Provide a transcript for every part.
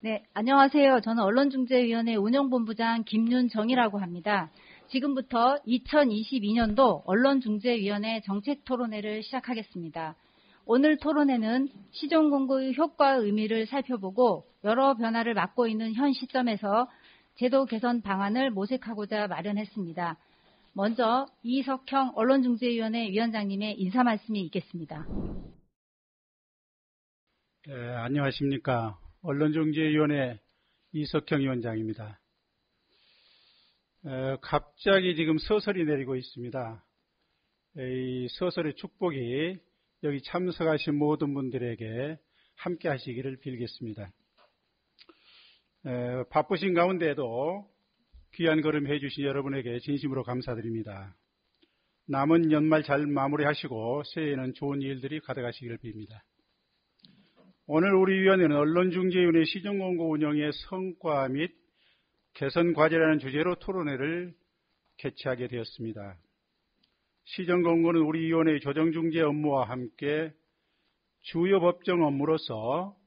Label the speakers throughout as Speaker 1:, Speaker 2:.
Speaker 1: 네, 안녕하세요. 저는 언론중재위원회 운영본부장 김윤정이라고 합니다. 지금부터 2022년도 언론중재위원회 정책토론회를 시작하겠습니다. 오늘 토론회는 시정공고의 효과와 의미를 살펴보고 여러 변화를 맞고 있는 현 시점에서 제도 개선 방안을 모색하고자 마련했습니다. 먼저 이석형 언론중재위원회 위원장님의 인사 말씀이 있겠습니다.
Speaker 2: 네, 안녕하십니까. 언론중재위원회 이석형 위원장입니다. 갑자기 지금 서설이 내리고 있습니다. 이 서설의 축복이 여기 참석하신 모든 분들에게 함께 하시기를 빌겠습니다. 바쁘신 가운데에도 귀한 걸음 해주신 여러분에게 진심으로 감사드립니다. 남은 연말 잘 마무리하시고 새해에는 좋은 일들이 가득하시기를 빕니다. 오늘 우리 위원회는 언론중재위원회 시정공고 운영의 성과 및 개선 과제라는 주제로 토론회를 개최하게 되었습니다. 시정공고는 우리 위원회의 조정중재 업무와 함께 주요 법정 업무로서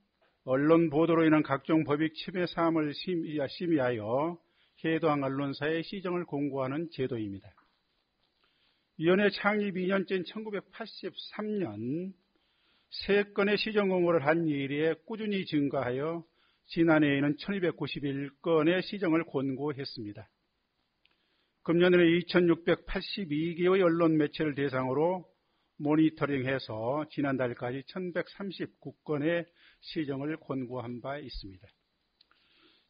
Speaker 2: 언론 보도로 인한 각종 법익 침해 사항을 심의하여 해당 언론사의 시정을 공고하는 제도입니다. 위원회 창립 2년째인 1983년 3건의 시정공고를 한 이래 꾸준히 증가하여 지난해에는 1291건의 시정을 권고했습니다. 금년에는 2682개의 언론 매체를 대상으로 모니터링해서 지난달까지 1139건의 시정을 권고한 바 있습니다.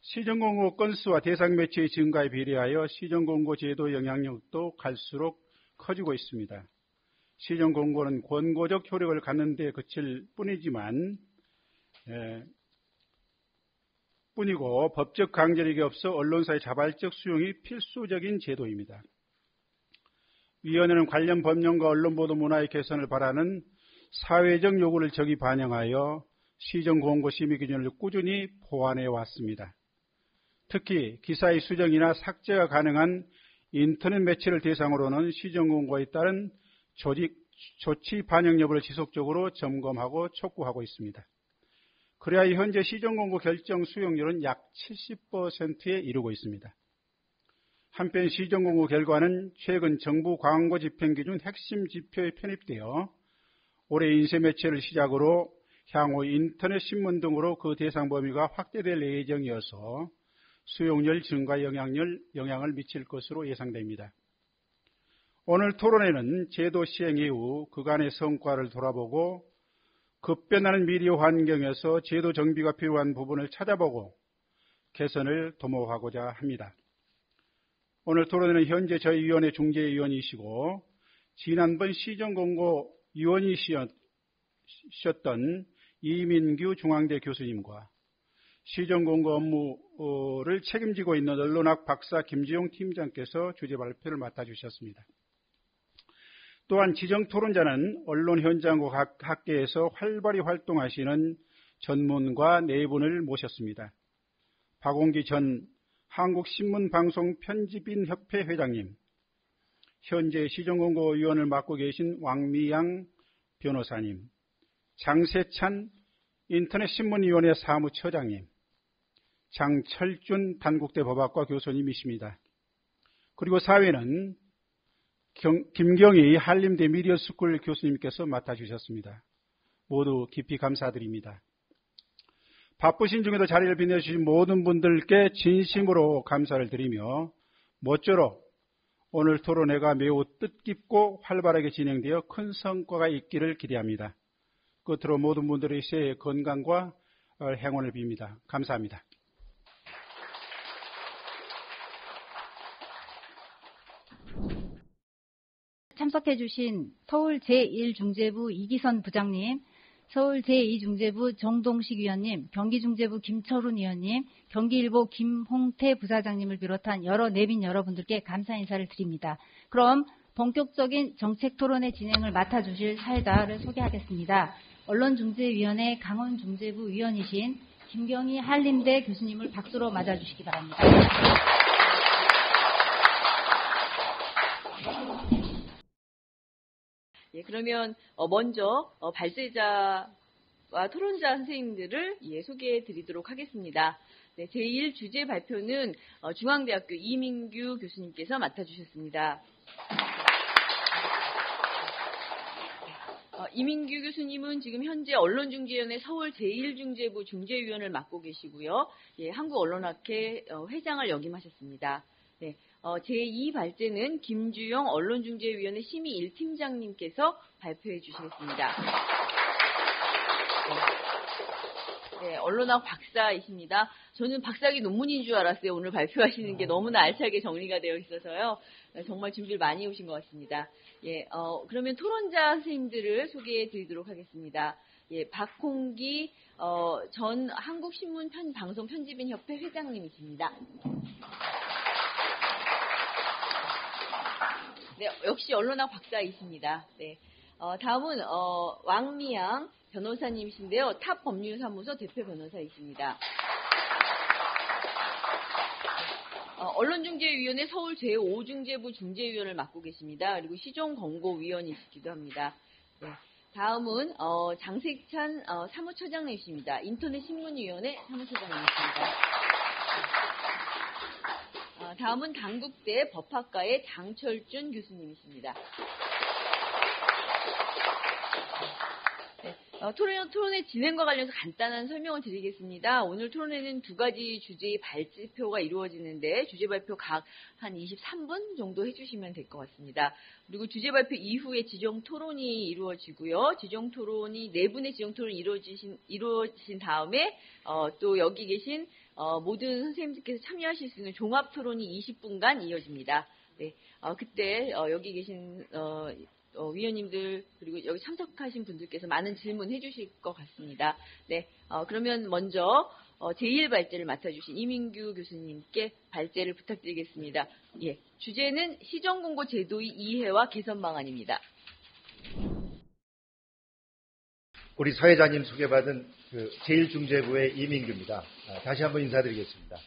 Speaker 2: 시정공고 건수와 대상 매체의 증가에 비례하여 시정공고 제도 영향력도 갈수록 커지고 있습니다. 시정공고는 권고적 효력을 갖는 데 그칠 뿐이고 법적 강제력이 없어 언론사의 자발적 수용이 필수적인 제도입니다. 위원회는 관련 법령과 언론보도 문화의 개선을 바라는 사회적 요구를 적이 반영하여 시정공고 심의 기준을 꾸준히 보완해 왔습니다. 특히 기사의 수정이나 삭제가 가능한 인터넷 매체를 대상으로는 시정공고에 따른 조치 반영 여부를 지속적으로 점검하고 촉구하고 있습니다. 그래야 현재 시정공고 결정 수용률은 약 70%에 이르고 있습니다. 한편 시정공고 결과는 최근 정부 광고 집행기준 핵심 지표에 편입되어 올해 인쇄매체를 시작으로 향후 인터넷 신문 등으로 그 대상 범위가 확대될 예정이어서 수용률 증가에 영향을 미칠 것으로 예상됩니다. 오늘 토론회는 제도 시행 이후 그간의 성과를 돌아보고 급변하는 미디어 환경에서 제도 정비가 필요한 부분을 찾아보고 개선을 도모하고자 합니다. 오늘 토론회는 현재 저희 위원회 중재위원이시고 지난번 시정공고 위원이셨던 이민규 중앙대 교수님과 시정공고 업무를 책임지고 있는 언론학 박사 김지용 팀장께서 주제 발표를 맡아주셨습니다. 또한 지정토론자는 언론 현장과 학계에서 활발히 활동하시는 전문가 4분을 모셨습니다. 박홍기 전 한국신문방송편집인협회 회장님, 현재 시정공고위원을 맡고 계신 왕미양 변호사님, 장세찬 인터넷신문위원회 사무처장님, 장철준 단국대 법학과 교수님이십니다. 그리고 사회는 김경희 한림대 미디어스쿨 교수님께서 맡아주셨습니다. 모두 깊이 감사드립니다. 바쁘신 중에도 자리를 빛내주신 모든 분들께 진심으로 감사를 드리며 모쪼록 오늘 토론회가 매우 뜻깊고 활발하게 진행되어 큰 성과가 있기를 기대합니다. 끝으로 모든 분들의 새해 건강과 행운을 빕니다. 감사합니다.
Speaker 1: 참석해 주신 서울 제1중재부 이기선 부장님, 서울 제2중재부 정동식 위원님, 경기중재부 김철훈 위원님, 경기일보 김홍태 부사장님을 비롯한 여러 내빈 여러분들께 감사 인사를 드립니다. 그럼 본격적인 정책토론회 진행을 맡아주실 사회자를 소개하겠습니다. 언론중재위원회 강원중재부 위원이신 김경희 한림대 교수님을 박수로 맞아주시기 바랍니다.
Speaker 3: 그러면 먼저 발제자 토론자 선생님들을 소개해 드리도록 하겠습니다. 네, 제1 주제 발표는 중앙대학교 이민규 교수님께서 맡아주셨습니다. 이민규 교수님은 지금 현재 언론중재위원회 서울 제1중재부 중재위원을 맡고 계시고요. 한국언론학회 회장을 역임하셨습니다. 네, 제2 발제는 김주영 언론중재위원회 심의 1팀장님께서 발표해 주시겠습니다. 네, 언론학 박사이십니다. 저는 박사학위 논문인 줄 알았어요. 오늘 발표하시는 게 너무나 알차게 정리가 되어 있어서요. 정말 준비를 많이 해오신 것 같습니다. 그러면 토론자 선생님들을 소개해 드리도록 하겠습니다. 박홍기 전 한국신문방송편집인협회 회장님이십니다. 네, 역시 언론학 박사이십니다. 네, 다음은 왕미양 변호사님이신데요. 탑 법률사무소 대표 변호사이십니다. 언론중재위원회 서울 제5중재부 중재위원을 맡고 계십니다. 그리고 시정권고위원이시기도 합니다. 네, 다음은 장색찬 사무처장님이십니다. 인터넷신문위원회 사무처장님이십니다. 다음은 당국대 법학과의 장철준 교수님이십니다. 네, 토론의 진행과 관련해서 간단한 설명을 드리겠습니다. 오늘 토론회는 두 가지 주제의 발표가 이루어지는데 주제 발표 각 한 23분 정도 해주시면 될 것 같습니다. 그리고 주제 발표 이후에 지정 토론이 이루어지고요. 지정 토론이 4분의 지정 토론이 이루어진 다음에 또 여기 계신 모든 선생님들께서 참여하실 수 있는 종합 토론이 20분간 이어집니다. 네, 그때 여기 계신 위원님들 그리고 여기 참석하신 분들께서 많은 질문해 주실 것 같습니다. 네, 그러면 먼저 제1발제를 맡아주신 이민규 교수님께 발제를 부탁드리겠습니다. 주제는 시정공고 제도의 이해와 개선 방안입니다.
Speaker 4: 우리 사회자님 소개받은 제1중재부의 이민규입니다. 다시 한번 인사드리겠습니다.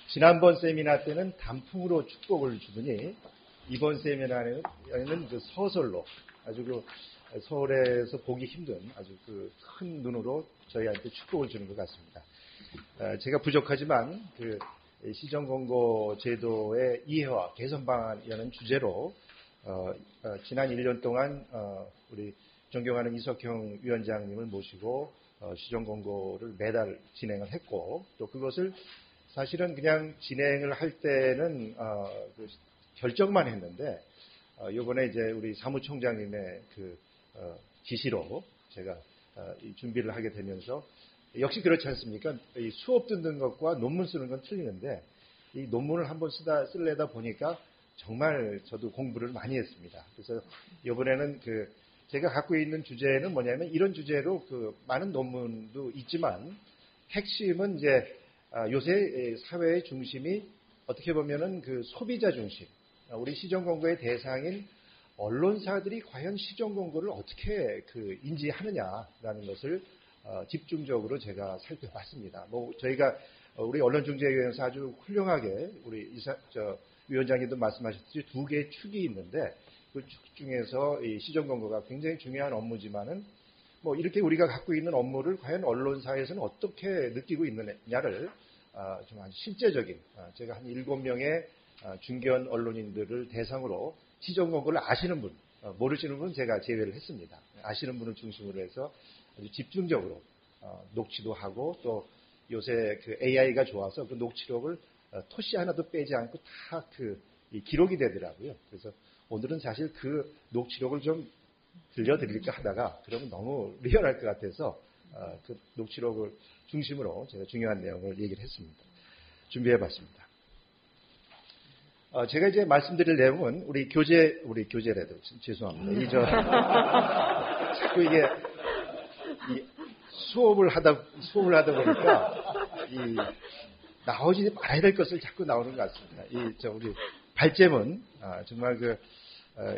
Speaker 4: 지난번 세미나 때는 단풍으로 축복을 주더니 이번 세미나에는 서설로 아주 서울에서 보기 힘든 아주 큰 눈으로 저희한테 축복을 주는 것 같습니다. 제가 부족하지만 시정공고 제도의 이해와 개선 방안이라는 주제로 지난 1년 동안 우리 존경하는 이석형 위원장님을 모시고 시정공고를 매달 진행을 했고 또 그것을 사실은 그냥 진행을 할 때는 결정만 했는데 이번에 이제 우리 사무총장님의 지시로 제가 준비를 하게 되면서 역시 그렇지 않습니까? 이 수업 듣는 것과 논문 쓰는 건 틀리는데 이 논문을 한번 쓸래다 보니까 정말 저도 공부를 많이 했습니다. 그래서 이번에는 제가 갖고 있는 주제는 뭐냐면 이런 주제로 많은 논문도 있지만 핵심은 이제 요새 사회의 중심이 어떻게 보면은 소비자 중심, 우리 시정공고의 대상인 언론사들이 과연 시정공고를 어떻게 인지하느냐라는 것을 집중적으로 제가 살펴봤습니다. 저희가 우리 언론중재위원회에서 아주 훌륭하게 우리 위원장님도 말씀하셨듯이 두 개의 축이 있는데 그 축 중에서 이 시정공고가 굉장히 중요한 업무지만은 이렇게 우리가 갖고 있는 업무를 과연 언론사에서는 어떻게 느끼고 있느냐를 좀 아주 실제적인 제가 한 7명의 중견 언론인들을 대상으로 시정공고를 아시는 분, 모르시는 분은 제가 제외를 했습니다. 아시는 분을 중심으로 해서 아주 집중적으로 녹취도 하고 또 요새 AI가 좋아서 그 녹취록을 토시 하나도 빼지 않고 다 기록이 되더라고요. 그래서 오늘은 사실 그 녹취록을 좀 들려드릴까 하다가 그러면 너무 리얼할 것 같아서 그 녹취록을 중심으로 제가 중요한 내용을 얘기를 했습니다. 준비해봤습니다. 제가 이제 말씀드릴 내용은 우리 교재라도 죄송합니다. 자꾸 이게 수업을 하다 보니까 나오지 말아야 될 것을 자꾸 나오는 것 같습니다. 우리 발제문 정말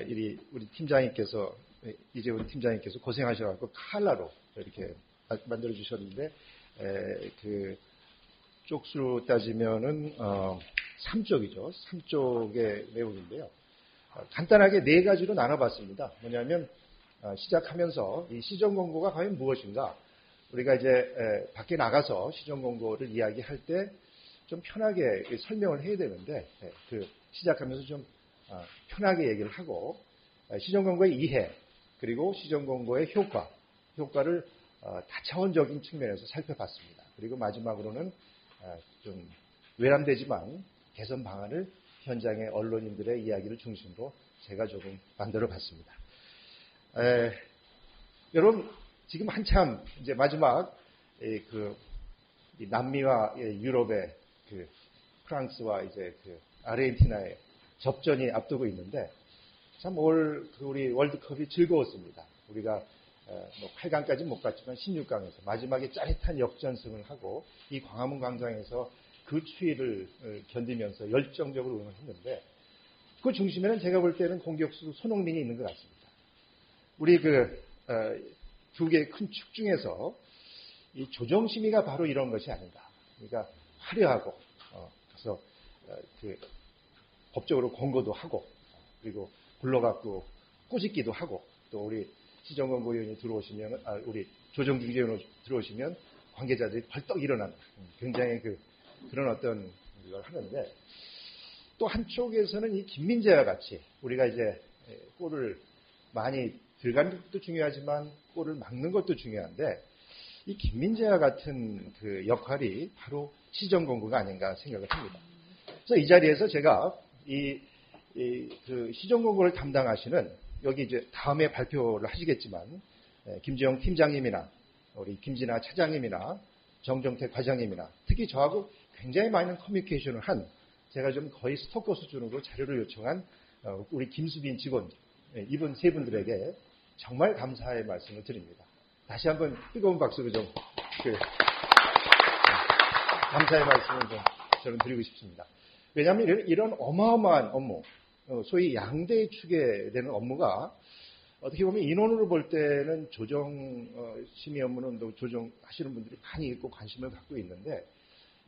Speaker 4: 우리 팀장님께서 이재훈 팀장님께서 고생하셔갖고 칼라로 이렇게 만들어 주셨는데 쪽수로 따지면은 3쪽이죠. 3쪽의 내용인데요. 간단하게 4가지로 나눠봤습니다. 뭐냐면 시작하면서 이 시정 공고가 과연 무엇인가? 우리가 이제 밖에 나가서 시정 공고를 이야기할 때 좀 편하게 설명을 해야 되는데 그 시작하면서 좀 편하게 얘기를 하고 시정 공고의 이해 그리고 시정 공고의 효과를 다차원적인 측면에서 살펴봤습니다. 그리고 마지막으로는 좀 외람되지만 개선 방안을 현장의 언론인들의 이야기를 중심으로 제가 조금 만들어 봤습니다. 여러분, 지금 한참 이제 마지막 이 남미와 유럽의 그 프랑스와 이제 그 아르헨티나의 접전이 앞두고 있는데 참 올 우리 월드컵이 즐거웠습니다. 우리가 뭐 8강까지 못 갔지만 16강에서 마지막에 짜릿한 역전승을 하고 이 광화문 광장에서 그 추위를 견디면서 열정적으로 응원했는데 그 중심에는 제가 볼 때는 공격수 손흥민이 있는 것 같습니다. 우리 두 개의 큰 축 중에서 이 조정심이가 바로 이런 것이 아닌가. 그러니까 화려하고 그래서 법적으로 권고도 하고 그리고 불러갖고 꼬집기도 하고 또 우리 시정권고 의원이 들어오시면 우리 조정중재위원으로 들어오시면 관계자들이 벌떡 일어나는 굉장히 그런 어떤 걸 하는데 또 한쪽에서는 이 김민재와 같이 우리가 이제 골을 많이 들어가는 것도 중요하지만 골을 막는 것도 중요한데 이 김민재와 같은 그 역할이 바로 시정권고가 아닌가 생각을 합니다. 그래서 이 자리에서 제가 그 시정권고를 담당하시는 여기 이제 다음에 발표를 하시겠지만 김재영 팀장님이나 우리 김진아 차장님이나 정정택 과장님이나 특히 저하고 굉장히 많은 커뮤니케이션을 한 제가 좀 거의 스토커 수준으로 자료를 요청한 우리 김수빈 직원 이분 세 분들에게 정말 감사의 말씀을 드립니다. 다시 한번 뜨거운 박수로 좀 감사의 말씀을 좀 저는 드리고 싶습니다. 왜냐하면 이런 어마어마한 업무, 소위 양대 축에 되는 업무가 어떻게 보면 인원으로 볼 때는 심의 업무는 또 조정하시는 분들이 많이 있고 관심을 갖고 있는데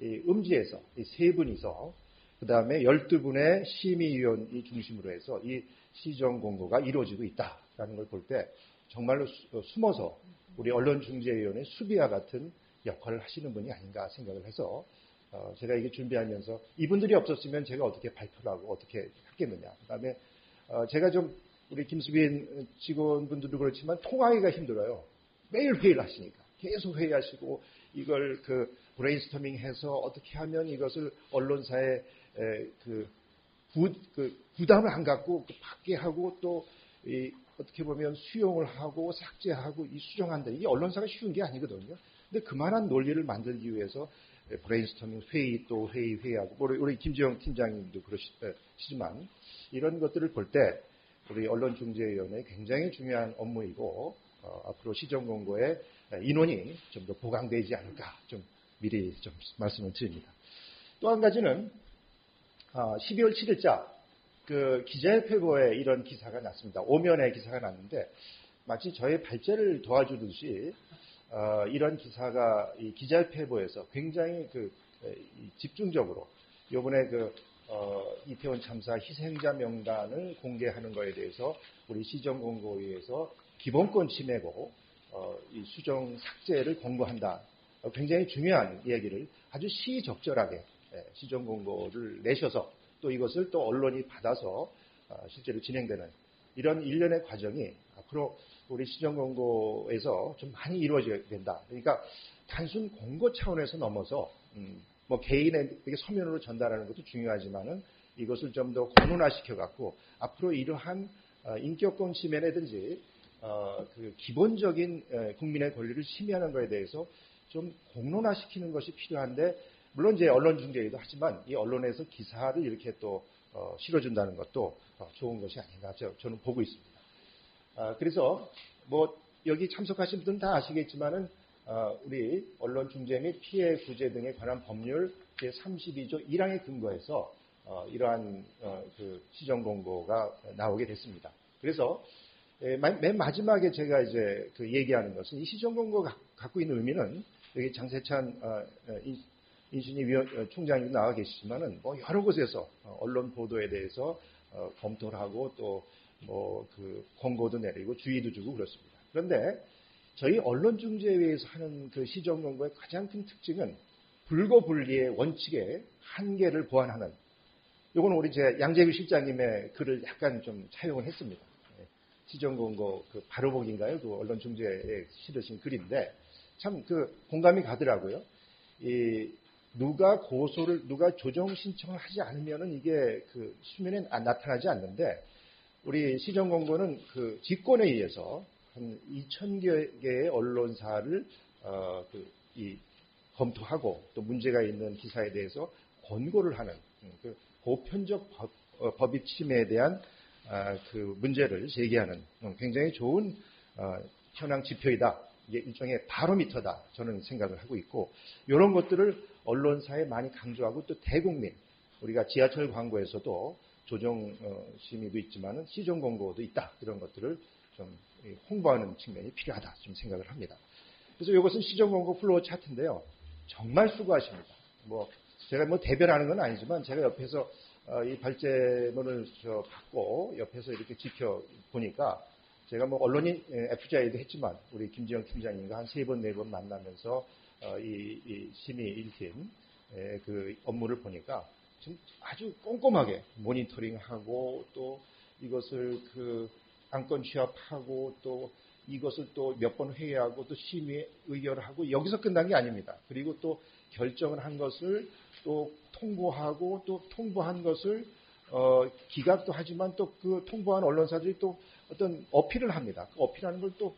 Speaker 4: 이 음지에서 이 세 분이서 그 다음에 12분의 심의위원이 중심으로 해서 이 시정 공고가 이루어지고 있다라는 걸 볼 때 정말로 숨어서 우리 언론중재위원회 수비와 같은 역할을 하시는 분이 아닌가 생각을 해서 제가 이게 준비하면서 이분들이 없었으면 제가 어떻게 발표를 하고 어떻게 했겠느냐. 그 다음에 제가 좀 우리 김수빈 직원분들도 그렇지만 통화하기가 힘들어요. 매일 회의를 하시니까. 계속 회의하시고 이걸 브레인스토밍 해서 어떻게 하면 이것을 언론사에 부담을 안 갖고 받게 하고 또 어떻게 보면 수용을 하고 삭제하고 수정한다. 이게 언론사가 쉬운 게 아니거든요. 근데 그만한 논리를 만들기 위해서 브레인스토밍 회의하고 우리 김지영 팀장님도 그러시지만 이런 것들을 볼 때 우리 언론중재위원회 굉장히 중요한 업무이고 앞으로 시정공고의 인원이 좀 더 보강되지 않을까 좀 미리 좀 말씀을 드립니다. 또 한 가지는 12월 7일자 그 기자협회보에 이런 기사가 났습니다. 오면의 기사가 났는데 마치 저의 발제를 도와주듯이 이런 기사가 이 기자협회보에서 굉장히 집중적으로 이번에 이태원 참사 희생자 명단을 공개하는 것에 대해서 우리 시정공고위에서 기본권 침해고 이 수정 삭제를 권고한다. 굉장히 중요한 이야기를 아주 시적절하게 시정공고를 내셔서 또 이것을 또 언론이 받아서 실제로 진행되는 이런 일련의 과정이 앞으로 우리 시정공고에서 좀 많이 이루어져야 된다. 그러니까 단순 공고 차원에서 넘어서 뭐 개인에게 서면으로 전달하는 것도 중요하지만은 이것을 좀 더 공론화시켜 갖고 앞으로 이러한 인격권 침해라든지 그 기본적인 국민의 권리를 침해하는 것에 대해서 좀 공론화시키는 것이 필요한데 물론 이제 언론중재위도 하지만 이 언론에서 기사를 이렇게 또 실어준다는 것도 좋은 것이 아닌가 저는 보고 있습니다. 그래서 뭐 여기 참석하신 분들은 다 아시겠지만은 우리 언론중재 및 피해 구제 등에 관한 법률 제32조 1항에 근거해서 이러한 그 시정공고가 나오게 됐습니다. 그래서 맨 마지막에 제가 이제 얘기하는 것은 이 시정공고가 갖고 있는 의미는 여기 장세찬 인순위 총장님도 나와 계시지만은 뭐 여러 곳에서 언론 보도에 대해서 검토를 하고 또 뭐 그 권고도 내리고 주의도 주고 그렇습니다. 그런데 저희 언론중재위에서 하는 그 시정 권고의 가장 큰 특징은 불거불리의 원칙의 한계를 보완하는. 이거는 우리 제 양재규 실장님의 글을 약간 좀 차용을 했습니다. 시정 권고 그 바로보기인가요? 그 언론중재에 실으신 글인데 참 그 공감이 가더라고요. 누가 조정 신청을 하지 않으면은 이게 그 수면에 나타나지 않는데 우리 시정 권고는 그 직권에 의해서 한 2,000개의 언론사를 검토하고 또 문제가 있는 기사에 대해서 권고를 하는 그 보편적 법익 침해에 대한 그 문제를 제기하는 굉장히 좋은 현황 지표이다. 이게 일종의 바로미터다. 저는 생각을 하고 있고 이런 것들을 언론사에 많이 강조하고 또 대국민 우리가 지하철 광고에서도 조정 심의도 있지만은 시정 권고도 있다. 이런 것들을 좀 홍보하는 측면이 필요하다. 좀 생각을 합니다. 그래서 이것은 시정 권고 플로우 차트인데요. 정말 수고하십니다. 뭐 제가 뭐 대변하는 건 아니지만 제가 옆에서 이 발제문을 받고 옆에서 이렇게 지켜보니까 제가 뭐 언론인 FGI도 했지만 우리 김지영 팀장님과 한 3번, 4번 만나면서 이 심의 1팀 그 업무를 보니까 지금 아주 꼼꼼하게 모니터링하고 또 이것을 그 안건 취합하고 또 이것을 또 몇 번 회의하고 또 심의 의결하고 여기서 끝난 게 아닙니다. 그리고 또 결정을 한 것을 또 통보하고 또 통보한 것을 기각도 하지만 또 그 통보한 언론사들이 또 어떤 어필을 합니다. 그 어필하는 걸 또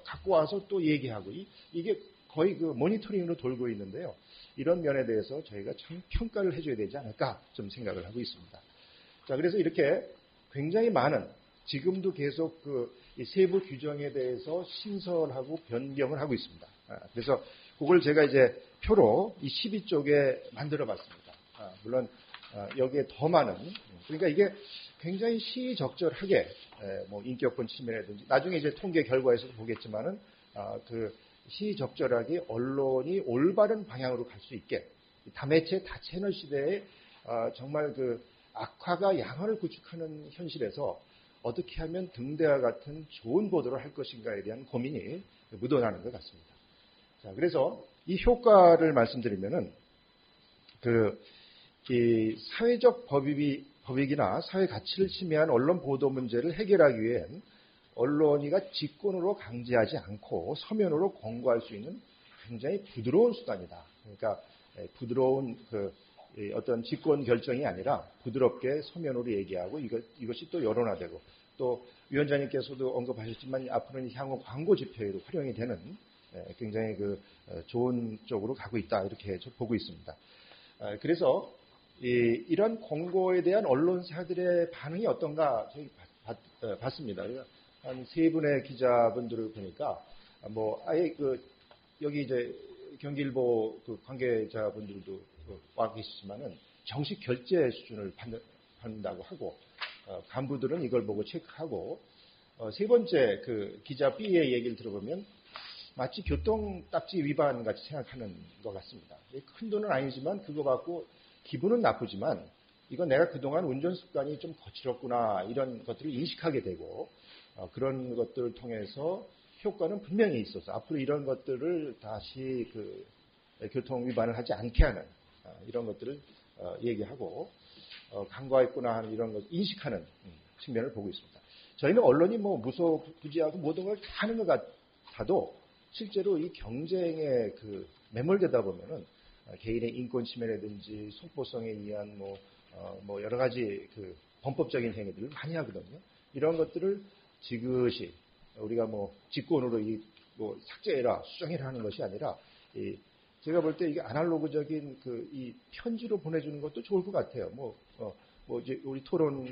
Speaker 4: 갖고 와서 또 얘기하고 이게 거의 그 모니터링으로 돌고 있는데요. 이런 면에 대해서 저희가 참 평가를 해줘야 되지 않을까 좀 생각을 하고 있습니다. 자, 그래서 이렇게 굉장히 많은 지금도 계속 이 세부 규정에 대해서 신설하고 변경을 하고 있습니다. 그래서 그걸 제가 이제 표로 이 12쪽에 만들어 봤습니다. 물론 여기에 더 많은 그러니까 이게 굉장히 시의적절하게 뭐 인격권 침해라든지 나중에 이제 통계 결과에서도 보겠지만은 그 시의적절하게 언론이 올바른 방향으로 갈 수 있게 다매체 다채널 시대에 정말 그 악화가 양화를 구축하는 현실에서 어떻게 하면 등대와 같은 좋은 보도를 할 것인가에 대한 고민이 묻어나는 것 같습니다. 자, 그래서 이 효과를 말씀드리면은 이 사회적 법익이나 사회 가치를 침해한 언론 보도 문제를 해결하기 위한 언론이가 직권으로 강제하지 않고 서면으로 권고할 수 있는 굉장히 부드러운 수단이다. 그러니까 부드러운 어떤 직권 결정이 아니라 부드럽게 서면으로 얘기하고 이것이 또 여론화되고 또 위원장님께서도 언급하셨지만 앞으로는 향후 광고 지표에도 활용이 되는 굉장히 좋은 쪽으로 가고 있다 이렇게 보고 있습니다. 그래서 이런 권고에 대한 언론사들의 반응이 어떤가 저희 봤습니다. 한 3분의 기자분들을 보니까 뭐 아예 여기 이제 경기일보 관계자분들도 와 계시지만은 정식 결제 수준을 받는다고 하고 간부들은 이걸 보고 체크하고 세 번째 기자 B의 얘기를 들어보면 마치 교통딱지 위반 같이 생각하는 것 같습니다. 큰 돈은 아니지만 그거 받고 기분은 나쁘지만 이건 내가 그동안 운전 습관이 좀 거칠었구나 이런 것들을 인식하게 되고 그런 것들을 통해서 효과는 분명히 있어서 앞으로 이런 것들을 다시 교통 위반을 하지 않게 하는 이런 것들을 얘기하고 간과했구나 하는 이런 것을 인식하는 측면을 보고 있습니다. 저희는 언론이 뭐 무소부지하고 모든 걸 다 하는 것 같아도 실제로 이 경쟁에 매몰되다 보면은 개인의 인권 침해라든지 속보성에 의한 뭐 여러 가지 범법적인 행위들을 많이 하거든요. 이런 것들을 지그시 우리가 뭐 직권으로 삭제해라, 수정해라 하는 것이 아니라 제가 볼 때 이게 아날로그적인 이 편지로 보내주는 것도 좋을 것 같아요. 이제 우리 토론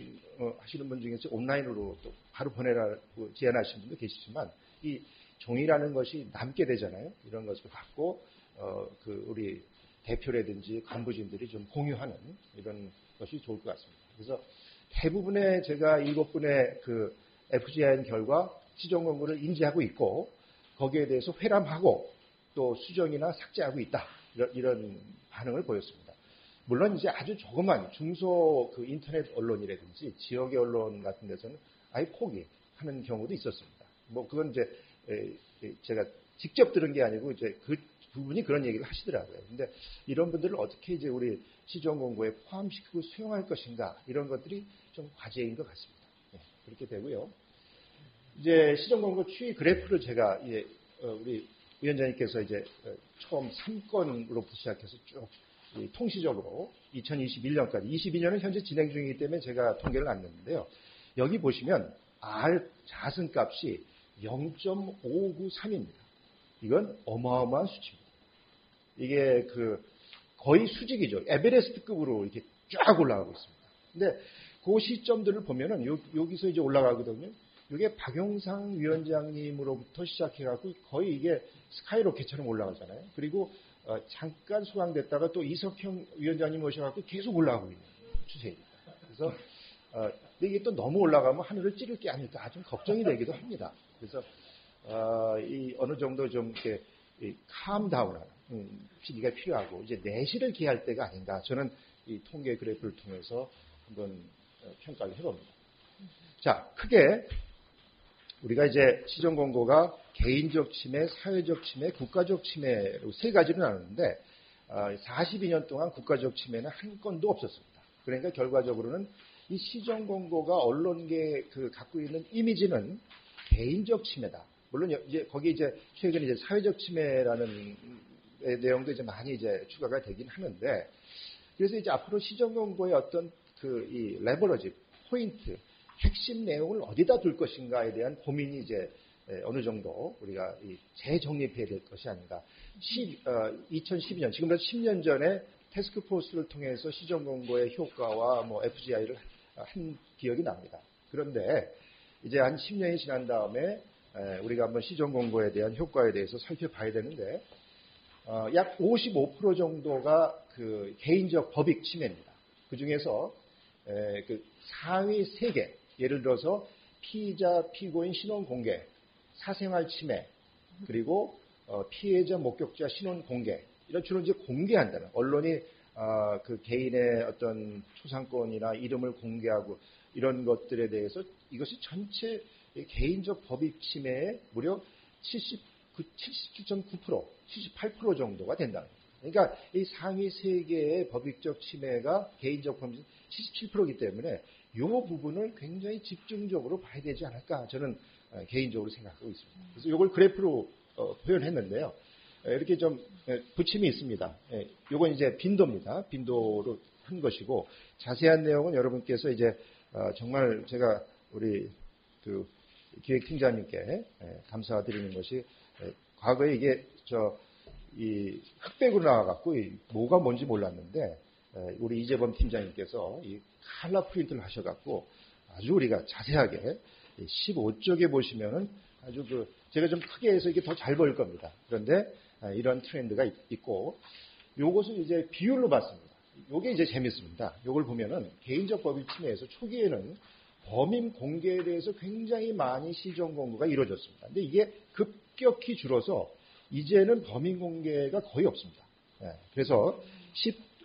Speaker 4: 하시는 분 중에서 온라인으로 또 바로 보내라고 제안하시는 분도 계시지만 이 종이라는 것이 남게 되잖아요. 이런 것을 갖고 우리 대표라든지 간부진들이 좀 공유하는 이런 것이 좋을 것 같습니다. 그래서 대부분의 제가 7분의 FGIN 결과 시정 권고를 인지하고 있고 거기에 대해서 회람하고 또 수정이나 삭제하고 있다. 이런 반응을 보였습니다. 물론 이제 아주 조그만 중소 인터넷 언론이라든지 지역의 언론 같은 데서는 아예 포기하는 경우도 있었습니다. 뭐 그건 이제 제가 직접 들은 게 아니고 이제 그 부분이 그런 얘기를 하시더라고요. 근데 이런 분들을 어떻게 이제 우리 시정 공고에 포함시키고 수용할 것인가 이런 것들이 좀 과제인 것 같습니다. 네, 그렇게 되고요. 이제 시정 공고 추이 그래프를 제가 우리 위원장님께서 이제 처음 3건으로부터 시작해서 쭉 통시적으로 2021년까지 22년은 현재 진행 중이기 때문에 제가 통계를 안 냈는데요. 여기 보시면 R 자승값이 0.593입니다. 이건 어마어마한 수치입니다. 이게 거의 수직이죠. 에베레스트급으로 이렇게 쫙 올라가고 있습니다. 근데 그 시점들을 보면은 여기서 이제 올라가거든요. 이게 박용상 위원장님으로부터 시작해갖고 거의 이게 스카이로켓처럼 올라가잖아요. 그리고 잠깐 수강됐다가 또 이석형 위원장님 오셔갖고 계속 올라가고 있는 추세입니다. 그래서 이게 또 너무 올라가면 하늘을 찌를 게 아닐까 좀 걱정이 되기도 합니다. 그래서 어느 정도 좀 이렇게 캄다운하는 시기가 필요하고 이제 내실을 기할 때가 아닌가 저는 이 통계 그래프를 통해서 한번 평가를 해봅니다. 자, 크게 우리가 이제 시정 공고가 개인적 침해, 사회적 침해, 국가적 침해로 세 가지로 나누는데 42년 동안 국가적 침해는 한 건도 없었습니다. 그러니까 결과적으로는 이 시정 공고가 언론계에 갖고 있는 이미지는 개인적 침해다. 물론 이제 거기 이제 최근에 이제 사회적 침해라는 내용도 이제 많이 이제 추가가 되긴 하는데 그래서 이제 앞으로 시정 공고의 어떤 이 레버러지 포인트 핵심 내용을 어디다 둘 것인가에 대한 고민이 이제 어느 정도 우리가 재정립해야 될 것이 아닌가. 2012년, 지금부터 10년 전에 태스크포스를 통해서 시정공고의 효과와 뭐 FGI를 한 기억이 납니다. 그런데 이제 한 10년이 지난 다음에 우리가 한번 시정공고에 대한 효과에 대해서 살펴봐야 되는데 약 55% 정도가 그 개인적 법익 침해입니다. 그 중에서 상위 3개, 예를 들어서 피의자, 피고인 신원 공개, 사생활 침해, 그리고 피해자, 목격자 신원 공개, 이런 주로 이제 공개한다는 언론이 그 개인의 어떤 초상권이나 이름을 공개하고 이런 것들에 대해서 이것이 전체 개인적 법익 침해의 무려 77.9%, 78% 정도가 된다는 거죠. 그러니까 이 상위 3개의 법익적 침해가 개인적 범죄 77%이기 때문에 이 부분을 굉장히 집중적으로 봐야 되지 않을까 저는 개인적으로 생각하고 있습니다. 그래서 이걸 그래프로 표현했는데요. 이렇게 좀 붙임이 있습니다. 이건 이제 빈도입니다. 빈도로 한 것이고 자세한 내용은 여러분께서 이제 정말 제가 우리 그 기획팀장님께 감사드리는 것이 과거에 이게 이 흑백으로 나와갖고 뭐가 뭔지 몰랐는데 우리 이재범 팀장님께서 이 칼라 프린트를 하셔갖고 아주 우리가 자세하게 15쪽에 보시면은 아주 제가 좀 크게 해서 이게 더 잘 보일 겁니다. 그런데 이런 트렌드가 있고 요것은 이제 비율로 봤습니다. 요게 이제 재밌습니다. 요걸 보면은 개인적 법익 침해에서 초기에는 범인 공개에 대해서 굉장히 많이 시정 공고가 이루어졌습니다. 근데 이게 급격히 줄어서 이제는 범인 공개가 거의 없습니다. 그래서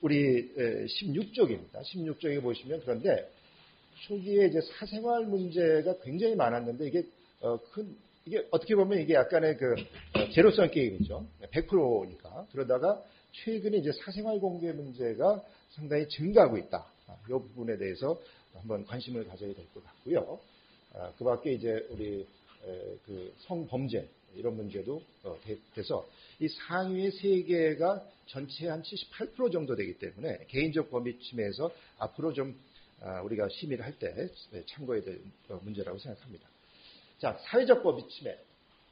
Speaker 4: 우리 16쪽입니다. 16쪽에 보시면 그런데 초기에 이제 사생활 문제가 굉장히 많았는데 이게 어떻게 보면 이게 약간의 제로성 게임이죠. 100%니까. 그러다가 최근에 이제 사생활 공개 문제가 상당히 증가하고 있다. 이 부분에 대해서 한번 관심을 가져야 될 것 같고요. 그 밖에 이제 우리 성범죄 이런 문제도 돼서 이 상위 3개가 전체 한 78% 정도 되기 때문에 개인적 범위 침해에서 앞으로 좀 우리가 심의를 할 때 참고해야 될 문제라고 생각합니다. 자, 사회적 법익 침해.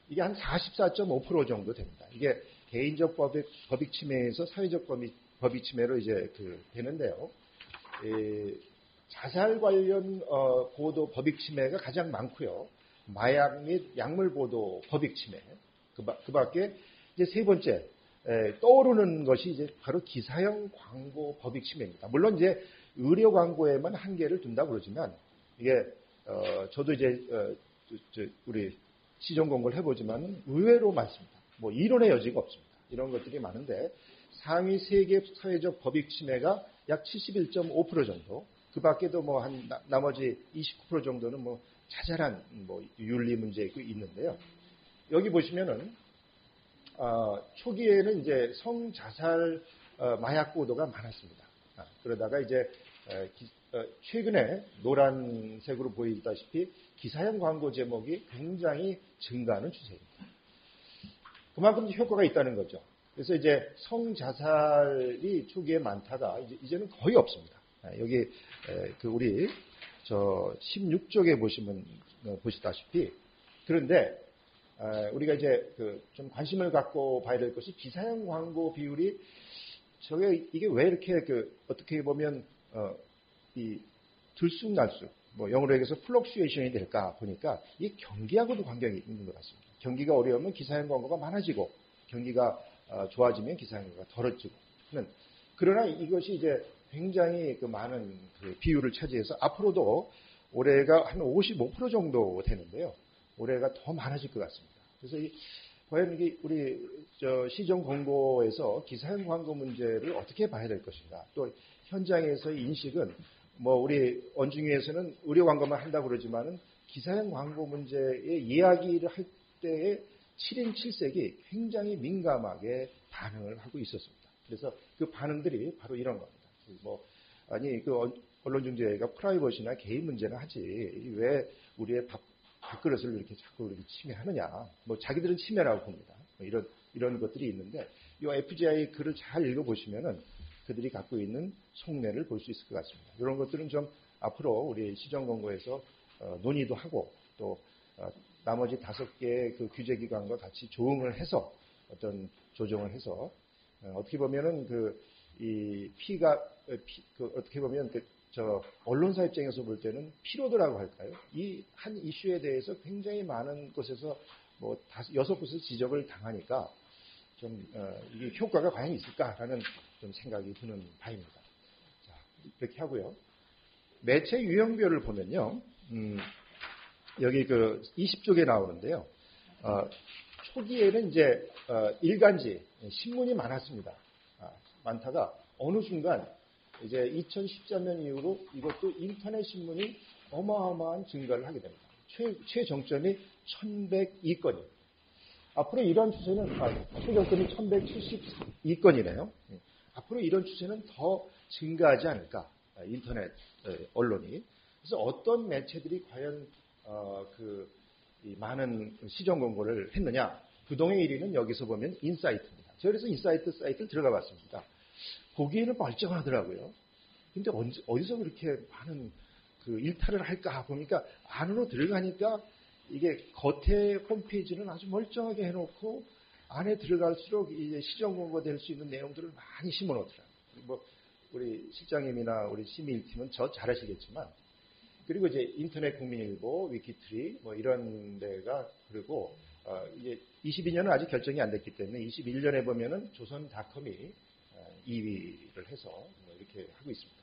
Speaker 4: 이게 한 44.5% 정도 됩니다. 이게 개인적 법익 침해에서 사회적 법익 침해로 이제 되는데요. 자살 관련 보도 법익 침해가 가장 많고요. 마약 및 약물 보도 법익 침해. 그 밖에 이제 세 번째 떠오르는 것이 이제 바로 기사형 광고 법익 침해입니다. 물론 이제 의료 광고에만 한계를 둔다고 그러지만 이게 저도 이제 우리 시정 공고를 해보지만 의외로 많습니다. 뭐 이론의 여지가 없습니다. 이런 것들이 많은데 상위 3개 사회적 법익 침해가 약 71.5% 정도. 그 밖에도 뭐 나머지 29% 정도는 뭐 자잘한 뭐 윤리 문제가 있는데요. 여기 보시면은 초기에는 이제 성자살 마약 보도가 많았습니다. 그러다가 이제 최근에 노란색으로 보이다시피 기사형 광고 제목이 굉장히 증가하는 추세입니다. 그만큼 효과가 있다는 거죠. 그래서 이제 성자살이 초기에 많다가 이제는 거의 없습니다. 여기 우리 16쪽에 보시다시피 그런데 우리가 이제 좀 관심을 갖고 봐야 될 것이 기사형 광고 비율이 이게 왜 이렇게 어떻게 보면 이 들쑥날쑥 뭐 영어로 얘기해서 플럭슈에이션이 될까 보니까 이 경기하고도 관계가 있는 것 같습니다. 경기가 어려우면 기사형 광고가 많아지고 경기가 좋아지면 기사형 광고가 덜어지고 그러나 이것이 이제 굉장히 많은 비율을 차지해서 앞으로도 올해가 한 55% 정도 되는데요. 올해가 더 많아질 것 같습니다. 그래서 과연 이게 우리 시정 공고에서 기사형 광고 문제를 어떻게 봐야 될 것인가? 또 현장에서의 인식은 뭐 우리 원중위에서는 의료 광고만 한다고 그러지만은 기사형 광고 문제의 이야기를 할 때에 7인 7색이 굉장히 민감하게 반응을 하고 있었습니다. 그래서 그 반응들이 바로 이런 겁니다. 언론중재가 프라이버시나 개인 문제는 하지 왜 우리의 밥그릇을 이렇게 자꾸 이렇게 침해하느냐. 뭐 자기들은 침해라고 봅니다. 뭐 이런 것들이 있는데 이 FGI 글을 잘 읽어보시면은 그들이 갖고 있는 속내를 볼 수 있을 것 같습니다. 이런 것들은 좀 앞으로 우리 시정공고에서 논의도 하고 또 나머지 5개의 그 규제기관과 같이 조응을 해서 어떤 조정을 해서 어떻게 보면은 어떻게 보면 언론사 입장에서 볼 때는 피로도라고 할까요? 이 한 이슈에 대해서 굉장히 많은 곳에서 뭐 6곳에서 지적을 당하니까 좀 이게 효과가 과연 있을까라는 좀 생각이 드는 바입니다. 자, 이렇게 하고요. 매체 유형별을 보면요. 여기 20쪽에 나오는데요. 초기에는 이제 일간지 신문이 많았습니다. 많다가 어느 순간 이제 2013년 이후로 이것도 인터넷 신문이 어마어마한 증가를 하게 됩니다. 최정점이 1102건입니다. 앞으로 이런 추세는 최정점이 1172건이네요. 앞으로 이런 추세는 더 증가하지 않을까? 인터넷 언론이. 그래서 어떤 매체들이 과연 이 많은 시정 공고를 했느냐? 부동의 1위는 여기서 보면 인사이트입니다. 제가 그래서 인사이트 사이트를 들어가 봤습니다. 보기에는 멀쩡하더라고요. 근데 어디서 그렇게 많은 일탈을 할까 보니까 안으로 들어가니까 이게 겉에 홈페이지는 아주 멀쩡하게 해놓고 안에 들어갈수록 이제 시정 공고 될 수 있는 내용들을 많이 심어놓더라고요. 뭐 우리 실장님이나 우리 심의일팀은 저 잘하시겠지만 그리고 이제 인터넷 국민일보, 위키트리 뭐 이런 데가 그리고 이제 22년은 아직 결정이 안 됐기 때문에 21년에 보면은 조선닷컴이 2위를 해서 뭐 이렇게 하고 있습니다.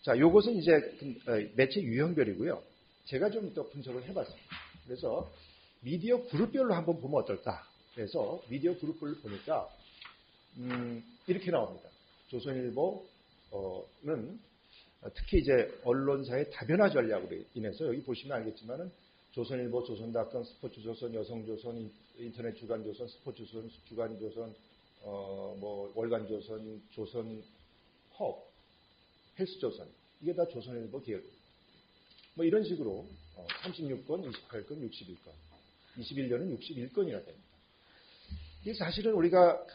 Speaker 4: 자, 요것은 이제 매체 유형별이고요. 제가 좀 더 분석을 해봤습니다. 그래서 미디어 그룹별로 한번 보면 어떨까? 그래서 미디어 그룹별로 보니까 이렇게 나옵니다. 조선일보는 특히 이제 언론사의 다변화 전략으로 인해서 여기 보시면 알겠지만은 조선일보, 조선닷컴, 스포츠조선, 여성조선, 인터넷 주간조선, 스포츠조선, 주간조선, 뭐 월간조선, 조선허, 헬스조선 이게 다 조선일보 계열입니다. 뭐 이런 식으로 36건, 28건, 61건, 21년은 61건이나 됩니다. 이게 사실은 우리가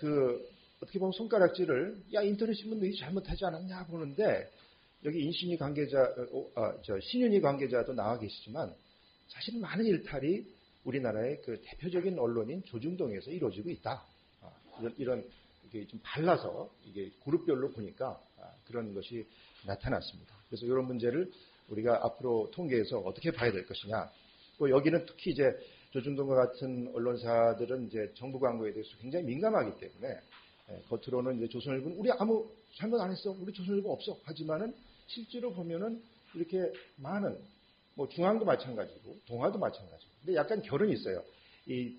Speaker 4: 어떻게 보면 손가락질을 인터넷 신문들이 잘못하지 않았냐 보는데 여기 인신이 관계자, 신윤희 관계자도 나와 계시지만 사실 많은 일탈이 우리나라의 대표적인 언론인 조중동에서 이루어지고 있다. 이런 이게 좀 발라서 이게 그룹별로 보니까 그런 것이 나타났습니다. 그래서 이런 문제를 우리가 앞으로 통계에서 어떻게 봐야 될 것이냐. 또 여기는 특히 이제 조중동과 같은 언론사들은 이제 정부 광고에 대해서 굉장히 민감하기 때문에 겉으로는 이제 조선일보는 우리 아무 잘못 안 했어. 우리 조선일보 없어. 하지만은 실제로 보면은 이렇게 많은 뭐 중앙도 마찬가지고 동아도 마찬가지고. 근데 약간 결은 있어요. 이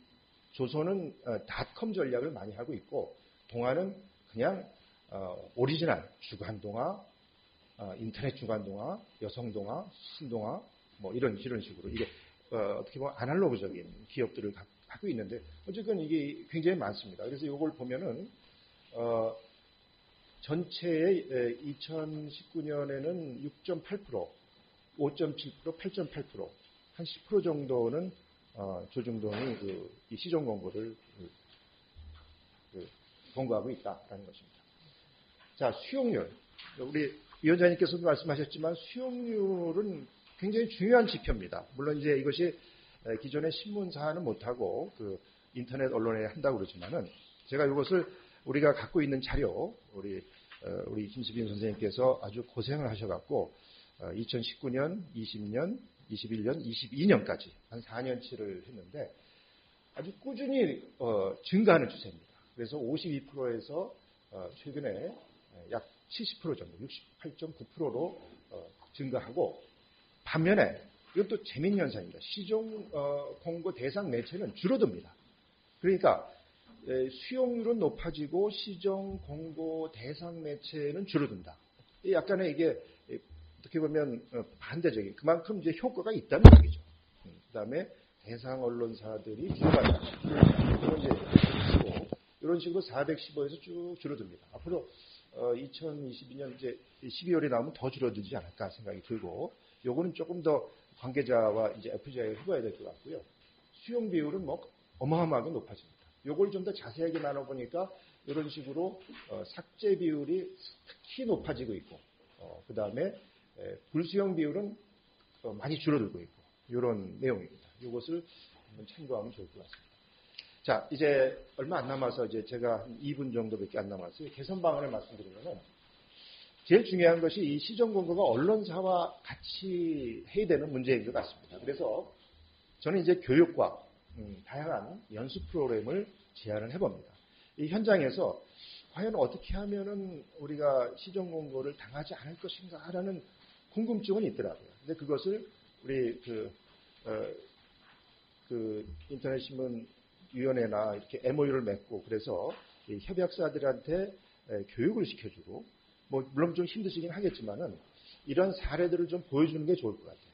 Speaker 4: 조선은 닷컴 전략을 많이 하고 있고 동아는 그냥 오리지널 주간동아, 인터넷 주간동아, 여성동아, 신동아 뭐 이런 식으로 이게 어떻게 보면 아날로그적인 기업들을 갖고 있는데 어쨌든 이게 굉장히 많습니다. 그래서 이걸 보면은 전체의 2019년에는 6.8%, 5.7%, 8.8%, 한 10% 정도는 조중동이 이 시정 공고를 공고하고 있다라는 것입니다. 자, 수용률. 우리 위원장님께서도 말씀하셨지만 수용률은 굉장히 중요한 지표입니다. 물론 이제 이것이 기존의 신문사는 못하고 그 인터넷 언론에 한다고 그러지만은 제가 이것을 우리가 갖고 있는 자료, 우리 김수빈 선생님께서 아주 고생을 하셔갖고 2019년, 20년, 21년, 22년까지 한 4년치를 했는데 아주 꾸준히 증가하는 추세입니다. 그래서 52%에서 최근에 약 70% 정도, 68.9%로 증가하고 반면에 이것도 재미있는 현상입니다. 시종 공고 대상 매체는 줄어듭니다. 그러니까 수용률은 높아지고 시정 공고 대상 매체는 줄어든다. 약간의 이게 어떻게 보면 반대적인 그만큼 이제 효과가 있다는 얘기죠. 그다음에 대상 언론사들이 줄어간다. 이런 식으로 415에서 쭉 줄어듭니다. 앞으로 2022년 이제 12월에 나오면 더 줄어들지 않을까 생각이 들고, 요거는 조금 더 관계자와 이제 FGI에 해봐야 될 것 같고요. 수용 비율은 뭐 어마어마하게 높아집니다. 요걸 좀 더 자세하게 나눠보니까 이런 식으로 삭제 비율이 특히 높아지고 있고, 그 다음에 불수용 비율은 많이 줄어들고 있고, 이런 내용입니다. 이것을 한번 참고하면 좋을 것 같습니다. 자, 이제 얼마 안 남아서 이제 제가 한 2분 정도밖에 안 남았어요. 개선 방안을 말씀드리면은 제일 중요한 것이 이 시정 공고가 언론사와 같이 해야 되는 문제인 것 같습니다. 그래서 저는 이제 교육과 다양한 연수 프로그램을 제안을 해봅니다. 이 현장에서 과연 어떻게 하면은 우리가 시정 공고를 당하지 않을 것인가라는 궁금증은 있더라고요. 근데 그것을 우리 인터넷 신문 위원회나 이렇게 MOU를 맺고 그래서 이 협약사들한테 교육을 시켜주고, 뭐 물론 좀 힘드시긴 하겠지만은 이런 사례들을 좀 보여주는 게 좋을 것 같아요.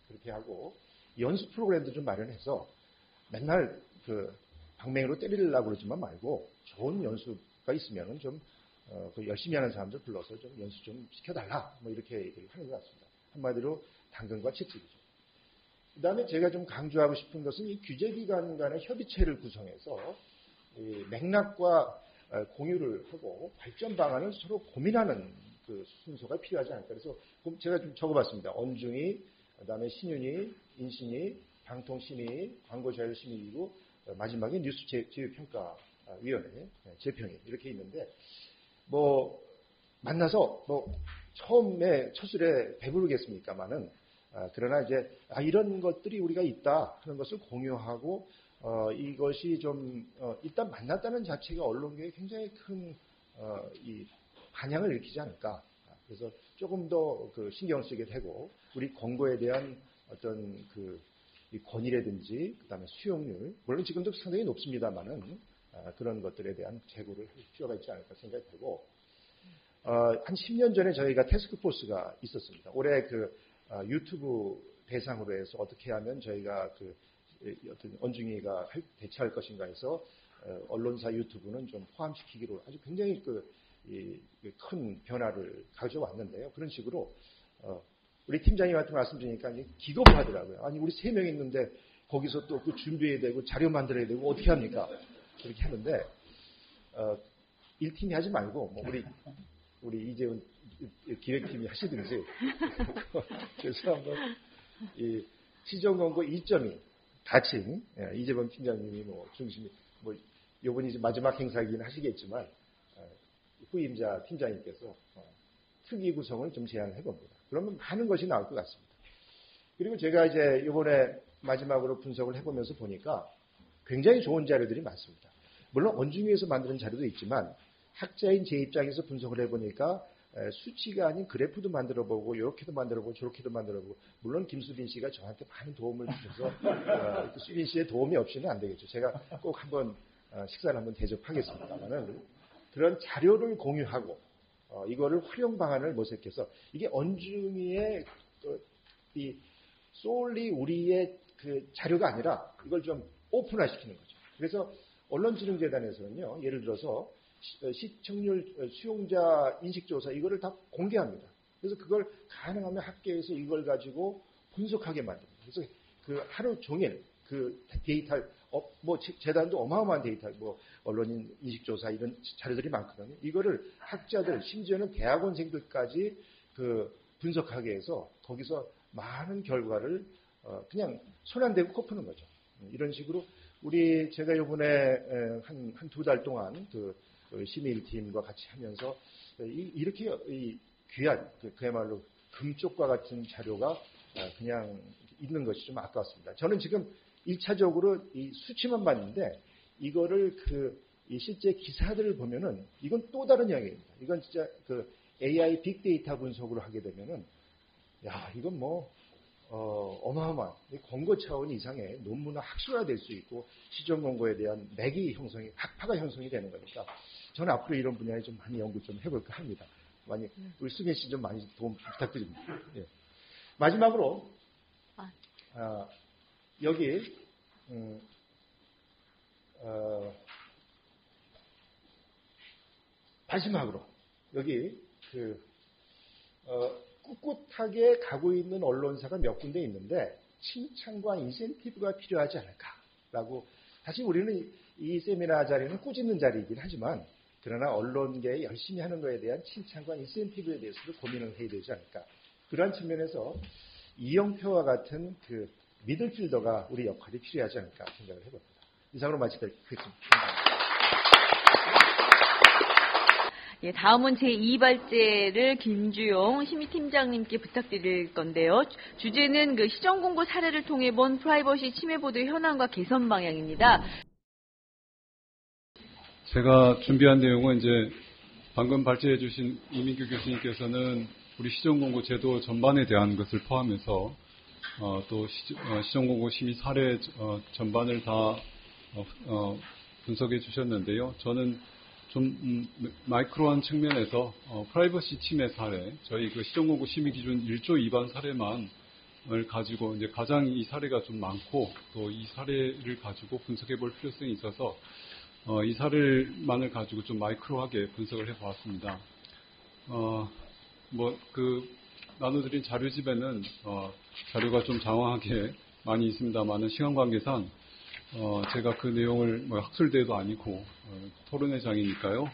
Speaker 4: 그렇게 하고 연수 프로그램도 좀 마련해서 맨날 그 방맹이로 때리려고 그러지만 말고 좋은 연수가 있으면은 좀 열심히 하는 사람들 불러서 좀 연수 좀 시켜달라, 뭐 이렇게 얘기를 하는 것 같습니다. 한마디로 당근과 채찍이죠. 그 다음에 제가 좀 강조하고 싶은 것은 이 규제기관 간의 협의체를 구성해서 이 맥락과 공유를 하고 발전 방안을 서로 고민하는 그 순서가 필요하지 않을까. 그래서 제가 좀 적어봤습니다. 언중이, 그 다음에 신윤이, 인신이, 방통심의, 광고자율심의이고 마지막에 뉴스제휴평가위원회, 재평이 이렇게 있는데, 뭐 만나서 뭐 처음에 첫술에 배부르겠습니까마는 그러나 이제 이런 것들이 우리가 있다 하는 것을 공유하고 이것이 좀 일단 만났다는 자체가 언론계에 굉장히 큰 이 반향을 일으키지 않을까. 그래서 조금 더 그 신경 쓰게 되고 우리 공고에 대한 어떤 이 권위라든지 그다음에 수용률, 물론 지금도 상당히 높습니다만은 그런 것들에 대한 제고를 할 필요가 있지 않을까 생각이 들고, 한 10년 전에 저희가 태스크포스가 있었습니다. 올해 유튜브 대상으로 해서 어떻게 하면 저희가 어떤 언중이가 대처할 것인가 해서 언론사 유튜브는 좀 포함시키기로 아주 굉장히 큰 변화를 가져왔는데요. 그런 식으로 우리 팀장님한테 말씀드리니까 기겁을 하더라고요. 아니 우리 3명 있는데 거기서 또 준비해야 되고 자료 만들어야 되고 어떻게 합니까? 그렇게 하는데 1팀이 하지 말고 뭐 우리 이재훈 기획팀이 하시든지 그래서 한번 이 시정 공고 2.2 다칭 이재범 팀장님이 뭐 중심이 뭐 이번이 이제 마지막 행사이긴 하시겠지만 후임자 팀장님께서 특위 구성을 좀 제안을 해봅니다. 그러면 많은 것이 나올 것 같습니다. 그리고 제가 이제 이번에 마지막으로 분석을 해보면서 보니까 굉장히 좋은 자료들이 많습니다. 물론 언중위에서 만드는 자료도 있지만 학자인 제 입장에서 분석을 해보니까 수치가 아닌 그래프도 만들어보고 이렇게도 만들어보고 저렇게도 만들어보고, 물론 김수빈 씨가 저한테 많은 도움을 주셔서 수빈 씨의 도움이 없이는 안 되겠죠. 제가 꼭 한번 식사를 한번 대접하겠습니다만은 그런 자료를 공유하고 이거를 활용 방안을 모색해서 이게 언중위의 이 솔리 우리의 그 자료가 아니라 이걸 좀 오픈화시키는 거죠. 그래서 언론진흥재단에서는요, 예를 들어서 시청률 수용자 인식조사 이거를 다 공개합니다. 그래서 그걸 가능하면 학계에서 이걸 가지고 분석하게 만듭니다. 그래서 그 하루 종일 그 데이터, 뭐 재단도 어마어마한 데이터, 뭐 언론인 인식조사 이런 자료들이 많거든요. 이거를 학자들, 심지어는 대학원생들까지 그 분석하게 해서 거기서 많은 결과를 그냥 손 안 대고 코 푸는 거죠. 이런 식으로 제가 이번에 한 두 달 동안 그 심의일팀과 같이 하면서 이렇게 귀한 그야말로 금쪽과 같은 자료가 그냥 있는 것이 좀 아까웠습니다. 저는 지금 1차적으로 이 수치만 봤는데 이거를 이 실제 기사들을 보면은 이건 또 다른 이야기입니다. 이건 진짜 그 AI 빅데이터 분석으로 하게 되면은 이건 뭐 어마어마한 권고 차원 이상의 논문화 학술화될 수 있고 시정 권고에 대한 맥이 형성이 학파가 형성이 되는 거니까 저는 앞으로 이런 분야에 좀 많이 연구 좀 해볼까 합니다. 많이 우리 수빈 씨 좀 많이 도움 부탁드립니다. 예. 마지막으로 여기 마지막으로 여기 꿋꿋하게 가고 있는 언론사가 몇 군데 있는데 칭찬과 인센티브가 필요하지 않을까라고. 사실 우리는 이 세미나 자리는 꾸짖는 자리이긴 하지만 그러나 언론계에 열심히 하는 것에 대한 칭찬과 인센티브에 대해서도 고민을 해야 되지 않을까. 그러한 측면에서 이영표와 같은 그 미들필더가 우리 역할이 필요하지 않을까 생각을 해봅니다. 이상으로 마치겠습니다.
Speaker 3: 예, 다음은 제2발제를 김주용 심의팀장님께 부탁드릴 건데요. 주제는 그 시정공고 사례를 통해 본 프라이버시 침해 보도의 현황과 개선 방향입니다.
Speaker 5: 제가 준비한 내용은 이제 방금 발제해 주신 이민규 교수님께서는 우리 시정공고 제도 전반에 대한 것을 포함해서 또 시정공고 심의 사례 전반을 다 분석해 주셨는데요. 저는 좀 마이크로한 측면에서 프라이버시 침해 사례, 저희 그 시정공고 심의 기준 1조 위반 사례만을 가지고 이제 가장 이 사례가 좀 많고 또 이 사례를 가지고 분석해 볼 필요성이 있어서 이 사례만을 가지고 좀 마이크로하게 분석을 해 보았습니다. 나눠드린 자료집에는 자료가 좀 장황하게 많이 있습니다만은 시간 관계상 제가 그 내용을 학술대도 아니고 토론회장이니까요.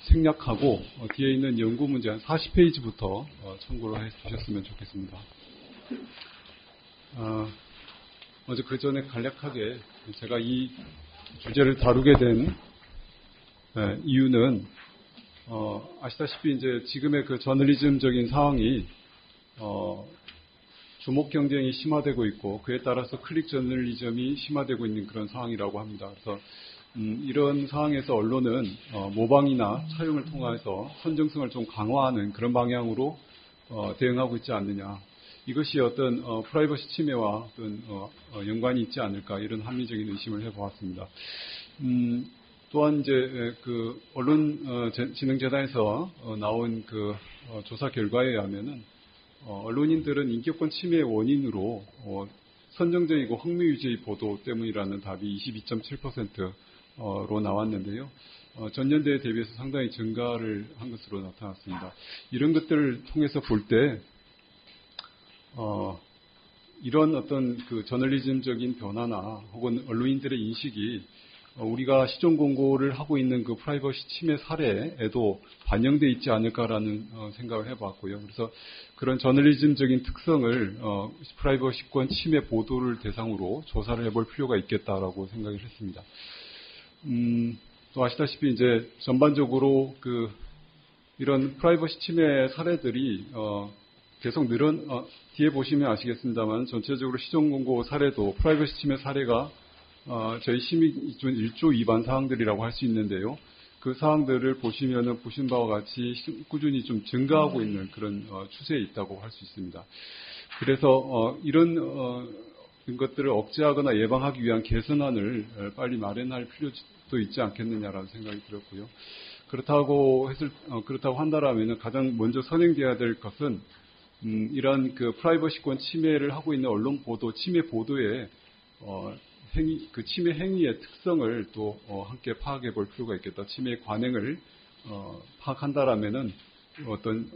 Speaker 5: 생략하고 뒤에 있는 연구 문제 한 40페이지부터 참고를 해 주셨으면 좋겠습니다. 먼저 그 전에 간략하게 제가 이 주제를 다루게 된 이유는 아시다시피 이제 지금의 그 저널리즘적인 상황이 주목 경쟁이 심화되고 있고 그에 따라서 클릭 저널리즘이 심화되고 있는 그런 상황이라고 합니다. 그래서 이런 상황에서 언론은 모방이나 차용을 통해서 선정성을 좀 강화하는 그런 방향으로 대응하고 있지 않느냐. 이것이 어떤 프라이버시 침해와 어떤 연관이 있지 않을까 이런 합리적인 의심을 해보았습니다. 또한 이제 그 언론진흥재단에서 나온 그 조사 결과에 의하면은 언론인들은 인격권 침해의 원인으로 선정적이고 흥미위주의 보도 때문이라는 답이 22.7%로 나왔는데요. 전년대에 대비해서 상당히 증가를 한 것으로 나타났습니다. 이런 것들을 통해서 볼 때 이런 어떤 그 저널리즘적인 변화나 혹은 언론인들의 인식이 우리가 시정 공고를 하고 있는 그 프라이버시 침해 사례에도 반영되어 있지 않을까라는 생각을 해봤고요. 그래서 그런 저널리즘적인 특성을 프라이버시권 침해 보도를 대상으로 조사를 해볼 필요가 있겠다라고 생각을 했습니다. 또 아시다시피 이제 전반적으로 이런 프라이버시 침해 사례들이 계속 뒤에 보시면 아시겠습니다만 전체적으로 시정 공고 사례도 프라이버시 침해 사례가 저희 심의 기준 1조 위반 사항들이라고 할 수 있는데요. 그 사항들을 보신 바와 같이 꾸준히 좀 증가하고 있는 그런 추세에 있다고 할 수 있습니다. 그래서 이런 것들을 억제하거나 예방하기 위한 개선안을 빨리 마련할 필요도 있지 않겠느냐라는 생각이 들었고요. 그렇다고 한다라면 가장 먼저 선행돼야 될 것은 이런 그 프라이버시권 침해를 하고 있는 언론 보도, 침해 보도의 그 침해 행위의 특성을 또 함께 파악해 볼 필요가 있겠다. 침해 관행을 파악한다라면은 어떤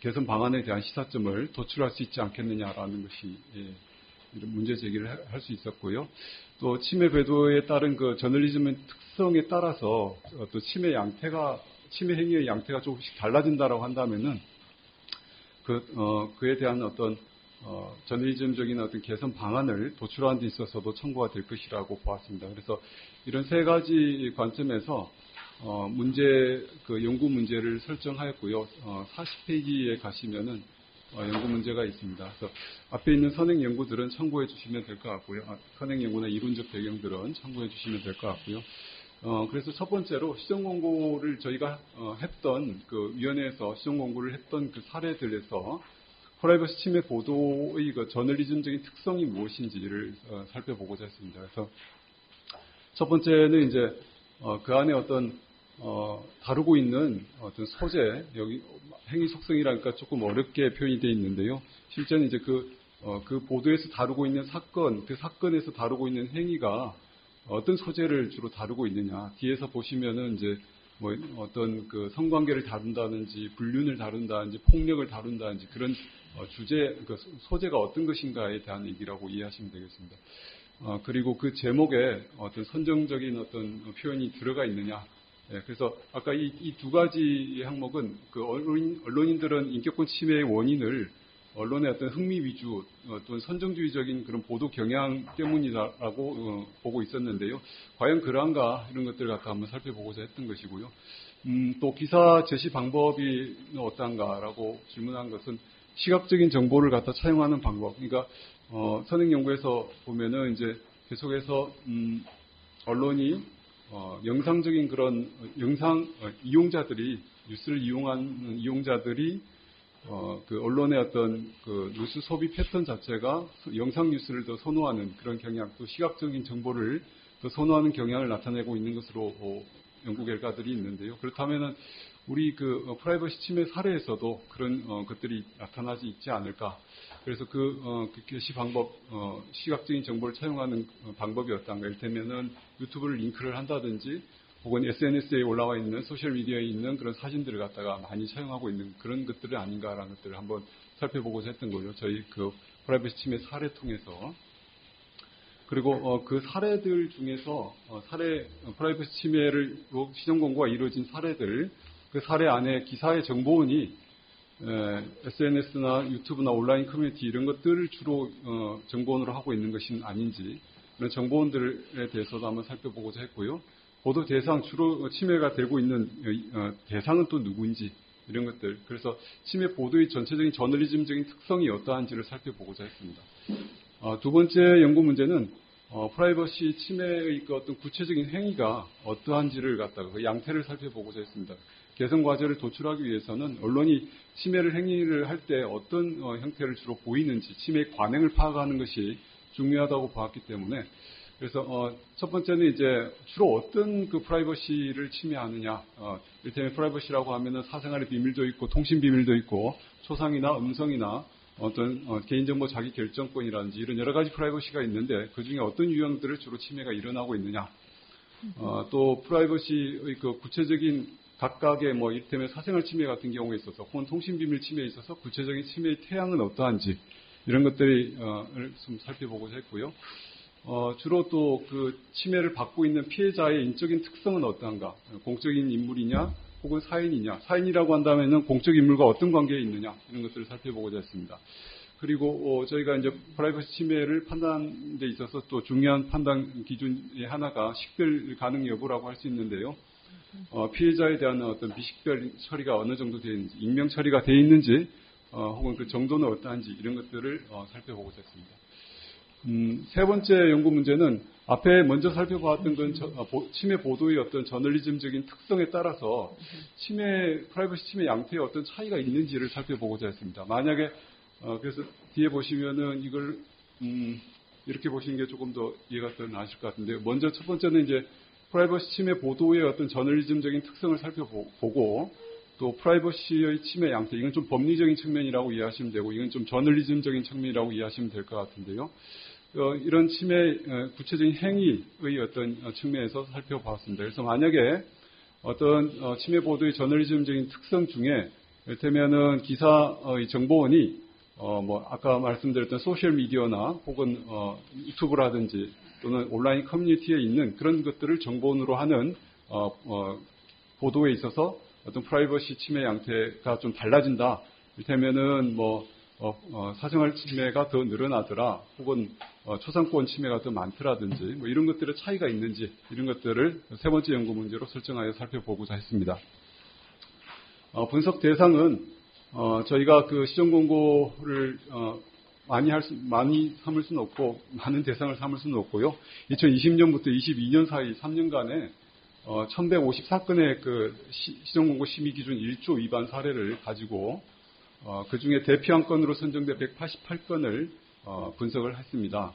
Speaker 5: 개선 방안에 대한 시사점을 도출할 수 있지 않겠느냐라는 것이 이런 문제 제기를 할 수 있었고요. 또 침해 배도에 따른 그 저널리즘의 특성에 따라서 또 침해 행위의 양태가 조금씩 달라진다라고 한다면은 그에 대한 어떤 저널리즘적인 어떤 개선 방안을 도출하는 데 있어서도 참고가 될 것이라고 보았습니다. 그래서 이런 세 가지 관점에서 연구 문제를 설정하였고요. 40페이지에 가시면은 연구 문제가 있습니다. 그래서 앞에 있는 선행 연구들은 참고해 주시면 될 것 같고요. 선행 연구나 이론적 배경들은 참고해 주시면 될 것 같고요. 그래서 첫 번째로 시정 공고를 저희가 했던 그 위원회에서 시정 공고를 했던 그 사례들에서 프라이버시 침해 보도의 그 저널리즘적인 특성이 무엇인지를 살펴보고자 했습니다. 그래서 첫 번째는 이제 그 안에 다루고 있는 어떤 소재, 여기 행위 속성이라니까 조금 어렵게 표현이 되어 있는데요. 실제는 이제 그 보도에서 다루고 있는 사건, 그 사건에서 다루고 있는 행위가 어떤 소재를 주로 다루고 있느냐. 뒤에서 보시면은 이제 어떤 그 성관계를 다룬다든지, 불륜을 다룬다든지, 폭력을 다룬다든지 그런 주제, 그 소재가 어떤 것인가에 대한 얘기라고 이해하시면 되겠습니다. 그리고 그 제목에 어떤 선정적인 어떤 표현이 들어가 있느냐. 그래서 아까 이 두 가지 항목은 그 언론인들은 인격권 침해의 원인을 언론의 어떤 흥미 위주, 어떤 선정주의적인 그런 보도 경향 때문이다라고 보고 있었는데요. 과연 그러한가 이런 것들을 갖다 한번 살펴보고자 했던 것이고요. 또 기사 제시 방법이 어떠한가라고 질문한 것은 시각적인 정보를 갖다 차용하는 방법. 그러니까 선행 연구에서 보면은 이제 계속해서 언론이 영상적인 그런 영상 이용자들이 뉴스를 이용한 이용자들이 그 언론의 어떤 그 뉴스 소비 패턴 자체가 영상 뉴스를 더 선호하는 그런 경향, 또 시각적인 정보를 더 선호하는 경향을 나타내고 있는 것으로 연구 결과들이 있는데요. 그렇다면은 우리 그 프라이버시 침해 사례에서도 그런 것들이 나타나지 있지 않을까. 그래서 그 게시 방법, 시각적인 정보를 차용하는 방법이 어떤가. 이를테면은 유튜브를 링크를 한다든지, 혹은 SNS에 올라와 있는 소셜미디어에 있는 그런 사진들을 갖다가 많이 사용하고 있는 그런 것들이 아닌가라는 것들을 한번 살펴보고자 했던 거죠. 저희 그 프라이버시 침해 사례 통해서. 그리고 그 사례들 중에서 프라이버시 침해를 시정 공고가 이루어진 사례들, 그 사례 안에 기사의 정보원이 SNS나 유튜브나 온라인 커뮤니티 이런 것들을 주로 정보원으로 하고 있는 것은 아닌지, 그런 정보원들에 대해서도 한번 살펴보고자 했고요. 보도 대상, 주로 침해가 되고 있는 대상은 또 누구인지 이런 것들. 그래서 침해 보도의 전체적인 저널리즘적인 특성이 어떠한지를 살펴보고자 했습니다. 두 번째 연구 문제는 프라이버시 침해의 그 어떤 구체적인 행위가 어떠한지를 갖다가 그 양태를 살펴보고자 했습니다. 개선 과제를 도출하기 위해서는 언론이 침해를 행위를 할 때 어떤 형태를 주로 보이는지 침해 관행을 파악하는 것이 중요하다고 보았기 때문에, 그래서 첫 번째는 이제 주로 어떤 그 프라이버시를 침해하느냐. 이를테면 프라이버시라고 하면은 사생활의 비밀도 있고 통신 비밀도 있고 초상이나 음성이나 어떤 개인정보 자기 결정권이라든지 이런 여러 가지 프라이버시가 있는데 그 중에 어떤 유형들을 주로 침해가 일어나고 있느냐. 또 프라이버시의 그 구체적인 각각의 이를테면 사생활 침해 같은 경우에 있어서 혹은 통신 비밀 침해에 있어서 구체적인 침해의 태양은 어떠한지 이런 것들을 좀 살펴보고자 했고요. 주로 또 그 침해를 받고 있는 피해자의 인적인 특성은 어떠한가? 공적인 인물이냐, 혹은 사인이냐? 사인이라고 한다면은 공적 인물과 어떤 관계에 있느냐? 이런 것들을 살펴보고자 했습니다. 그리고 저희가 이제 프라이버시 침해를 판단하는 데 있어서 또 중요한 판단 기준의 하나가 식별 가능 여부라고 할 수 있는데요. 피해자에 대한 어떤 비식별 처리가 어느 정도 되어 있는지, 익명 처리가 되어 있는지, 혹은 그 정도는 어떠한지 이런 것들을 살펴보고자 했습니다. 세 번째 연구 문제는 앞에 먼저 살펴봤던 건 침해 보도의 어떤 저널리즘적인 특성에 따라서 프라이버시 침해 양태에 어떤 차이가 있는지를 살펴보고자 했습니다. 만약에 그래서 뒤에 보시면은 이걸 이렇게 보시는 게 조금 더 이해가 더 나으실 것 같은데요. 먼저 첫 번째는 이제 프라이버시 침해 보도의 어떤 저널리즘적인 특성을 살펴보고, 또 프라이버시의 침해 양태, 이건 좀 법리적인 측면이라고 이해하시면 되고, 이건 좀 저널리즘적인 측면이라고 이해하시면 될 것 같은데요. 이런 침해 구체적인 행위의 어떤 측면에서 살펴봤습니다. 그래서 만약에 어떤 침해 보도의 저널리즘적인 특성 중에 이를테면은 기사의 정보원이 아까 말씀드렸던 소셜 미디어나 혹은 유튜브라든지 또는 온라인 커뮤니티에 있는 그런 것들을 정보원으로 하는 보도에 있어서 어떤 프라이버시 침해 양태가 좀 달라진다. 이를테면은 사생활 침해가 더 늘어나더라, 혹은 초상권 침해가 더 많더라든지 이런 것들의 차이가 있는지, 이런 것들을 세 번째 연구 문제로 설정하여 살펴보고자 했습니다. 분석 대상은 저희가 그 시정 공고를 많이 삼을 수는 없고, 많은 대상을 삼을 수는 없고요. 2020년부터 22년 사이 3년간에 1154건의 그 시정 공고 심의 기준 1조 위반 사례를 가지고 그 중에 대표 안건으로 선정된 188건을 분석을 했습니다.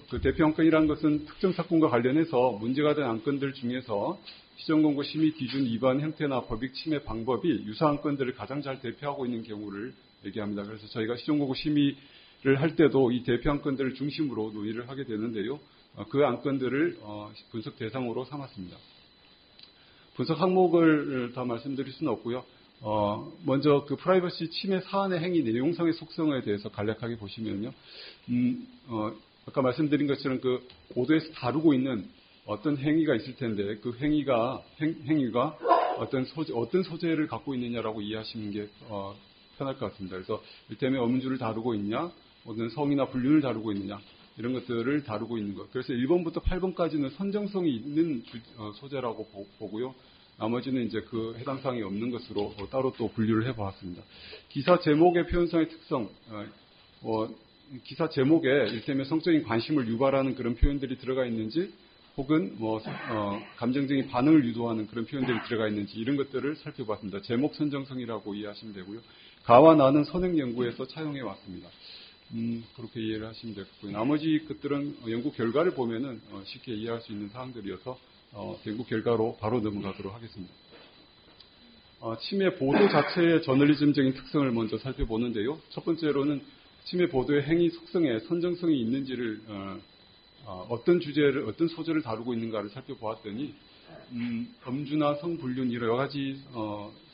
Speaker 5: 그 대표 안건이라는 것은 특정 사건과 관련해서 문제가 된 안건들 중에서 시정공고 심의 기준 위반 형태나 법익 침해 방법이 유사한 건들을 가장 잘 대표하고 있는 경우를 얘기합니다. 그래서 저희가 시정공고 심의를 할 때도 이 대표 안건들을 중심으로 논의를 하게 되는데요. 그 안건들을 분석 대상으로 삼았습니다. 분석 항목을 다 말씀드릴 수는 없고요. 먼저 그 프라이버시 침해 사안의 행위 내용상의 속성에 대해서 간략하게 보시면요. 아까 말씀드린 것처럼 그 보도에서 다루고 있는 어떤 행위가 있을 텐데, 그 행위가 어떤 소재를 갖고 있느냐라고 이해하시는 게 편할 것 같습니다. 그래서 이를테면 어문주를 다루고 있냐, 어떤 성이나 불륜을 다루고 있느냐, 이런 것들을 다루고 있는 것. 그래서 1번부터 8번까지는 선정성이 있는 소재라고 보고요. 나머지는 이제 그 해당 사항이 없는 것으로 따로 또 분류를 해보았습니다. 기사 제목의 표현상의 특성, 기사 제목에 이를테면 성적인 관심을 유발하는 그런 표현들이 들어가 있는지, 혹은 감정적인 반응을 유도하는 그런 표현들이 들어가 있는지, 이런 것들을 살펴봤습니다. 제목 선정성이라고 이해하시면 되고요. 가와 나는 선행 연구에서 차용해 왔습니다. 그렇게 이해를 하시면 되겠고요. 나머지 것들은 연구 결과를 보면은 쉽게 이해할 수 있는 사항들이어서 연구 결과로 바로 넘어가도록 하겠습니다. 침해 보도 자체의 저널리즘적인 특성을 먼저 살펴보는데요. 첫 번째로는 침해 보도의 행위 속성에 선정성이 있는지를 어떤 주제를, 어떤 소재를 다루고 있는가를 살펴보았더니 음주나 성불륜 이런 여러 가지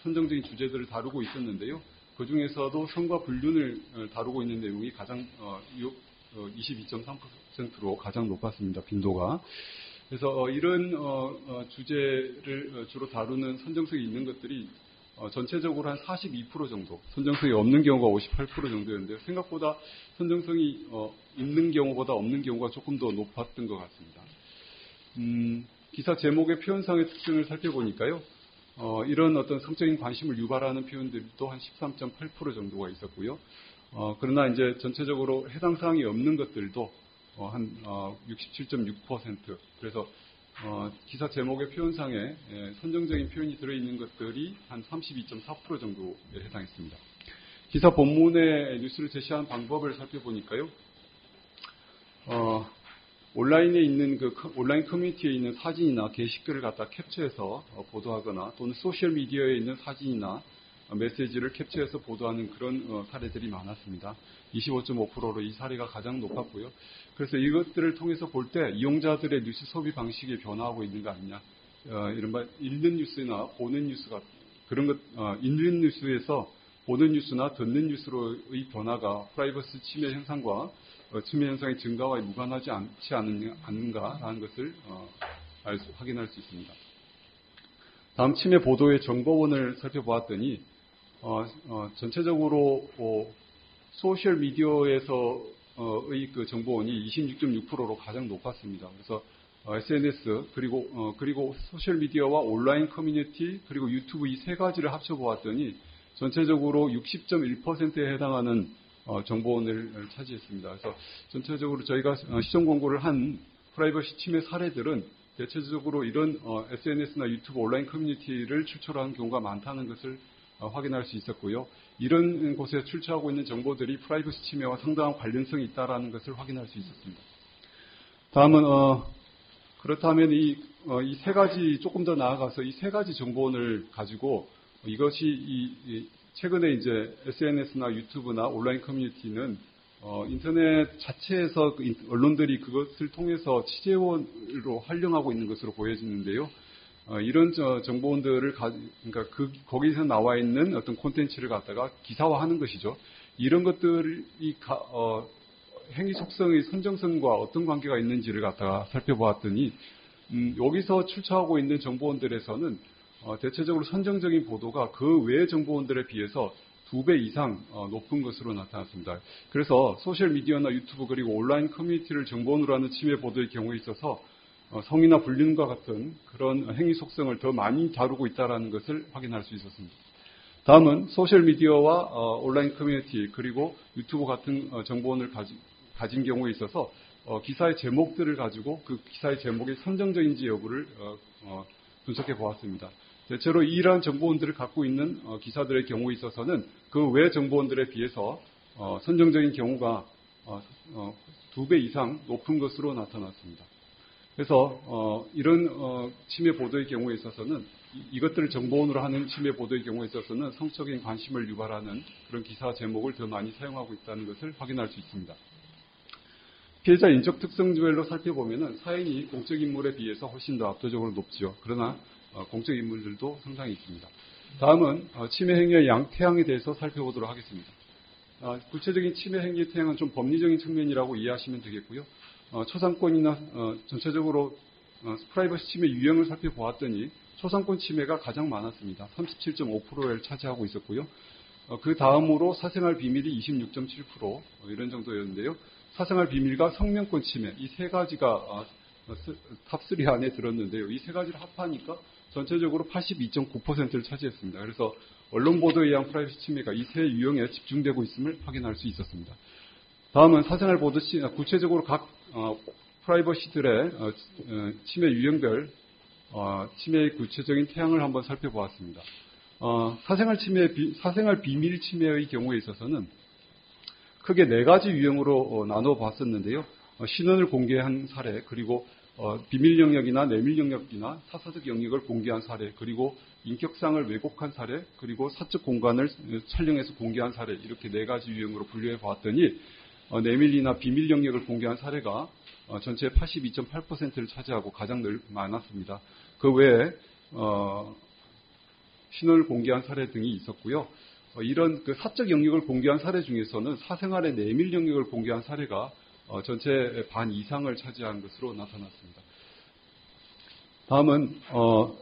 Speaker 5: 선정적인 주제들을 다루고 있었는데요. 그 중에서도 성과 불륜을 다루고 있는 내용이 가장 22.3%로 가장 높았습니다. 빈도가. 그래서 이런 주제를 주로 다루는 선정성이 있는 것들이 전체적으로 한 42% 정도, 선정성이 없는 경우가 58% 정도였는데요. 생각보다 선정성이 있는 경우보다 없는 경우가 조금 더 높았던 것 같습니다. 기사 제목의 표현상의 특징을 살펴보니까요. 이런 어떤 성적인 관심을 유발하는 표현들도 한 13.8% 정도가 있었고요. 그러나 이제 전체적으로 해당 사항이 없는 것들도 한 67.6%. 그래서 기사 제목의 표현상에 선정적인 표현이 들어있는 것들이 한 32.4% 정도에 해당했습니다. 기사 본문에 뉴스를 제시하는 방법을 살펴보니까요. 온라인에 있는 온라인 커뮤니티에 있는 사진이나 게시글을 갖다 캡처해서 보도하거나, 또는 소셜 미디어에 있는 사진이나 메시지를 캡처해서 보도하는 그런 사례들이 많았습니다. 25.5%로 이 사례가 가장 높았고요. 그래서 이것들을 통해서 볼 때 이용자들의 뉴스 소비 방식이 변화하고 있는 거 아니냐. 이른바 읽는 뉴스나 보는 뉴스가 그런 것, 읽는 뉴스에서 보는 뉴스나 듣는 뉴스로의 변화가 프라이버시 침해 현상과 침해 현상의 증가와 무관하지 않지 않는가라는 것을 확인할 수 있습니다. 다음 침해 보도의 정보원을 살펴보았더니 전체적으로 소셜 미디어에서의 그 정보원이 26.6%로 가장 높았습니다. 그래서 SNS 그리고 소셜 미디어와 온라인 커뮤니티 그리고 유튜브 이 세 가지를 합쳐보았더니 전체적으로 60.1%에 해당하는 정보원을 차지했습니다. 그래서 전체적으로 저희가 시정 공고를 한 프라이버시 침해 사례들은 대체적으로 이런 SNS나 유튜브 온라인 커뮤니티를 출처로 하는 경우가 많다는 것을 확인할 수 있었고요. 이런 곳에 출처하고 있는 정보들이 프라이버시 침해와 상당한 관련성이 있다는 것을 확인할 수 있었습니다. 다음은 그렇다면 이 세 가지 조금 더 나아가서 이 세 가지 정보원을 가지고 이것이 최근에 이제 SNS나 유튜브나 온라인 커뮤니티는 인터넷 자체에서 언론들이 그것을 통해서 취재원으로 활용하고 있는 것으로 보여지는데요. 이런 정보원들을 그러니까 거기서 나와 있는 어떤 콘텐츠를 갖다가 기사화하는 것이죠. 이런 것들이 행위 속성의 선정성과 어떤 관계가 있는지를 갖다가 살펴보았더니 여기서 출처하고 있는 정보원들에서는 대체적으로 선정적인 보도가 그 외의 정보원들에 비해서 2배 이상 높은 것으로 나타났습니다. 그래서 소셜미디어나 유튜브 그리고 온라인 커뮤니티를 정보원으로 하는 침해 보도의 경우에 있어서 성이나 불륜과 같은 그런 행위 속성을 더 많이 다루고 있다는 것을 확인할 수 있었습니다. 다음은 소셜미디어와 온라인 커뮤니티 그리고 유튜브 같은 정보원을 가진 경우에 있어서 기사의 제목들을 가지고 그 기사의 제목이 선정적인지 여부를 분석해 보았습니다. 대체로 이러한 정보원들을 갖고 있는 기사들의 경우에 있어서는 그 외 정보원들에 비해서 선정적인 경우가 2배 이상 높은 것으로 나타났습니다. 그래서 이런 침해 보도의 경우에 있어서는 이것들을 정보원으로 하는 침해 보도의 경우에 있어서는 성적인 관심을 유발하는 그런 기사 제목을 더 많이 사용하고 있다는 것을 확인할 수 있습니다. 피해자 인적 특성별로 살펴보면은 사인이 공적 인물에 비해서 훨씬 더 압도적으로 높지요. 그러나 공적 인물들도 상당히 있습니다. 다음은 침해 행위의 태양에 대해서 살펴보도록 하겠습니다. 구체적인 침해 행위의 태양은 좀 법리적인 측면이라고 이해하시면 되겠고요. 초상권이나 전체적으로 프라이버시 침해 유형을 살펴보았더니 초상권 침해가 가장 많았습니다. 37.5%를 차지하고 있었고요. 그 다음으로 사생활 비밀이 26.7% 이런 정도였는데요. 사생활 비밀과 성명권 침해 이 세 가지가 탑3 안에 들었는데요. 이 세 가지를 합하니까 전체적으로 82.9%를 차지했습니다. 그래서 언론 보도에 의한 프라이버시 침해가 이 세 유형에 집중되고 있음을 확인할 수 있었습니다. 다음은 사생활 보도 구체적으로 각 프라이버시들의 침해 유형별 침해의 구체적인 태양을 한번 살펴보았습니다. 사생활 비밀 침해의 경우에 있어서는 크게 4가지 유형으로 나눠 봤었는데요. 신원을 공개한 사례, 그리고 비밀 영역이나 내밀 영역이나 사사적 영역을 공개한 사례, 그리고 인격상을 왜곡한 사례, 그리고 사적 공간을 촬영해서 공개한 사례, 이렇게 4가지 유형으로 분류해 봤더니 내밀이나 비밀 영역을 공개한 사례가 전체의 82.8%를 차지하고 가장 많았습니다. 그 외에 신원을 공개한 사례 등이 있었고요. 이런 그 사적 영역을 공개한 사례 중에서는 사생활의 내밀 영역을 공개한 사례가 전체 반 이상을 차지한 것으로 나타났습니다. 다음은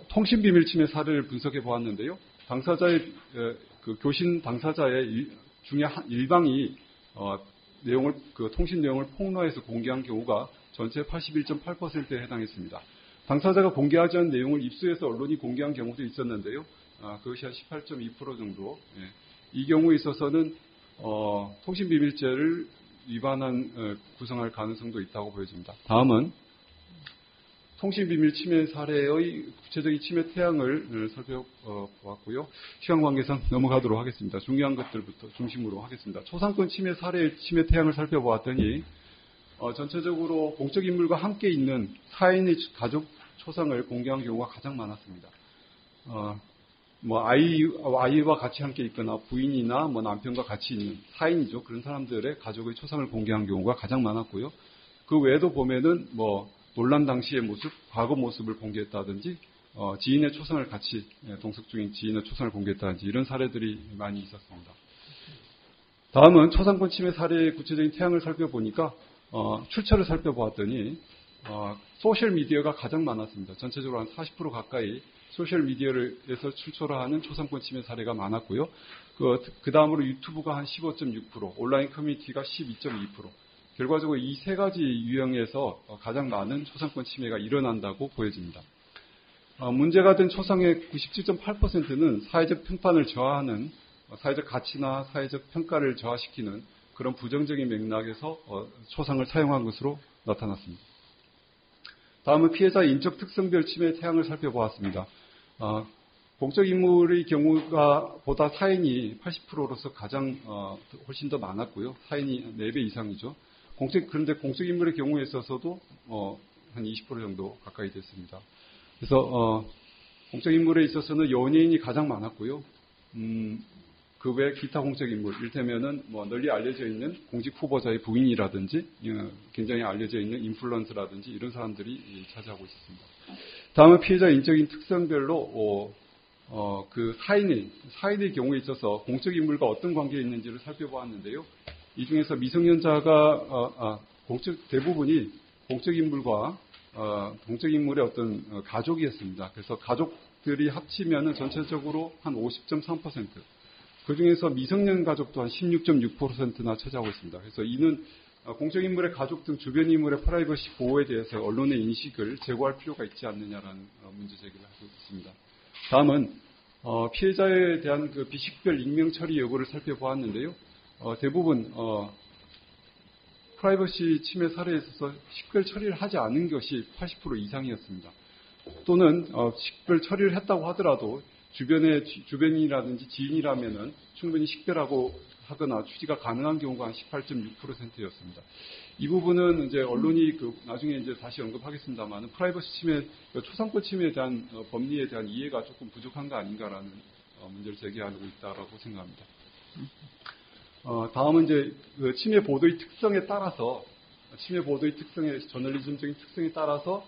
Speaker 5: 통신 비밀 침해 사례를 분석해 보았는데요. 당사자의 교신 당사자의 중에 일방이 통신 내용을 폭로해서 공개한 경우가 전체 81.8%에 해당했습니다. 당사자가 공개하지 않은 내용을 입수해서 언론이 공개한 경우도 있었는데요. 그것이 한 18.2% 정도. 이 경우에 있어서는 통신비밀죄를 위반한 구성할 가능성도 있다고 보여집니다. 다음은 통신비밀 침해 사례의 구체적인 침해 태양을 살펴보았고요. 시간 관계상 넘어가도록 하겠습니다. 중요한 것들부터 중심으로 하겠습니다. 초상권 침해 사례의 침해 태양을 살펴보았더니 전체적으로 공적 인물과 함께 있는 사인의 가족 초상을 공개한 경우가 가장 많았습니다. 아이와 같이 함께 있거나 부인이나 남편과 같이 있는 사인이죠. 그런 사람들의 가족의 초상을 공개한 경우가 가장 많았고요. 그 외에도 보면은 논란 당시의 모습, 과거 모습을 공개했다든지, 지인의 초상을 같이 동석 중인 지인의 초상을 공개했다든지 이런 사례들이 많이 있었습니다. 다음은 초상권 침해 사례의 구체적인 태양을 살펴보니까 출처를 살펴보았더니 소셜 미디어가 가장 많았습니다. 전체적으로 한 40% 가까이 소셜 미디어에서 출처를 하는 초상권 침해 사례가 많았고요. 그 다음으로 유튜브가 한 15.6%, 온라인 커뮤니티가 12.2%. 결과적으로 이 세 가지 유형에서 가장 많은 초상권 침해가 일어난다고 보여집니다. 문제가 된 초상의 97.8%는 사회적 평판을 저하하는 사회적 가치나 사회적 평가를 저하시키는 그런 부정적인 맥락에서 초상을 사용한 것으로 나타났습니다. 다음은 피해자 인적 특성별 침해 태양을 살펴보았습니다. 공적 인물의 경우가 보다 사인이 80%로서 가장 훨씬 더 많았고요. 사인이 4배 이상이죠. 그런데 공적 인물의 경우에 있어서도 한 20% 정도 가까이 됐습니다. 그래서 공적 인물에 있어서는 연예인이 가장 많았고요. 그 외 기타 공적 인물, 이를테면은 뭐 널리 알려져 있는 공직 후보자의 부인이라든지 굉장히 알려져 있는 인플루언서라든지 이런 사람들이 차지하고 있었습니다. 다음은 피해자 인적인 특성별로 그 사인의 경우에 있어서 공적 인물과 어떤 관계에 있는지를 살펴보았는데요. 이 중에서 미성년자가 대부분이 공적 인물과 공적 인물의 어떤 가족이었습니다. 그래서 가족들이 합치면은 전체적으로 한 50.3%. 그 중에서 미성년 가족도 한 16.6%나 차지하고 있습니다. 그래서 이는 공적 인물의 가족 등 주변 인물의 프라이버시 보호에 대해서 언론의 인식을 제고할 필요가 있지 않느냐라는 문제 제기를 하고 있습니다. 다음은 피해자에 대한 그 비식별 익명 처리 여부를 살펴보았는데요. 대부분 프라이버시 침해 사례에 있어서 식별 처리를 하지 않은 것이 80% 이상이었습니다. 또는 식별 처리를 했다고 하더라도 주변인이라든지 지인이라면은 충분히 식별하고 하거나 추지가 가능한 경우가 한 18.6%였습니다. 이 부분은 이제 언론이 나중에 이제 다시 언급하겠습니다만 프라이버시 침해, 초상권 침해에 대한 법리에 대한 이해가 조금 부족한 거 아닌가라는 문제를 제기하고 있다라고 생각합니다. 다음은 이제 침해 보도의 특성에 따라서 저널리즘적인 특성에 따라서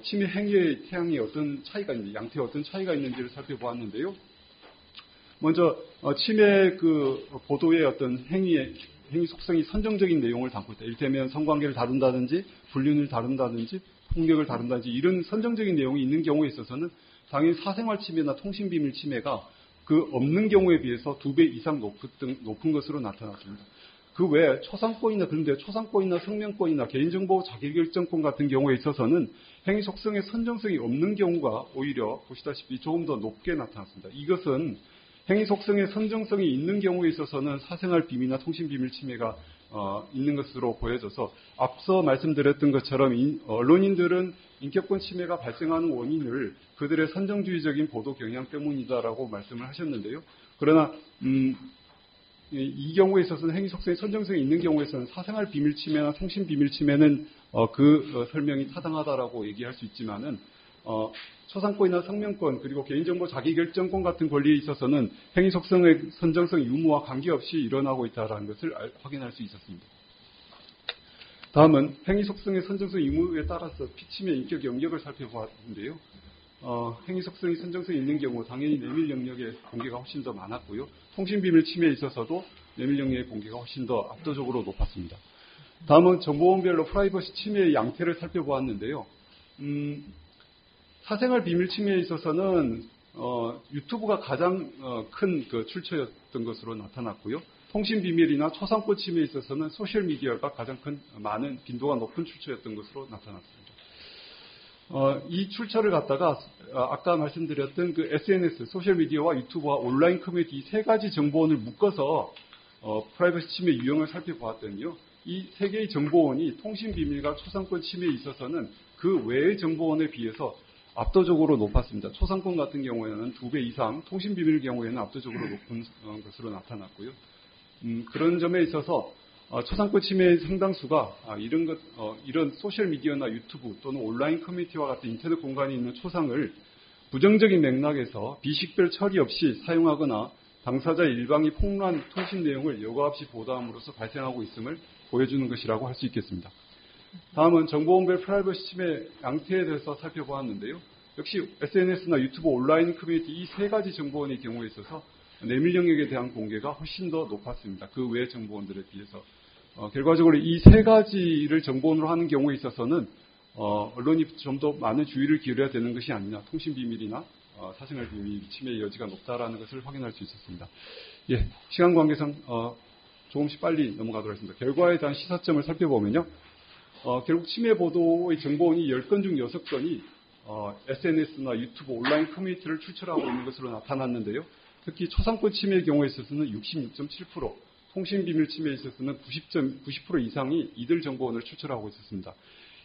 Speaker 5: 침해 행위의 태양이 어떤 차이가 있는지, 양태에 어떤 차이가 있는지를 살펴보았는데요. 먼저 침해 보도의 어떤 행위 속성이 선정적인 내용을 담고 있다. 이를테면 성관계를 다룬다든지 불륜을 다룬다든지 폭력을 다룬다든지 이런 선정적인 내용이 있는 경우에 있어서는 당연히 사생활 침해나 통신비밀 침해가 없는 경우에 비해서 2배 이상 높은 것으로 나타났습니다. 그 외에 초상권이나 성명권이나 개인정보 자기결정권 같은 경우에 있어서는 행위 속성의 선정성이 없는 경우가 오히려 보시다시피 조금 더 높게 나타났습니다. 이것은 행위 속성의 선정성이 있는 경우에 있어서는 사생활 비밀이나 통신 비밀 침해가 있는 것으로 보여져서 앞서 말씀드렸던 것처럼 언론인들은 인격권 침해가 발생하는 원인을 그들의 선정주의적인 보도 경향 때문이다라고 말씀을 하셨는데요. 그러나 이 경우에 있어서는 행위 속성의 선정성이 있는 경우에서는 사생활 비밀 침해나 통신 비밀 침해는 설명이 타당하다라고 얘기할 수 있지만은 초상권이나 성명권 그리고 개인정보 자기결정권 같은 권리에 있어서는 행위 속성의 선정성 유무와 관계없이 일어나고 있다는 것을 확인할 수 있었습니다. 다음은 행위 속성의 선정성 유무에 따라서 피침의 인격 영역을 살펴보았는데요. 행위 속성이 선정성이 있는 경우 당연히 내밀 영역의 공개가 훨씬 더 많았고요. 통신비밀 침해에 있어서도 내밀 영역의 공개가 훨씬 더 압도적으로 높았습니다. 다음은 정보원별로 프라이버시 침해의 양태를 살펴보았는데요. 사생활 비밀 침해에 있어서는 유튜브가 가장 큰 출처였던 것으로 나타났고요. 통신 비밀이나 초상권 침해에 있어서는 소셜 미디어가 가장 많은 빈도가 높은 출처였던 것으로 나타났습니다. 이 출처를 갖다가 아까 말씀드렸던 SNS, 소셜 미디어와 유튜브와 온라인 커뮤니티 이 세 가지 정보원을 묶어서 프라이버시 침해 유형을 살펴보았더니요. 이 세 개의 정보원이 통신 비밀과 초상권 침해에 있어서는 그 외의 정보원에 비해서 압도적으로 높았습니다. 초상권 같은 경우에는 2배 이상, 통신 비밀 경우에는 압도적으로 높은 것으로 나타났고요. 그런 점에 있어서 초상권 침해의 상당수가 이런 소셜 미디어나 유튜브 또는 온라인 커뮤니티와 같은 인터넷 공간에 있는 초상을 부정적인 맥락에서 비식별 처리 없이 사용하거나 당사자의 일방이 폭로한 통신 내용을 여과 없이 보도함으로써 발생하고 있음을 보여주는 것이라고 할 수 있겠습니다. 다음은 정보원별 프라이버시 침해 양태에 대해서 살펴보았는데요. 역시 SNS나 유튜브 온라인 커뮤니티 이 세 가지 정보원의 경우에 있어서 내밀 영역에 대한 공개가 훨씬 더 높았습니다. 그 외의 정보원들에 비해서. 결과적으로 이 세 가지를 정보원으로 하는 경우에 있어서는 언론이 좀 더 많은 주의를 기울여야 되는 것이 아니냐. 통신 비밀이나 사생활 비밀 침해의 여지가 높다라는 것을 확인할 수 있었습니다. 예, 시간 관계상 조금씩 빨리 넘어가도록 하겠습니다. 결과에 대한 시사점을 살펴보면요. 결국 침해 보도의 정보원이 10건 중 6건이 SNS나 유튜브 온라인 커뮤니티를 출처하고 있는 것으로 나타났는데요. 특히 초상권 침해의 경우에 있어서는 66.7%, 통신 비밀 침해에 있어서는 90% 이상이 이들 정보원을 출처하고 있었습니다.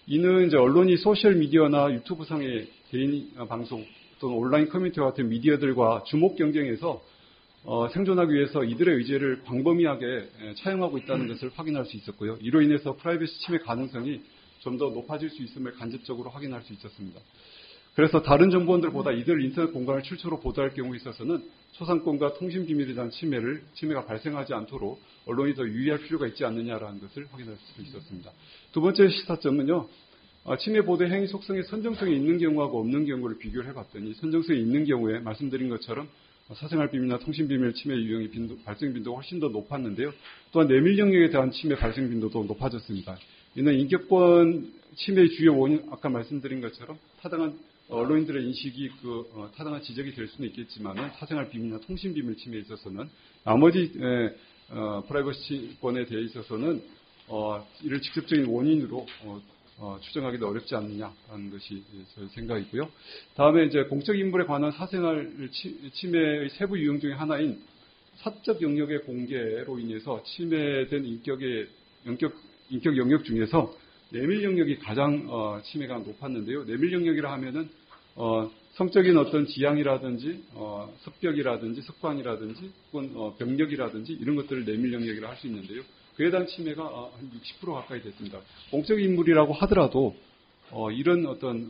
Speaker 5: 이는 이제 언론이 소셜 미디어나 유튜브 상의 개인 방송 또는 온라인 커뮤니티와 같은 미디어들과 주목 경쟁에서 생존하기 위해서 이들의 의제를 광범위하게 차용하고 있다는 것을 확인할 수 있었고요. 이로 인해서 프라이버시 침해 가능성이 좀 더 높아질 수 있음을 간접적으로 확인할 수 있었습니다. 그래서 다른 정보원들보다 이들 인터넷 공간을 출처로 보도할 경우에 있어서는 초상권과 통신 비밀에 대한 침해가 발생하지 않도록 언론이 더 유의할 필요가 있지 않느냐라는 것을 확인할 수 있었습니다. 두 번째 시사점은요. 침해 보도 행위 속성에 선정성이 있는 경우하고 없는 경우를 비교를 해봤더니 선정성이 있는 경우에 말씀드린 것처럼 사생활 비밀이나 통신 비밀 침해 유형의 발생 빈도가 훨씬 더 높았는데요. 또한 내밀 영역에 대한 침해 발생 빈도도 높아졌습니다. 이는 인격권 침해의 주요 원인, 아까 말씀드린 것처럼 타당한 언론인들의 인식이 타당한 지적이 될 수는 있겠지만 사생활 비밀이나 통신 비밀 침해에 있어서는 나머지 프라이버시권에 대해 있어서는 이를 직접적인 원인으로 추정하기도 어렵지 않느냐라는 것이 저희 생각이고요. 다음에 이제 공적 인물에 관한 사생활 침해의 세부 유형 중에 하나인 사적 영역의 공개로 인해서 침해된 인격 영역 중에서 내밀 영역이 가장 침해가 높았는데요. 내밀 영역이라 하면은 성적인 어떤 지향이라든지 습격이라든지 습관이라든지 혹은 병력이라든지 이런 것들을 내밀 영역이라 할 수 있는데요. 그에 대한 침해가 한 60% 가까이 됐습니다. 공적 인물이라고 하더라도 이런 어떤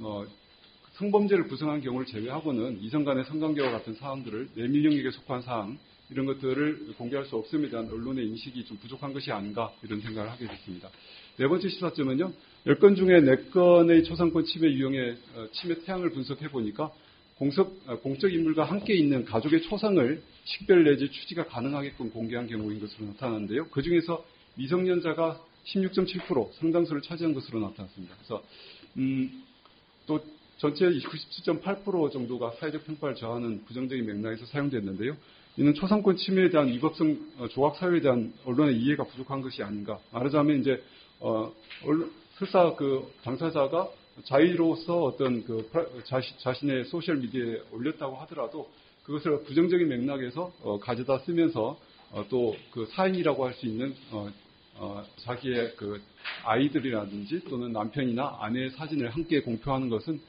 Speaker 5: 성범죄를 구성한 경우를 제외하고는 이성 간의 성관계와 같은 사항들을 내밀 영역에 속한 사항 이런 것들을 공개할 수 없음에 대한 언론의 인식이 좀 부족한 것이 아닌가 이런 생각을 하게 됐습니다. 네 번째 시사점은요. 10건 중에 4건의 초상권 침해 유형의 침해 태양을 분석해 보니까 공적 인물과 함께 있는 가족의 초상을 식별 내지 추지가 가능하게끔 공개한 경우인 것으로 나타났는데요. 그중에서 미성년자가 16.7% 상당수를 차지한 것으로 나타났습니다. 그래서 또 전체 97.8% 정도가 사회적 평가를 저하는 부정적인 맥락에서 사용됐는데요. 이는 초상권 침해에 대한 위법성 조각 사유에 대한 언론의 이해가 부족한 것이 아닌가. 말하자면 이제 설사 당사자가 자의로서 어떤 자신의 소셜 미디어에 올렸다고 하더라도 그것을 부정적인 맥락에서 가져다 쓰면서 또 그 사인이라고 할 수 있는 자기의 그 아이들이라든지 또는 남편이나 아내의 사진을 함께 공표하는 것은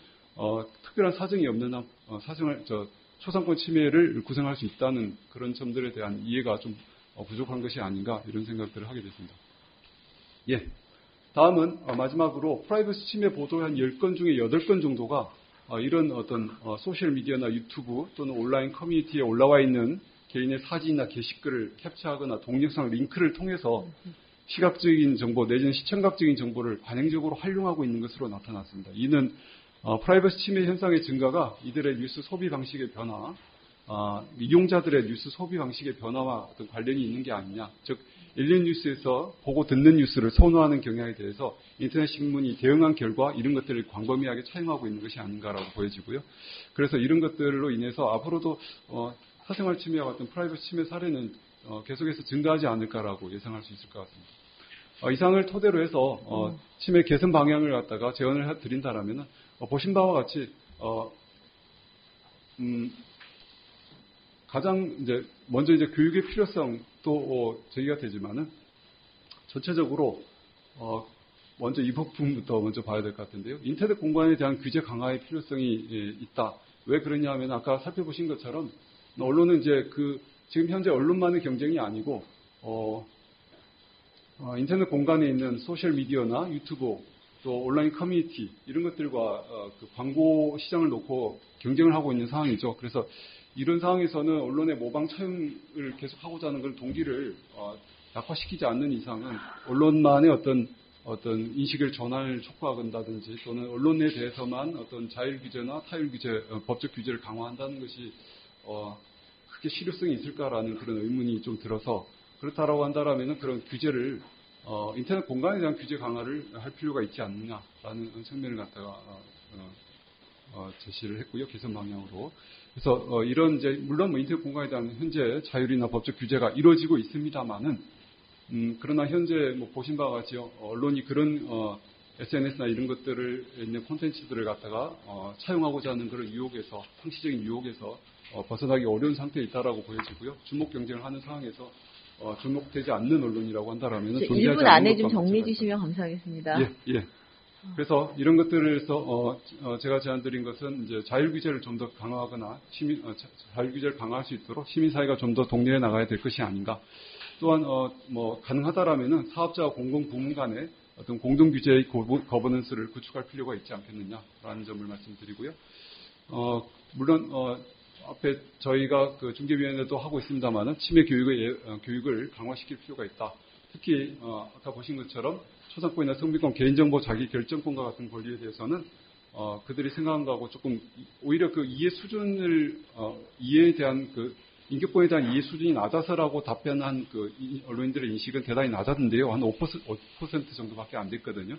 Speaker 5: 특별한 사정이 없는 한 초상권 침해를 구성할 수 있다는 그런 점들에 대한 이해가 좀 부족한 것이 아닌가 이런 생각들을 하게 됐습니다. 예. 다음은 마지막으로 프라이버시 침해 보도 한 10건 중에 8건 정도가 이런 어떤 소셜미디어나 유튜브 또는 온라인 커뮤니티에 올라와 있는 개인의 사진이나 게시글을 캡처하거나 동영상 링크를 통해서 시각적인 정보 내지는 시청각적인 정보를 관행적으로 활용하고 있는 것으로 나타났습니다. 이는 프라이버시 침해 현상의 증가가 이들의 뉴스 소비 방식의 변화, 이용자들의 뉴스 소비 방식의 변화와 어떤 관련이 있는 게 아니냐. 즉 일련 뉴스에서 보고 듣는 뉴스를 선호하는 경향에 대해서 인터넷 신문이 대응한 결과 이런 것들을 광범위하게 차용하고 있는 것이 아닌가라고 보여지고요. 그래서 이런 것들로 인해서 앞으로도 사생활 침해와 같은 프라이버시 침해 사례는 계속해서 증가하지 않을까라고 예상할 수 있을 것 같습니다. 이상을 토대로 해서 침해 개선 방향을 갖다가 제언을 드린다라면은 보신 바와 같이 가장 먼저 교육의 필요성도 제기가 되지만은 전체적으로 먼저 이 부분부터 먼저 봐야 될 것 같은데요. 인터넷 공간에 대한 규제 강화의 필요성이 있다. 왜 그러냐 하면 아까 살펴보신 것처럼 언론은 지금 현재 언론만의 경쟁이 아니고 인터넷 공간에 있는 소셜 미디어나 유튜브 또 온라인 커뮤니티 이런 것들과 그 광고 시장을 놓고 경쟁을 하고 있는 상황이죠. 그래서 이런 상황에서는 언론의 모방 차용을 계속하고자 하는 그런 동기를 약화시키지 않는 이상은 언론만의 어떤 인식을 전환을 촉구한다든지 또는 언론에 대해서만 어떤 자율 규제나 타율 규제, 법적 규제를 강화한다는 것이 크게 실효성이 있을까라는 그런 의문이 좀 들어서 그렇다라고 한다라면 그런 규제를 인터넷 공간에 대한 규제 강화를 할 필요가 있지 않느냐라는 측면을 갖다가 제시를 했고요. 개선 방향으로. 그래서 이런 물론 인터넷 공간에 대한 현재 자율이나 법적 규제가 이루어지고 있습니다만은 그러나 현재 보신 바와 같이 언론이 그런 SNS나 이런 것들을 있는 콘텐츠들을 갖다가 차용하고자 하는 그런 유혹에서 상시적인 유혹에서 벗어나기 어려운 상태에 있다라고 보여지고요. 주목 경쟁을 하는 상황에서 주목되지 않는 언론이라고 한다라면
Speaker 3: 1분 안에 좀 정리해 주시면 감사하겠습니다.
Speaker 5: 예. 그래서 이런 것들에서 제가 제안드린 것은 자율 규제를 좀 더 강화하거나 자율 규제를 강화할 수 있도록 시민사회가 좀 더 독려해 나가야 될 것이 아닌가. 또한 가능하다라면은 사업자와 공공부문 간의 어떤 공동 규제의 거버넌스를 구축할 필요가 있지 않겠느냐라는 점을 말씀드리고요. 물론 앞에 저희가 그 중개위원회도 하고 있습니다만은 치매 교육을 강화시킬 필요가 있다. 특히 아까 보신 것처럼 초상권이나 성비권, 개인정보 자기 결정권과 같은 권리에 대해서는 그들이 생각한 거하고 조금 오히려 그 이해 수준을 이해에 대한 그 인격권에 대한 이해 수준이 낮아서라고 답변한 그 언론인들의 인식은 대단히 낮았는데요. 한 5% 정도밖에 안 됐거든요.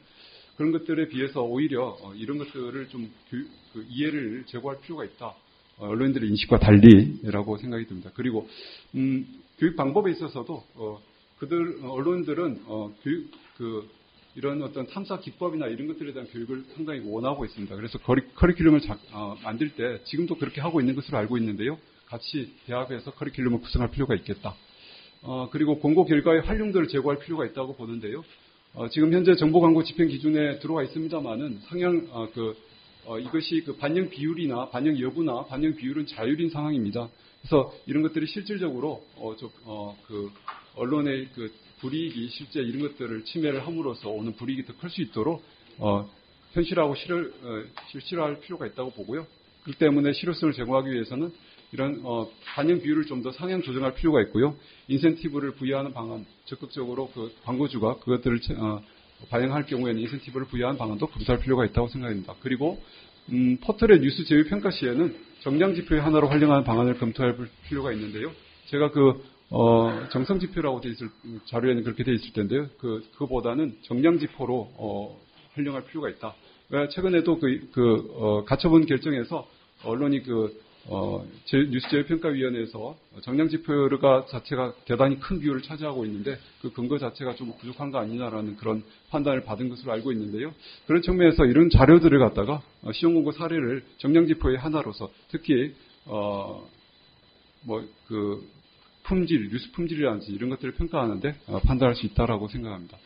Speaker 5: 그런 것들에 비해서 오히려 이런 것들을 좀 그 이해를 제고할 필요가 있다. 언론인들의 인식과 달리라고 생각이 듭니다. 그리고 교육 방법에 있어서도 언론인들은 이런 어떤 탐사 기법이나 이런 것들에 대한 교육을 상당히 원하고 있습니다. 그래서 커리큘럼을 만들 때 지금도 그렇게 하고 있는 것으로 알고 있는데요. 같이 대합해서 커리큘럼을 구성할 필요가 있겠다. 그리고 공고 결과의 활용도를 제고할 필요가 있다고 보는데요. 지금 현재 정보 광고 집행 기준에 들어와 있습니다만은 이것이 그 반영 비율이나 반영 여부나 반영 비율은 자율인 상황입니다. 그래서 이런 것들이 실질적으로 언론의 그 불이익이 실제 이런 것들을 침해를 함으로써 오는 불이익이 더 클 수 있도록 현실화하고 실질화할 필요가 있다고 보고요. 그렇기 때문에 실효성을 제공하기 위해서는 이런 반영 비율을 좀 더 상향 조정할 필요가 있고요. 인센티브를 부여하는 방안, 적극적으로 그 광고주가 그것들을 반영할 경우에는 인센티브를 부여하는 방안도 검토할 필요가 있다고 생각합니다. 그리고 포털의 뉴스 제휴 평가 시에는 정량 지표의 하나로 활용하는 방안을 검토할 필요가 있는데요. 제가 정성 지표라고 되어 있을 자료에는 그렇게 되어 있을 텐데요. 그보다는 정량 지표로 활용할 필요가 있다. 최근에도 가처분 결정에서 언론이 뉴스 제휴 평가위원회에서 정량 지표가 자체가 대단히 큰 비율을 차지하고 있는데 그 근거 자체가 좀 부족한 거 아니냐라는 그런 판단을 받은 것으로 알고 있는데요. 그런 측면에서 이런 자료들을 갖다가 시험공고 사례를 정량 지표의 하나로서 특히 뉴스 품질이라든지 이런 것들을 평가하는데 판단할 수 있다라고 생각합니다.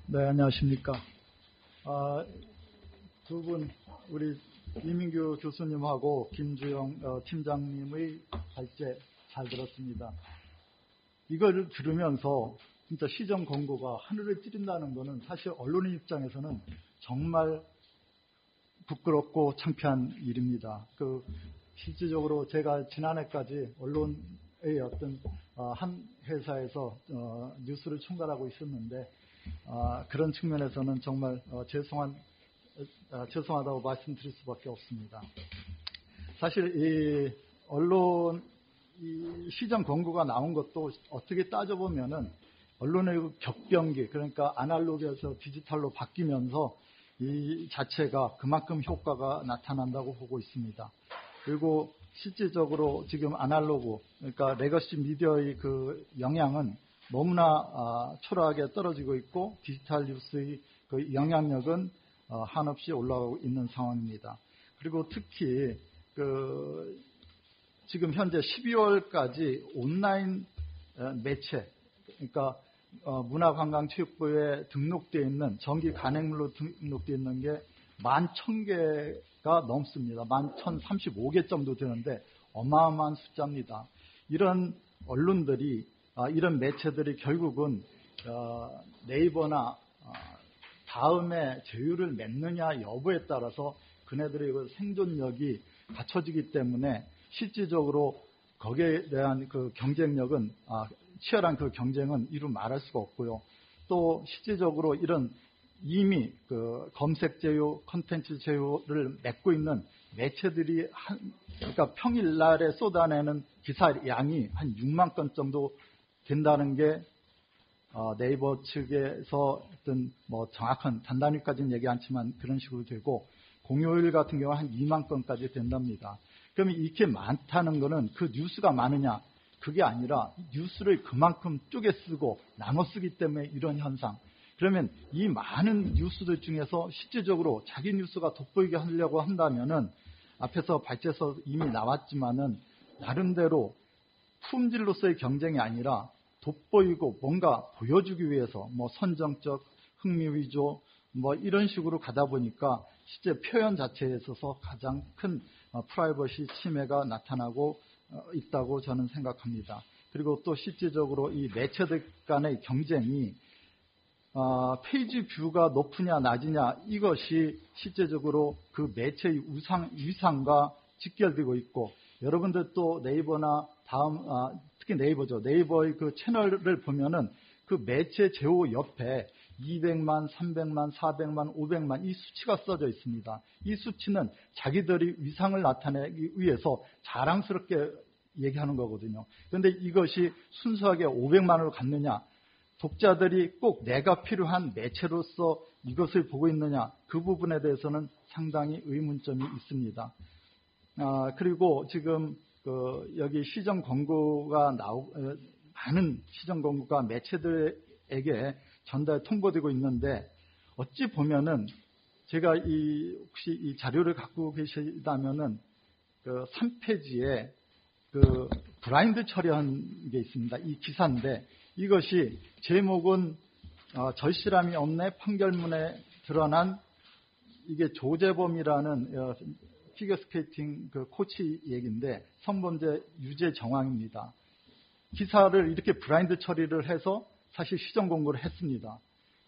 Speaker 6: 네, 안녕하십니까. 두 분 우리 이민규 교수님하고 김주영 팀장님의 발제 잘 들었습니다. 이걸 들으면서 진짜 시정 권고가 하늘을 찌른다는 것은 사실 언론인 입장에서는 정말 부끄럽고 창피한 일입니다. 실질적으로 제가 지난해까지 언론의 어떤 한 회사에서 뉴스를 총괄하고 있었는데 그런 측면에서는 정말 죄송하다고 말씀드릴 수밖에 없습니다. 사실 이 언론 시정 권고가 나온 것도 어떻게 따져보면은 언론의 격변기, 그러니까 아날로그에서 디지털로 바뀌면서 이 자체가 그만큼 효과가 나타난다고 보고 있습니다. 그리고 실질적으로 지금 아날로그, 그러니까 레거시 미디어의 그 영향은 너무나 초라하게 떨어지고 있고 디지털 뉴스의 그 영향력은 한없이 올라가고 있는 상황입니다. 그리고 특히 지금 현재 12월까지 온라인 매체, 그러니까 문화관광체육부에 등록되어 있는 정기 간행물로 등록되어 있는 게 11,000개가 넘습니다. 11,035개 정도 되는데 어마어마한 숫자입니다. 이런 언론들이 이런 매체들이 결국은 네이버나 다음에 제휴를 맺느냐 여부에 따라서 그네들의 생존력이 갖춰지기 때문에 실질적으로 거기에 대한 그 경쟁력은 치열한 그 경쟁은 이루 말할 수가 없고요. 또 실질적으로 이런 이미 그 검색 제휴, 콘텐츠 제휴를 맺고 있는 매체들이 그러니까 평일날에 쏟아내는 기사 양이 한 6만 건 정도 된다는 게 네이버 측에서 어떤 정확한 단단히까지는 얘기 않지만 그런 식으로 되고 공휴일 같은 경우 한 2만 건까지 된답니다. 그러면 이렇게 많다는 거는 그 뉴스가 많으냐? 그게 아니라 뉴스를 그만큼 쪼개 쓰고 나눠 쓰기 때문에 이런 현상. 그러면 이 많은 뉴스들 중에서 실질적으로 자기 뉴스가 돋보이게 하려고 한다면은 앞에서 발제서 이미 나왔지만은 나름대로 품질로서의 경쟁이 아니라 돋보이고 뭔가 보여주기 위해서 선정적 흥미 위조 이런 식으로 가다 보니까 실제 표현 자체에 있어서 가장 큰 프라이버시 침해가 나타나고 있다고 저는 생각합니다. 그리고 또 실질적으로 이 매체들 간의 경쟁이 페이지 뷰가 높으냐 낮으냐 이것이 실제적으로 그 매체의 위상과 직결되고 있고, 여러분들 또 네이버나 특히 네이버죠. 네이버의 그 채널을 보면은 그 매체 제호 옆에 200만, 300만, 400만, 500만 이 수치가 써져 있습니다. 이 수치는 자기들이 위상을 나타내기 위해서 자랑스럽게 얘기하는 거거든요. 그런데 이것이 순수하게 500만으로 갔느냐, 독자들이 꼭 내가 필요한 매체로서 이것을 보고 있느냐, 그 부분에 대해서는 상당히 의문점이 있습니다. 그리고 지금 여기 시정 광고가 많은 시정 광고가 매체들에게 통보되고 있는데, 어찌 보면은 제가 혹시 이 자료를 갖고 계시다면은 그 3페이지에 그 브라인드 처리한 게 있습니다. 이 기사인데, 이것이 제목은 절실함이 없네 판결문에 드러난, 이게 조재범이라는 피겨스케이팅 그 코치 얘기인데 성범죄 유죄 정황입니다. 기사를 이렇게 브라인드 처리를 해서 사실 시정 공고를 했습니다.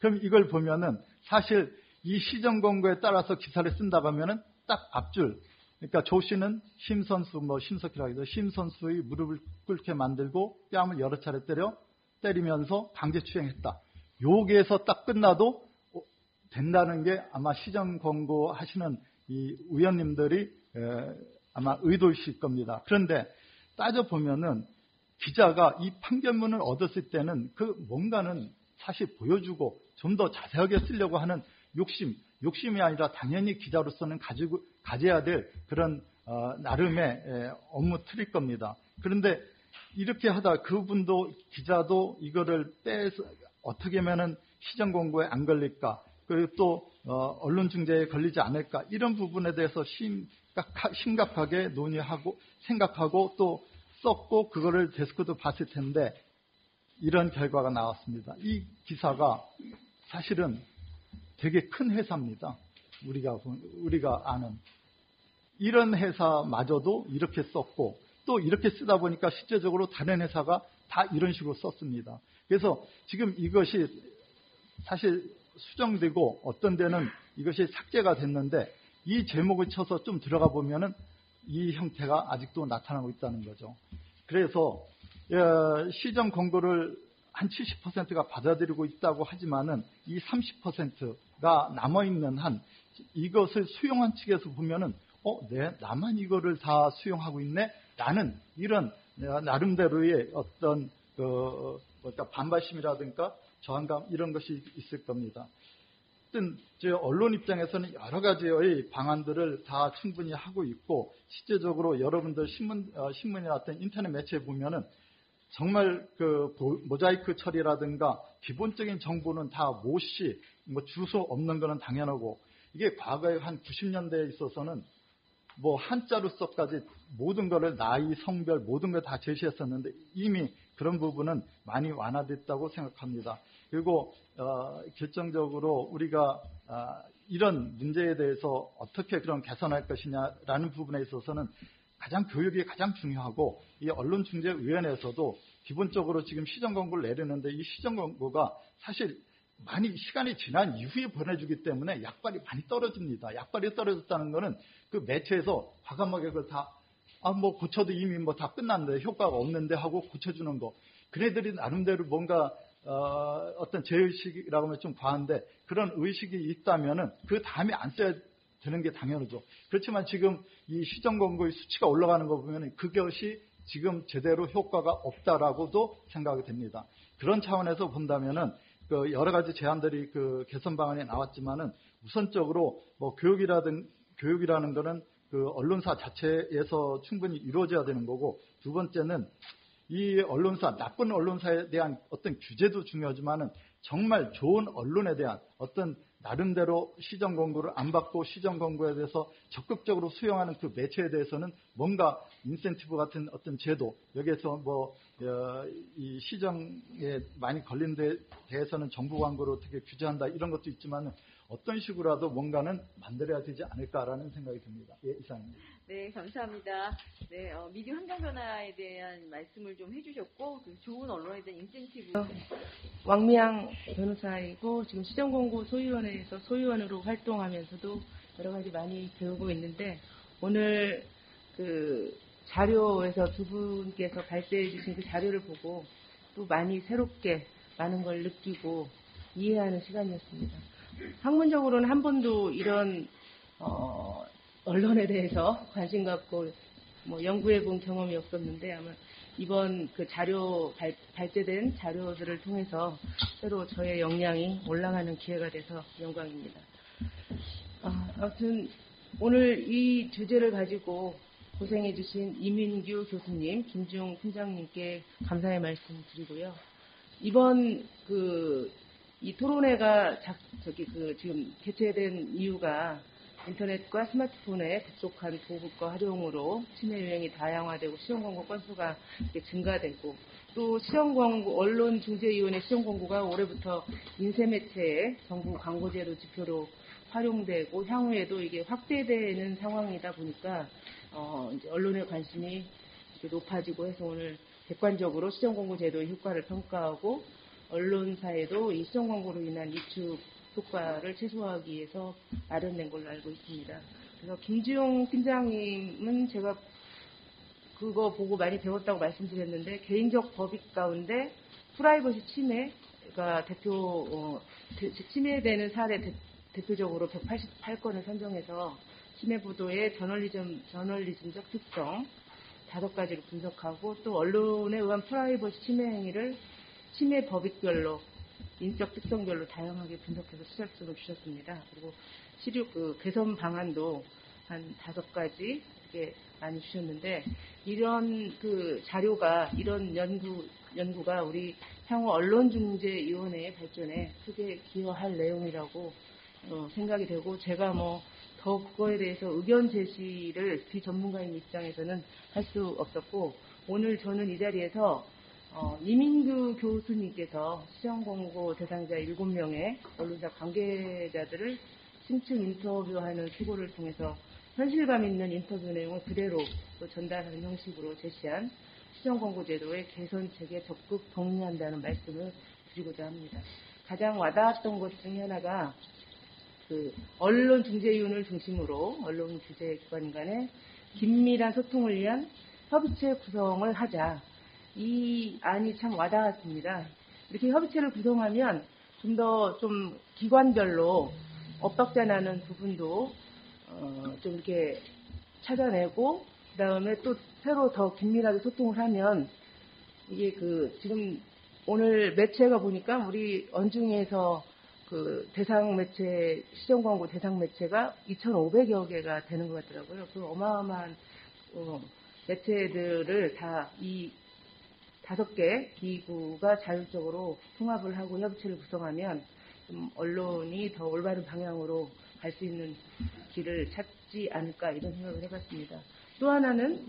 Speaker 6: 그럼 이걸 보면은 사실 이 시정 공고에 따라서 기사를 쓴다고 하면은 딱 앞줄, 그러니까 조 씨는 심 선수, 심석희라고 해서 심 선수의 무릎을 꿇게 만들고 뺨을 여러 차례 때리면서 강제추행했다. 여기에서 딱 끝나도 된다는 게 아마 시정 공고 하시는 이 의원님들이 아마 의도이실 겁니다. 그런데 따져보면은 기자가 이 판결문을 얻었을 때는 그 뭔가는 사실 보여주고 좀 더 자세하게 쓰려고 하는 욕심이 아니라 당연히 기자로서는 가져야 될 그런 나름의 업무 틀일 겁니다. 그런데 이렇게 하다 그분도 기자도 이거를 빼서 어떻게 하면은 시정 공고에 안 걸릴까, 그리고 또 언론중재에 걸리지 않을까, 이런 부분에 대해서 심각하게 논의하고 생각하고 또 썼고 그거를 데스크도 봤을 텐데 이런 결과가 나왔습니다. 이 기사가 사실은 되게 큰 회사입니다. 우리가 아는 이런 회사마저도 이렇게 썼고, 또 이렇게 쓰다 보니까 실제적으로 다른 회사가 다 이런 식으로 썼습니다. 그래서 지금 이것이 사실 수정되고 어떤 데는 이것이 삭제가 됐는데, 이 제목을 쳐서 좀 들어가 보면은 이 형태가 아직도 나타나고 있다는 거죠. 그래서 시정 권고를 한 70%가 받아들이고 있다고 하지만은 이 30%가 남아있는 한 이것을 수용한 측에서 보면은 나만 이거를 다 수용하고 있네? 라는 이런 나름대로의 어떤 반발심이라든가 저항감 이런 것이 있을 겁니다. 어쨌든 언론 입장에서는 여러 가지의 방안들을 다 충분히 하고 있고, 실제적으로 여러분들 신문이나 어떤 인터넷 매체에 보면은 정말 그 모자이크 처리라든가 기본적인 정보는 다 모씨, 주소 없는 거는 당연하고, 이게 과거에 한 90년대에 있어서는 한자로 써까지 모든 거를 나이, 성별 모든 걸 다 제시했었는데 이미 그런 부분은 많이 완화됐다고 생각합니다. 그리고 결정적으로 우리가 이런 문제에 대해서 어떻게 그런 개선할 것이냐라는 부분에 있어서는 교육이 가장 중요하고, 이 언론중재위원회에서도 기본적으로 지금 시정 권고를 내리는데 이 시정 권고가 사실 많이 시간이 지난 이후에 보내주기 때문에 약발이 많이 떨어집니다. 약발이 떨어졌다는 것은 그 매체에서 과감하게 그걸 다 고쳐도 이미 다 끝났는데 효과가 없는데 하고 고쳐주는 거. 그네들이 나름대로 뭔가 어떤 제의식이라고 하면 좀 과한데 그런 의식이 있다면은 그 다음에 안 써야 되는 게 당연하죠. 그렇지만 지금 이 시정 권고의 수치가 올라가는 거 보면 그것이 지금 제대로 효과가 없다라고도 생각이 됩니다. 그런 차원에서 본다면은 여러 가지 제안들이 개선 방안이 나왔지만은 우선적으로 교육이라는 거는 언론사 자체에서 충분히 이루어져야 되는 거고, 두 번째는 이 나쁜 언론사에 대한 어떤 규제도 중요하지만은 정말 좋은 언론에 대한 어떤 나름대로 시정 권고를 안 받고 시정 권고에 대해서 적극적으로 수용하는 그 매체에 대해서는 뭔가 인센티브 같은 어떤 제도, 여기에서 이 시정에 많이 걸린 데 대해서는 정부 광고를 어떻게 규제한다 이런 것도 있지만 어떤 식으로라도 뭔가는 만들어야 되지 않을까라는 생각이 듭니다. 예, 이상입니다.
Speaker 3: 네, 감사합니다. 네, 미디어 환경 변화에 대한 말씀을 좀 해주셨고, 그 좋은 언론에 대한 인센티브.
Speaker 7: 왕미양 변호사이고 지금 시정공고 소위원회에서 소위원으로 활동하면서도 여러 가지 많이 배우고 있는데 오늘 그 자료에서 두 분께서 발제해 주신 그 자료를 보고 또 많이 새롭게 많은 걸 느끼고 이해하는 시간이었습니다. 학문적으로는 한 번도 이런 언론에 대해서 관심 갖고 뭐 연구해 본 경험이 없었는데 아마 이번 그 자료 발제된 자료들을 통해서 새로 저의 역량이 올라가는 기회가 돼서 영광입니다. 아무튼 오늘 이 주제를 가지고 고생해 주신 이민규 교수님, 김중 팀장님께 감사의 말씀 드리고요. 이번 이 토론회가 지금 개최된 이유가 인터넷과 스마트폰의 급속한 보급과 활용으로 침해 유형이 다양화되고 시정 광고 건수가 증가되고 또 시정 광고 언론중재위원회 시정 광고가 올해부터 인쇄 매체의 정부 광고제도 지표로 활용되고 향후에도 이게 확대되는 상황이다 보니까 이제 언론의 관심이 높아지고 해서 오늘 객관적으로 시정 광고 제도의 효과를 평가하고 언론사에도 이 시정 광고로 인한 위축 효과를 최소화하기 위해서 마련된 걸로 알고 있습니다. 그래서 김주용 팀장님은 제가 그거 보고 많이 배웠다고 말씀드렸는데 개인적 법익 가운데 프라이버시 침해가 침해되는 사례 대표적으로 188건을 선정해서 침해 보도의 저널리즘적 특성 5가지를 분석하고 또 언론에 의한 프라이버시 침해 행위를 침해 법익별로 인적 특성별로 다양하게 분석해서 수작성을 주셨습니다. 그리고 개선 방안도 한 5가지 이렇게 많이 주셨는데 이런 자료가 이런 연구가 우리 향후 언론중재위원회의 발전에 크게 기여할 내용이라고 생각이 되고 제가 더 그거에 대해서 의견 제시를 비전문가인 입장에서는 할 수 없었고 오늘 저는 이 자리에서 이민규 교수님께서 시정공고 대상자 7명의 언론사 관계자들을 심층 인터뷰하는 수고를 통해서 현실감 있는 인터뷰 내용을 그대로 또 전달하는 형식으로 제시한 시정공고 제도의 개선책에 적극 동의한다는 말씀을 드리고자 합니다. 가장 와닿았던 것 중에 하나가 언론중재위원회를 중심으로 언론주재기관 간의 긴밀한 소통을 위한 협의체 구성을 하자. 이 안이 참 와닿았습니다. 이렇게 협의체를 구성하면 좀 더 기관별로 엇박자 나는 부분도 좀 이렇게 찾아내고 그다음에 또 새로 더 긴밀하게 소통을 하면 이게 지금 오늘 매체가 보니까 우리 언중에서 대상 매체 시정광고 대상 매체가 2,500여 개가 되는 것 같더라고요. 그 어마어마한 매체들을 다 이 5개 기구가 자율적으로 통합을 하고 협의체를 구성하면 좀 언론이 더 올바른 방향으로 갈 수 있는 길을 찾지 않을까 이런 생각을 해봤습니다. 또 하나는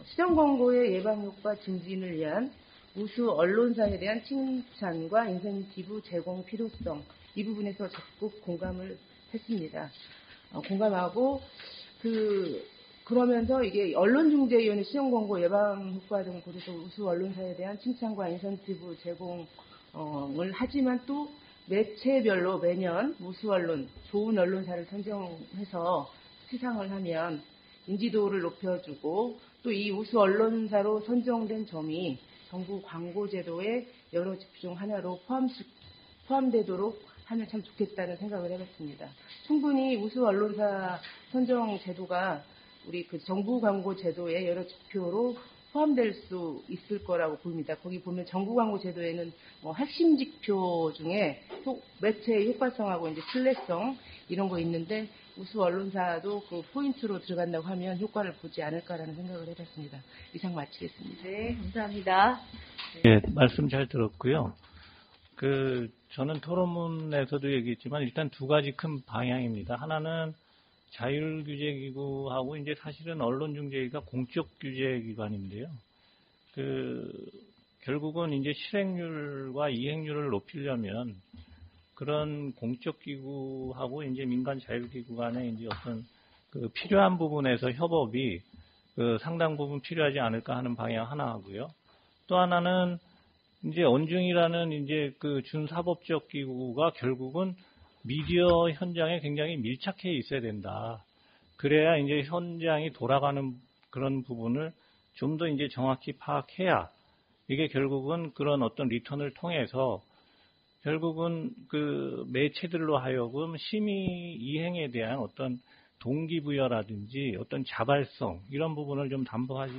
Speaker 7: 시정 광고의 예방 효과 증진을 위한 우수 언론사에 대한 칭찬과 인센티브 제공 필요성 이 부분에서 적극 공감을 했습니다. 공감하고 그러면서 이게 언론중재위원회 시정광고 예방 효과 등 고려해서 우수 언론사에 대한 칭찬과 인센티브 제공을 하지만 또 매체별로 매년 우수 언론, 좋은 언론사를 선정해서 시상을 하면 인지도를 높여주고 또 이 우수 언론사로 선정된 점이 정부 광고제도의 여러 집 중 하나로 포함되도록 하면 참 좋겠다는 생각을 해봤습니다. 충분히 우수 언론사 선정 제도가 우리 정부 광고 제도의 여러 지표로 포함될 수 있을 거라고 보입니다. 거기 보면 정부 광고 제도에는 핵심 지표 중에 매체의 효과성하고 이제 신뢰성 이런 거 있는데 우수 언론사도 그 포인트로 들어간다고 하면 효과를 보지 않을까라는 생각을 해봤습니다. 이상 마치겠습니다.
Speaker 3: 네, 감사합니다.
Speaker 8: 네, 말씀 잘 들었고요. 저는 토론문에서도 얘기했지만 일단 2가지 큰 방향입니다. 하나는 자율규제기구하고 이제 사실은 언론중재위가 공적규제기관인데요. 결국은 이제 실행률과 이행률을 높이려면 그런 공적기구하고 이제 민간 자율기구 간의 이제 어떤 그 필요한 부분에서 협업이 그 상당 부분 필요하지 않을까 하는 방향 하나 하고요. 또 하나는 이제 언중이라는 이제 그 준사법적 기구가 결국은 미디어 현장에 굉장히 밀착해 있어야 된다. 그래야 이제 현장이 돌아가는 그런 부분을 좀 더 이제 정확히 파악해야 이게 결국은 그런 어떤 리턴을 통해서 결국은 그 매체들로 하여금 시민 이행에 대한 어떤 동기부여라든지 어떤 자발성 이런 부분을 좀 담보할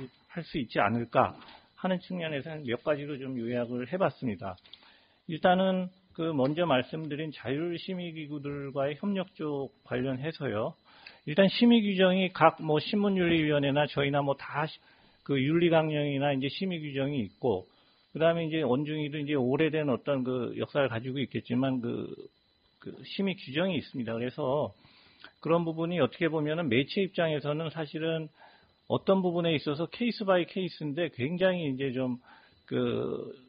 Speaker 8: 수 있지 않을까 하는 측면에서 몇 가지로 좀 요약을 해봤습니다. 일단은 그 먼저 말씀드린 자율심의기구들과의 협력 쪽 관련해서요. 일단 심의규정이 각 뭐 신문윤리위원회나 저희나 뭐 다 그 윤리강령이나 이제 심의규정이 있고, 그 다음에 이제 언중이도 이제 오래된 어떤 그 역사를 가지고 있겠지만 그 심의규정이 있습니다. 그래서 그런 부분이 어떻게 보면은 매체 입장에서는 사실은 어떤 부분에 있어서 케이스 바이 케이스인데 굉장히 이제 좀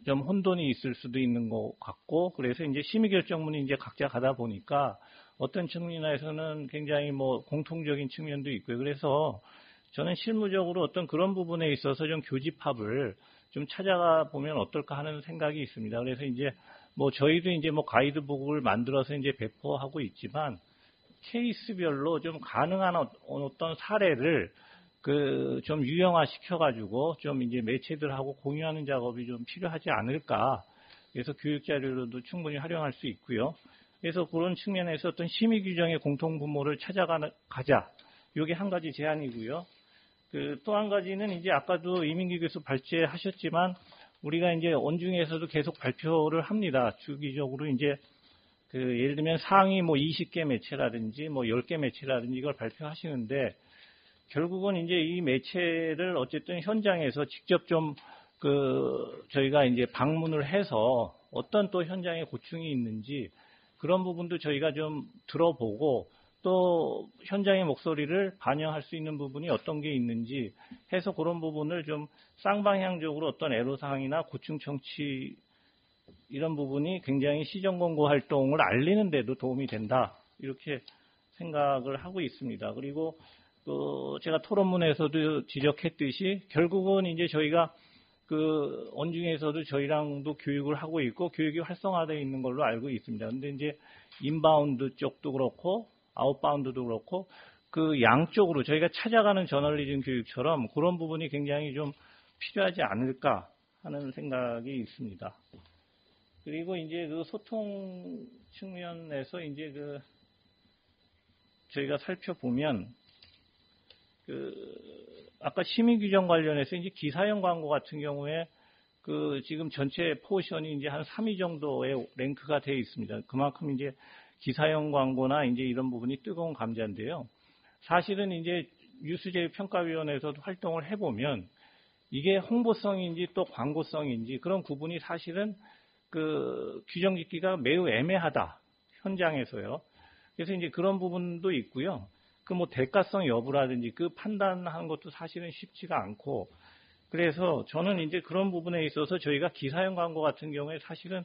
Speaker 8: 혼돈이 있을 수도 있는 것 같고, 그래서 이제 심의결정문이 이제 각자 가다 보니까 어떤 측면에서는 굉장히 뭐 공통적인 측면도 있고요. 그래서 저는 실무적으로 어떤 그런 부분에 있어서 좀 교집합을 좀 찾아가 보면 어떨까 하는 생각이 있습니다. 그래서 이제 뭐 저희도 이제 뭐 가이드북을 만들어서 이제 배포하고 있지만 케이스별로 좀 가능한 어떤 사례를 좀 유형화 시켜가지고 좀 이제 매체들하고 공유하는 작업이 좀 필요하지 않을까. 그래서 교육 자료로도 충분히 활용할 수 있고요. 그래서 그런 측면에서 어떤 심의 규정의 공통 분모를 찾아가자. 이게 한 가지 제안이고요. 또 한 가지는 이제 아까도 이민기 교수 발제하셨지만 우리가 이제 언중에서도 계속 발표를 합니다. 주기적으로 이제 예를 들면 상위 뭐 20개 매체라든지 뭐 10개 매체라든지 이걸 발표하시는데 결국은 이제 이 매체를 어쨌든 현장에서 직접 좀 저희가 이제 방문을 해서 어떤 또 현장에 고충이 있는지 그런 부분도 저희가 좀 들어보고 또 현장의 목소리를 반영할 수 있는 부분이 어떤 게 있는지 해서 그런 부분을 좀 쌍방향적으로 어떤 애로사항이나 고충 청취 이런 부분이 굉장히 시정 공고 활동을 알리는 데도 도움이 된다. 이렇게 생각을 하고 있습니다. 그리고 제가 토론문에서도 지적했듯이 결국은 이제 저희가 언중에서도 저희랑도 교육을 하고 있고 교육이 활성화되어 있는 걸로 알고 있습니다. 근데 이제 인바운드 쪽도 그렇고 아웃바운드도 그렇고 양쪽으로 저희가 찾아가는 저널리즘 교육처럼 그런 부분이 굉장히 좀 필요하지 않을까 하는 생각이 있습니다. 그리고 이제 소통 측면에서 이제 저희가 살펴보면 아까 심의 규정 관련해서 이제 기사형 광고 같은 경우에 지금 전체 포션이 이제 한 3위 정도의 랭크가 되어 있습니다. 그만큼 이제 기사형 광고나 이제 이런 부분이 뜨거운 감자인데요. 사실은 이제 뉴스제휴평가위원회에서도 활동을 해보면 이게 홍보성인지 또 광고성인지 그런 구분이 사실은 규정 짓기가 매우 애매하다. 현장에서요. 그래서 이제 그런 부분도 있고요. 뭐 대가성 여부라든지 판단하는 것도 사실은 쉽지가 않고 그래서 저는 이제 그런 부분에 있어서 저희가 기사형 광고 같은 경우에 사실은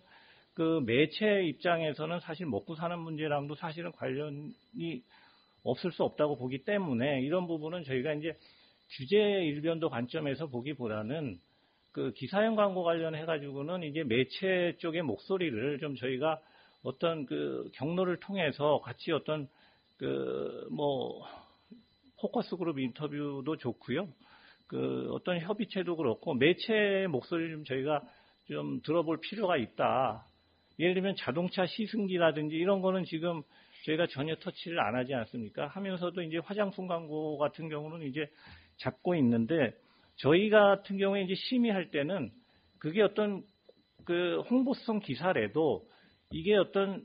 Speaker 8: 매체 입장에서는 사실 먹고 사는 문제랑도 사실은 관련이 없을 수 없다고 보기 때문에 이런 부분은 저희가 이제 규제 일변도 관점에서 보기보다는 기사형 광고 관련해가지고는 이제 매체 쪽의 목소리를 좀 저희가 어떤 경로를 통해서 같이 어떤 포커스 그룹 인터뷰도 좋고요. 어떤 협의체도 그렇고 매체 목소리를 좀 저희가 좀 들어볼 필요가 있다. 예를 들면 자동차 시승기라든지 이런 거는 지금 저희가 전혀 터치를 안 하지 않습니까? 하면서도 이제 화장품 광고 같은 경우는 이제 잡고 있는데 저희 같은 경우에 이제 심의할 때는 그게 어떤 홍보성 기사래도 이게 어떤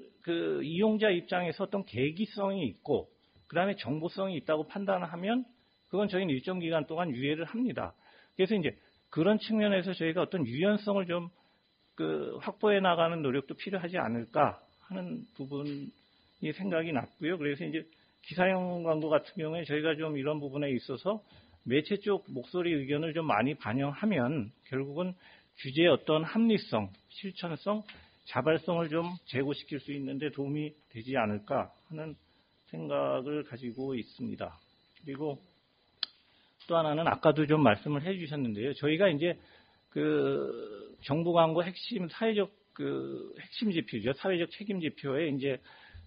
Speaker 8: 이용자 입장에서 어떤 계기성이 있고 그다음에 정보성이 있다고 판단하면 그건 저희는 일정 기간 동안 유예를 합니다. 그래서 이제 그런 측면에서 저희가 어떤 유연성을 좀 확보해 나가는 노력도 필요하지 않을까 하는 부분이 생각이 났고요. 그래서 이제 기사형 광고 같은 경우에 저희가 좀 이런 부분에 있어서 매체 쪽 목소리 의견을 좀 많이 반영하면 결국은 규제의 어떤 합리성, 실천성, 자발성을 좀 제고시킬 수 있는데 도움이 되지 않을까 하는 생각을 가지고 있습니다. 그리고 또 하나는 아까도 좀 말씀을 해주셨는데요. 저희가 이제 그 정부 광고 핵심 사회적 핵심 지표죠. 사회적 책임 지표에 이제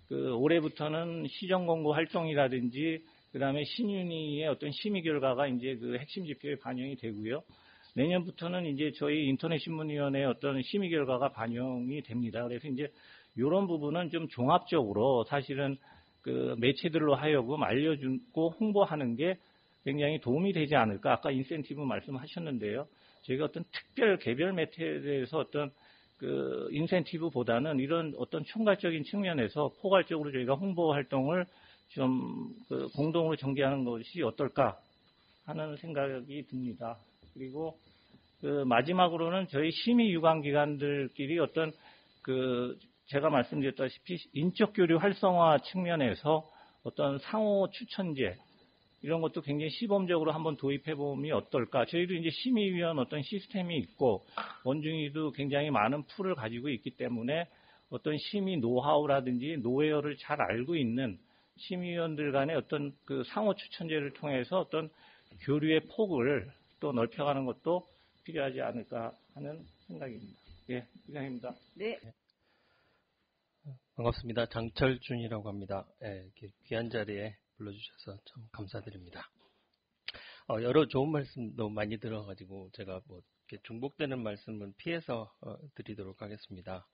Speaker 8: 그 올해부터는 시정 공고 활동이라든지 그다음에 신윤희의 어떤 심의 결과가 이제 그 핵심 지표에 반영이 되고요. 내년부터는 이제 저희 인터넷신문위원회의 어떤 심의 결과가 반영이 됩니다. 그래서 이제 이런 부분은 좀 종합적으로 사실은 그 매체들로 하여금 알려주고 홍보하는 게 굉장히 도움이 되지 않을까. 아까 인센티브 말씀하셨는데요. 저희가 어떤 특별 개별 매체에 대해서 어떤 그 인센티브보다는 이런 어떤 총괄적인 측면에서 포괄적으로 저희가 홍보 활동을 좀 그 공동으로 전개하는 것이 어떨까 하는 생각이 듭니다. 그리고 그 마지막으로는 저희 심의 유관 기관들끼리 어떤 그 제가 말씀드렸다시피 인적 교류 활성화 측면에서 어떤 상호 추천제 이런 것도 굉장히 시범적으로 한번 도입해 보면 어떨까. 저희도 이제 심의위원 어떤 시스템이 있고 원중이도 굉장히 많은 풀을 가지고 있기 때문에 어떤 심의 노하우라든지 노웨어를 잘 알고 있는 심의위원들 간의 어떤 그 상호 추천제를 통해서 어떤 교류의 폭을 또 넓혀가는 것도 필요하지 않을까 하는 생각입니다. 예, 이상입니다.
Speaker 3: 네.
Speaker 9: 반갑습니다. 장철준이라고 합니다. 예, 이렇게 귀한 자리에 불러주셔서 참 감사드립니다. 여러 좋은 말씀 너무 많이 들어가지고 제가 뭐 이렇게 중복되는 말씀은 피해서 드리도록 하겠습니다.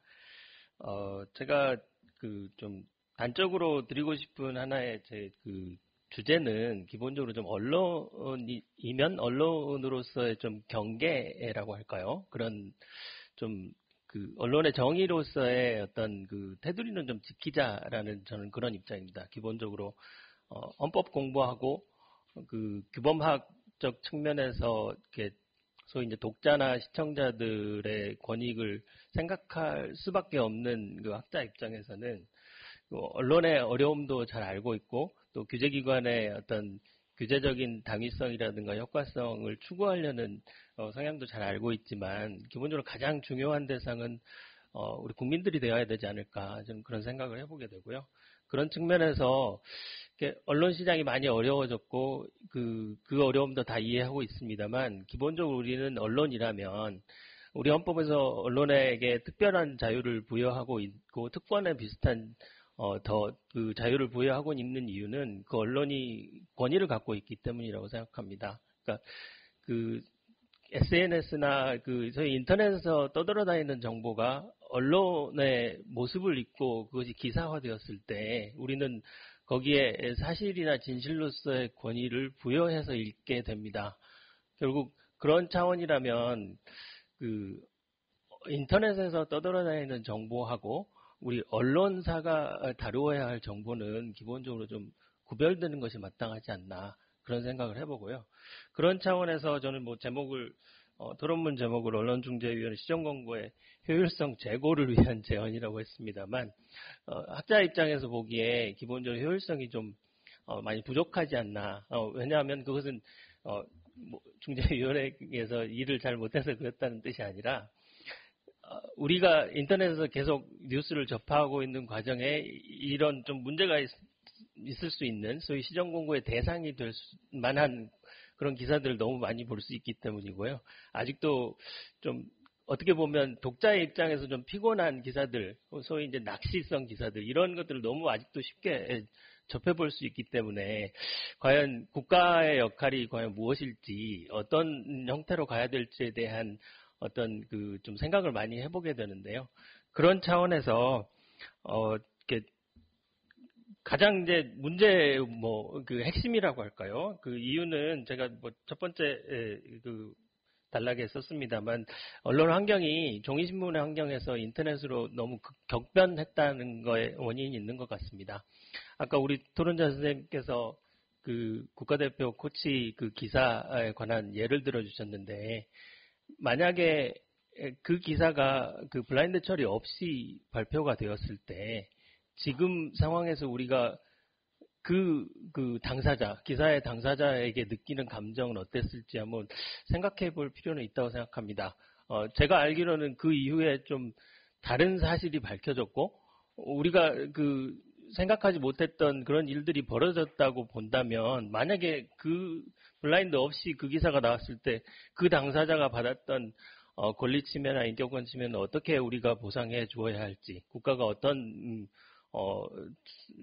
Speaker 9: 제가 그 좀 단적으로 드리고 싶은 하나의 제 그 주제는 기본적으로 좀 언론이면 언론으로서의 좀 경계라고 할까요? 그런 좀 그 언론의 정의로서의 어떤 그 테두리는 좀 지키자라는 저는 그런 입장입니다. 기본적으로 헌법 공부하고 그 규범학적 측면에서 이렇게 소위 이제 독자나 시청자들의 권익을 생각할 수밖에 없는 그 학자 입장에서는 언론의 어려움도 잘 알고 있고 또 규제기관의 어떤 규제적인 당위성이라든가 효과성을 추구하려는 성향도 잘 알고 있지만 기본적으로 가장 중요한 대상은 우리 국민들이 되어야 되지 않을까 저는 그런 생각을 해보게 되고요. 그런 측면에서 언론 시장이 많이 어려워졌고 그 어려움도 다 이해하고 있습니다만 기본적으로 우리는 언론이라면 우리 헌법에서 언론에게 특별한 자유를 부여하고 있고 특권에 비슷한 더 그 자유를 부여하고 있는 이유는 그 언론이 권위를 갖고 있기 때문이라고 생각합니다. 그러니까 그 SNS나 그 저희 인터넷에서 떠돌아다니는 정보가 언론의 모습을 입고 그것이 기사화되었을 때 우리는 거기에 사실이나 진실로서의 권위를 부여해서 읽게 됩니다. 결국 그런 차원이라면 그 인터넷에서 떠돌아다니는 정보하고 우리 언론사가 다루어야 할 정보는 기본적으로 좀 구별되는 것이 마땅하지 않나 그런 생각을 해보고요. 그런 차원에서 저는 뭐 제목을 토론문 제목을 언론중재위원회 시정권고의 효율성 제고를 위한 제언이라고 했습니다만 학자 입장에서 보기에 기본적으로 효율성이 좀 많이 부족하지 않나. 왜냐하면 그것은 뭐 중재위원회에서 일을 잘 못해서 그랬다는 뜻이 아니라 우리가 인터넷에서 계속 뉴스를 접하고 있는 과정에 이런 좀 문제가 있을 수 있는 소위 시정공고의 대상이 될 만한 그런 기사들을 너무 많이 볼 수 있기 때문이고요. 아직도 좀 어떻게 보면 독자의 입장에서 좀 피곤한 기사들, 소위 이제 낚시성 기사들 이런 것들을 너무 아직도 쉽게 접해볼 수 있기 때문에 과연 국가의 역할이 과연 무엇일지 어떤 형태로 가야 될지에 대한 어떤 그 좀 생각을 많이 해보게 되는데요. 그런 차원에서 이렇게 가장 이제 문제 뭐 그 핵심이라고 할까요? 그 이유는 제가 뭐 첫 번째 그 단락에 썼습니다만 언론 환경이 종이신문의 환경에서 인터넷으로 너무 격변했다는 거에 원인이 있는 것 같습니다. 아까 우리 토론자 선생님께서 그 국가대표 코치 그 기사에 관한 예를 들어주셨는데 만약에 그 기사가 그 블라인드 처리 없이 발표가 되었을 때 지금 상황에서 우리가 그 당사자, 기사의 당사자에게 느끼는 감정은 어땠을지 한번 생각해 볼 필요는 있다고 생각합니다. 제가 알기로는 그 이후에 좀 다른 사실이 밝혀졌고, 우리가 그 생각하지 못했던 그런 일들이 벌어졌다고 본다면 만약에 그 블라인드 없이 그 기사가 나왔을 때 그 당사자가 받았던 권리 침해나 인격권 침해는 어떻게 우리가 보상해 주어야 할지, 국가가 어떤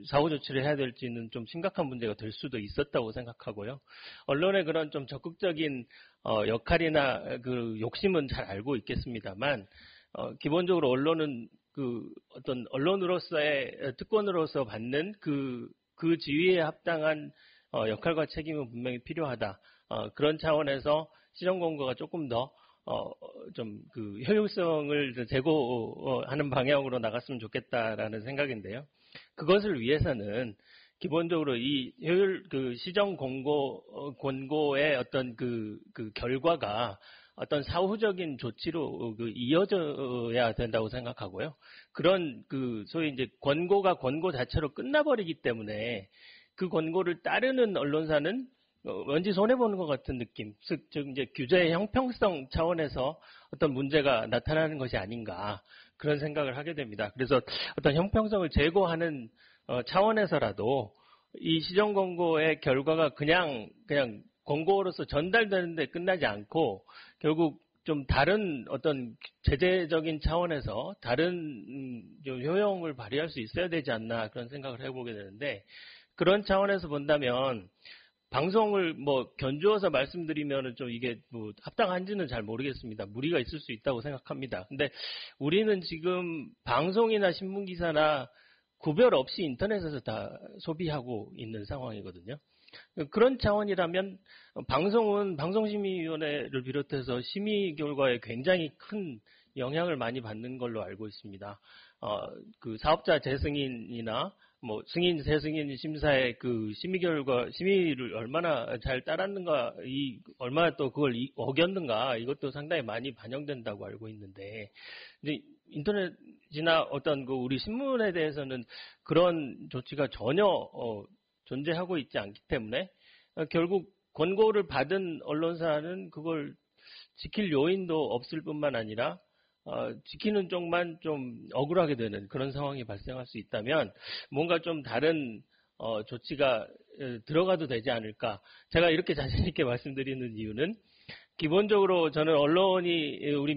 Speaker 9: 사후 조치를 해야 될지는 좀 심각한 문제가 될 수도 있었다고 생각하고요. 언론의 그런 좀 적극적인 역할이나 그 욕심은 잘 알고 있겠습니다만, 기본적으로 언론은 그 어떤 언론으로서의 특권으로서 받는 그 지위에 합당한 역할과 책임은 분명히 필요하다. 그런 차원에서 시정 권고가 조금 더 좀 그 효율성을 제고하는 방향으로 나갔으면 좋겠다라는 생각인데요. 그것을 위해서는 기본적으로 이 그 시정 권고의 어떤 그 결과가 어떤 사후적인 조치로 이어져야 된다고 생각하고요. 그런 소위 이제 권고가 권고 자체로 끝나버리기 때문에 그 권고를 따르는 언론사는 왠지 손해보는 것 같은 느낌, 즉 이제 규제의 형평성 차원에서 어떤 문제가 나타나는 것이 아닌가 그런 생각을 하게 됩니다. 그래서 어떤 형평성을 제고하는 차원에서라도 이 시정 권고의 결과가 그냥 권고로서 전달되는데 끝나지 않고 결국 좀 다른 어떤 제재적인 차원에서 다른 좀 효용을 발휘할 수 있어야 되지 않나 그런 생각을 해보게 되는데, 그런 차원에서 본다면 방송을 견주어서 말씀드리면은 좀 이게 합당한지는 잘 모르겠습니다. 무리가 있을 수 있다고 생각합니다. 근데 우리는 지금 방송이나 신문기사나 구별 없이 인터넷에서 다 소비하고 있는 상황이거든요. 그런 차원이라면 방송은 방송심의위원회를 비롯해서 심의 결과에 굉장히 큰 영향을 많이 받는 걸로 알고 있습니다. 그 사업자 재승인이나 승인, 재승인 심사의 그 심의 결과, 심의를 얼마나 잘 따랐는가, 얼마나 또 그걸 어겼는가, 이것도 상당히 많이 반영된다고 알고 있는데, 이제 인터넷이나 어떤 우리 신문에 대해서는 그런 조치가 전혀, 존재하고 있지 않기 때문에, 결국 권고를 받은 언론사는 그걸 지킬 요인도 없을 뿐만 아니라, 지키는 쪽만 좀 억울하게 되는 그런 상황이 발생할 수 있다면 뭔가 좀 다른 조치가 들어가도 되지 않을까. 제가 이렇게 자신 있게 말씀드리는 이유는 기본적으로 저는 언론이 우리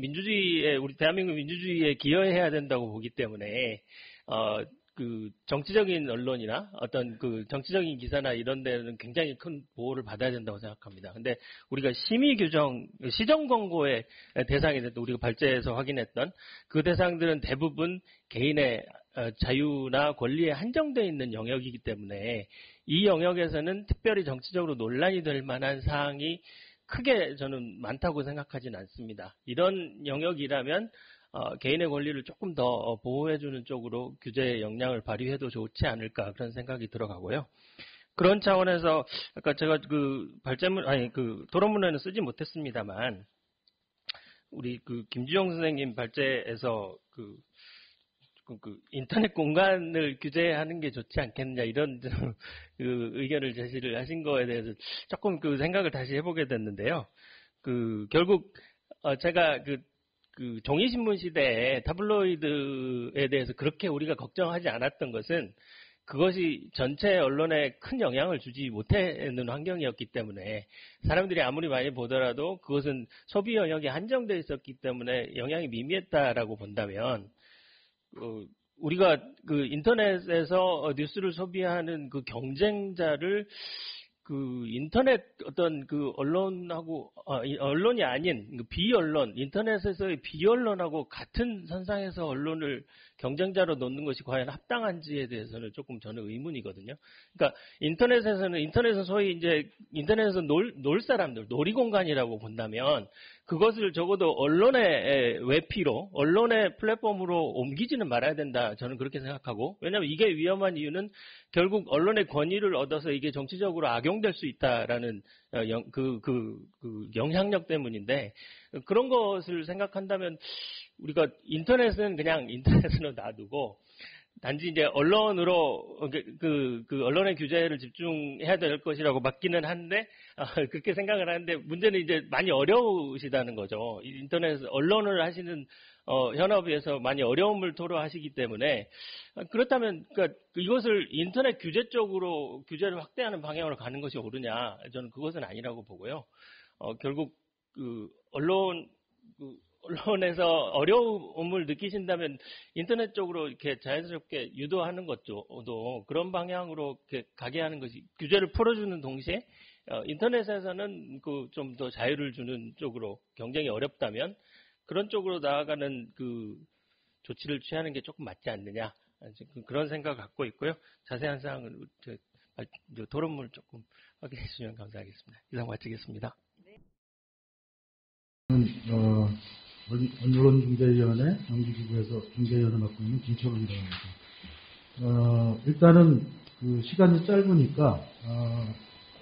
Speaker 9: 대한민국 민주주의에 기여해야 된다고 보기 때문에 그 정치적인 언론이나 어떤 그 정치적인 기사나 이런 데는 굉장히 큰 보호를 받아야 된다고 생각합니다. 근데 우리가 심의 규정, 시정 권고의 대상이 됐던 우리가 발제해서 확인했던 그 대상들은 대부분 개인의 자유나 권리에 한정되어 있는 영역이기 때문에 이 영역에서는 특별히 정치적으로 논란이 될 만한 사항이 크게 저는 많다고 생각하지는 않습니다. 이런 영역이라면 개인의 권리를 조금 더 보호해주는 쪽으로 규제의 역량을 발휘해도 좋지 않을까 그런 생각이 들어가고요. 그런 차원에서 아까 제가 그 토론문에는 쓰지 못했습니다만 우리 김주영 선생님 발제에서 그 인터넷 공간을 규제하는 게 좋지 않겠느냐 이런 그 의견을 제시를 하신 거에 대해서 조금 그 생각을 다시 해보게 됐는데요. 결국 제가 그 종이신문 시대에 타블로이드에 대해서 그렇게 우리가 걱정하지 않았던 것은 그것이 전체 언론에 큰 영향을 주지 못하는 환경이었기 때문에 사람들이 아무리 많이 보더라도 그것은 소비 영역이 한정되어 있었기 때문에 영향이 미미했다라고 본다면 우리가 그 인터넷에서 뉴스를 소비하는 그 경쟁자를 그 인터넷 어떤 그 언론하고 언론이 아닌 그 비언론 인터넷에서의 비언론하고 같은 선상에서 언론을 경쟁자로 놓는 것이 과연 합당한지에 대해서는 조금 저는 의문이거든요. 그러니까 인터넷은 소위 이제 인터넷에서 놀 사람들 놀이공간이라고 본다면 그것을 적어도 언론의 외피로 언론의 플랫폼으로 옮기지는 말아야 된다. 저는 그렇게 생각하고 왜냐하면 이게 위험한 이유는 결국 언론의 권위를 얻어서 이게 정치적으로 악용될 수 있다라는 그 영향력 때문인데 그런 것을 생각한다면 우리가 인터넷은 그냥 인터넷으로 놔두고 단지 이제 언론으로 그 언론의 규제를 집중해야 될 것이라고 맞기는 한데 그렇게 생각을 하는데 문제는 이제 많이 어려우시다는 거죠. 인터넷 언론을 하시는 현업에서 많이 어려움을 토로하시기 때문에 그렇다면 그러니까 이것을 인터넷 규제 쪽으로 규제를 확대하는 방향으로 가는 것이 옳으냐? 저는 그것은 아니라고 보고요. 결국 그 언론에서 어려움을 느끼신다면 인터넷 쪽으로 이렇게 자연스럽게 유도하는 것도 그런 방향으로 이렇게 가게 하는 것이 규제를 풀어주는 동시에 인터넷에서는 그 좀 더 자유를 주는 쪽으로 경쟁이 어렵다면 그런 쪽으로 나아가는 그 조치를 취하는 게 조금 맞지 않느냐 그런 생각을 갖고 있고요. 자세한 사항은 토론물 조금 확인해 주시면 감사하겠습니다. 이상 마치겠습니다.
Speaker 10: 언론중재위원회 정기기구에서 중재위원을 맡고 있는 김철훈이라고 합니다. 일단은 그 시간이 짧으니까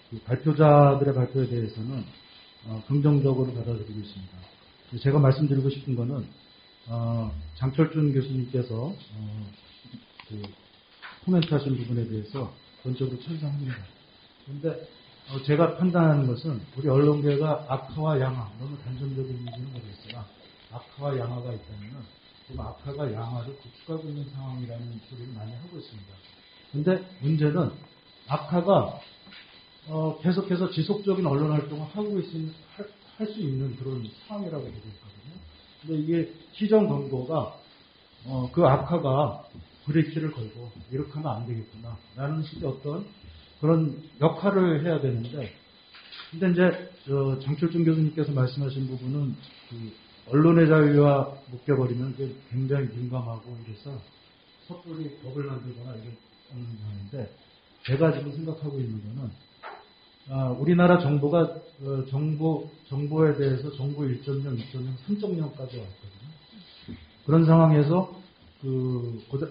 Speaker 10: 그 발표자들의 발표에 대해서는 긍정적으로 받아들이고 있습니다. 제가 말씀드리고 싶은 거는 장철준 교수님께서 그 코멘트하신 부분에 대해서 전적으로 찬성합니다. 그런데 제가 판단하는 것은 우리 언론계가 악화와 양화, 너무 단정적인지는 모르겠으나 악화와 양화가 있다면 지금 악화가 양화를 구축하고 있는 상황이라는 소리를 많이 하고 있습니다. 그런데 문제는 악화가 계속해서 지속적인 언론 활동을 하고 할 수 있는 그런 상황이라고 보고 있거든요. 근데 이게 시정 권고가 그 악화가 브레이크를 걸고 이렇게 하면 안 되겠구나 라는 식의 어떤 그런 역할을 해야 되는데, 근데 이제 장철준 교수님께서 말씀하신 부분은 그 언론의 자유와 묶여버리면 그게 굉장히 민감하고 이래서 섣불리 법을 만들거나 이런 상황인데, 제가 지금 생각하고 있는 거는 우리나라 정부가 정보에 대해서 정보 1.0, 2.0, 3.0까지 왔거든요. 그런 상황에서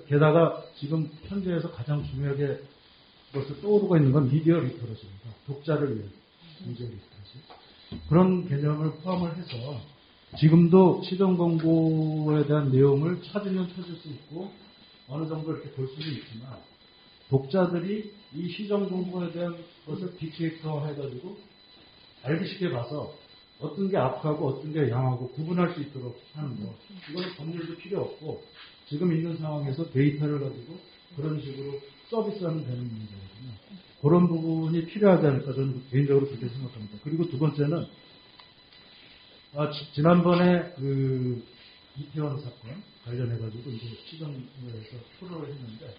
Speaker 10: 게다가 지금 현재에서 가장 중요하게 그것을 떠오르고 있는 건 미디어 리터러시입니다. 독자를 위한 미디어 리터러시. 그런 개념을 포함을 해서 지금도 시정 권고에 대한 내용을 찾으면 찾을 수 있고 어느 정도 이렇게 볼 수는 있지만 독자들이 이 시정 권고에 대한 것을 빅데이터 해가지고 알기 쉽게 봐서 어떤 게 악하고 어떤 게 양하고 구분할 수 있도록 하는 거. 이거는 법률도 필요 없고 지금 있는 상황에서 데이터를 가지고 그런 식으로 서비스하면 되는 문제거든요. 그런 부분이 필요하지 않을까 저는 개인적으로 그렇게 생각합니다. 그리고 두 번째는 지난번에 그 이태원 사건 관련해가지고 이제 시정에서 토론을 했는데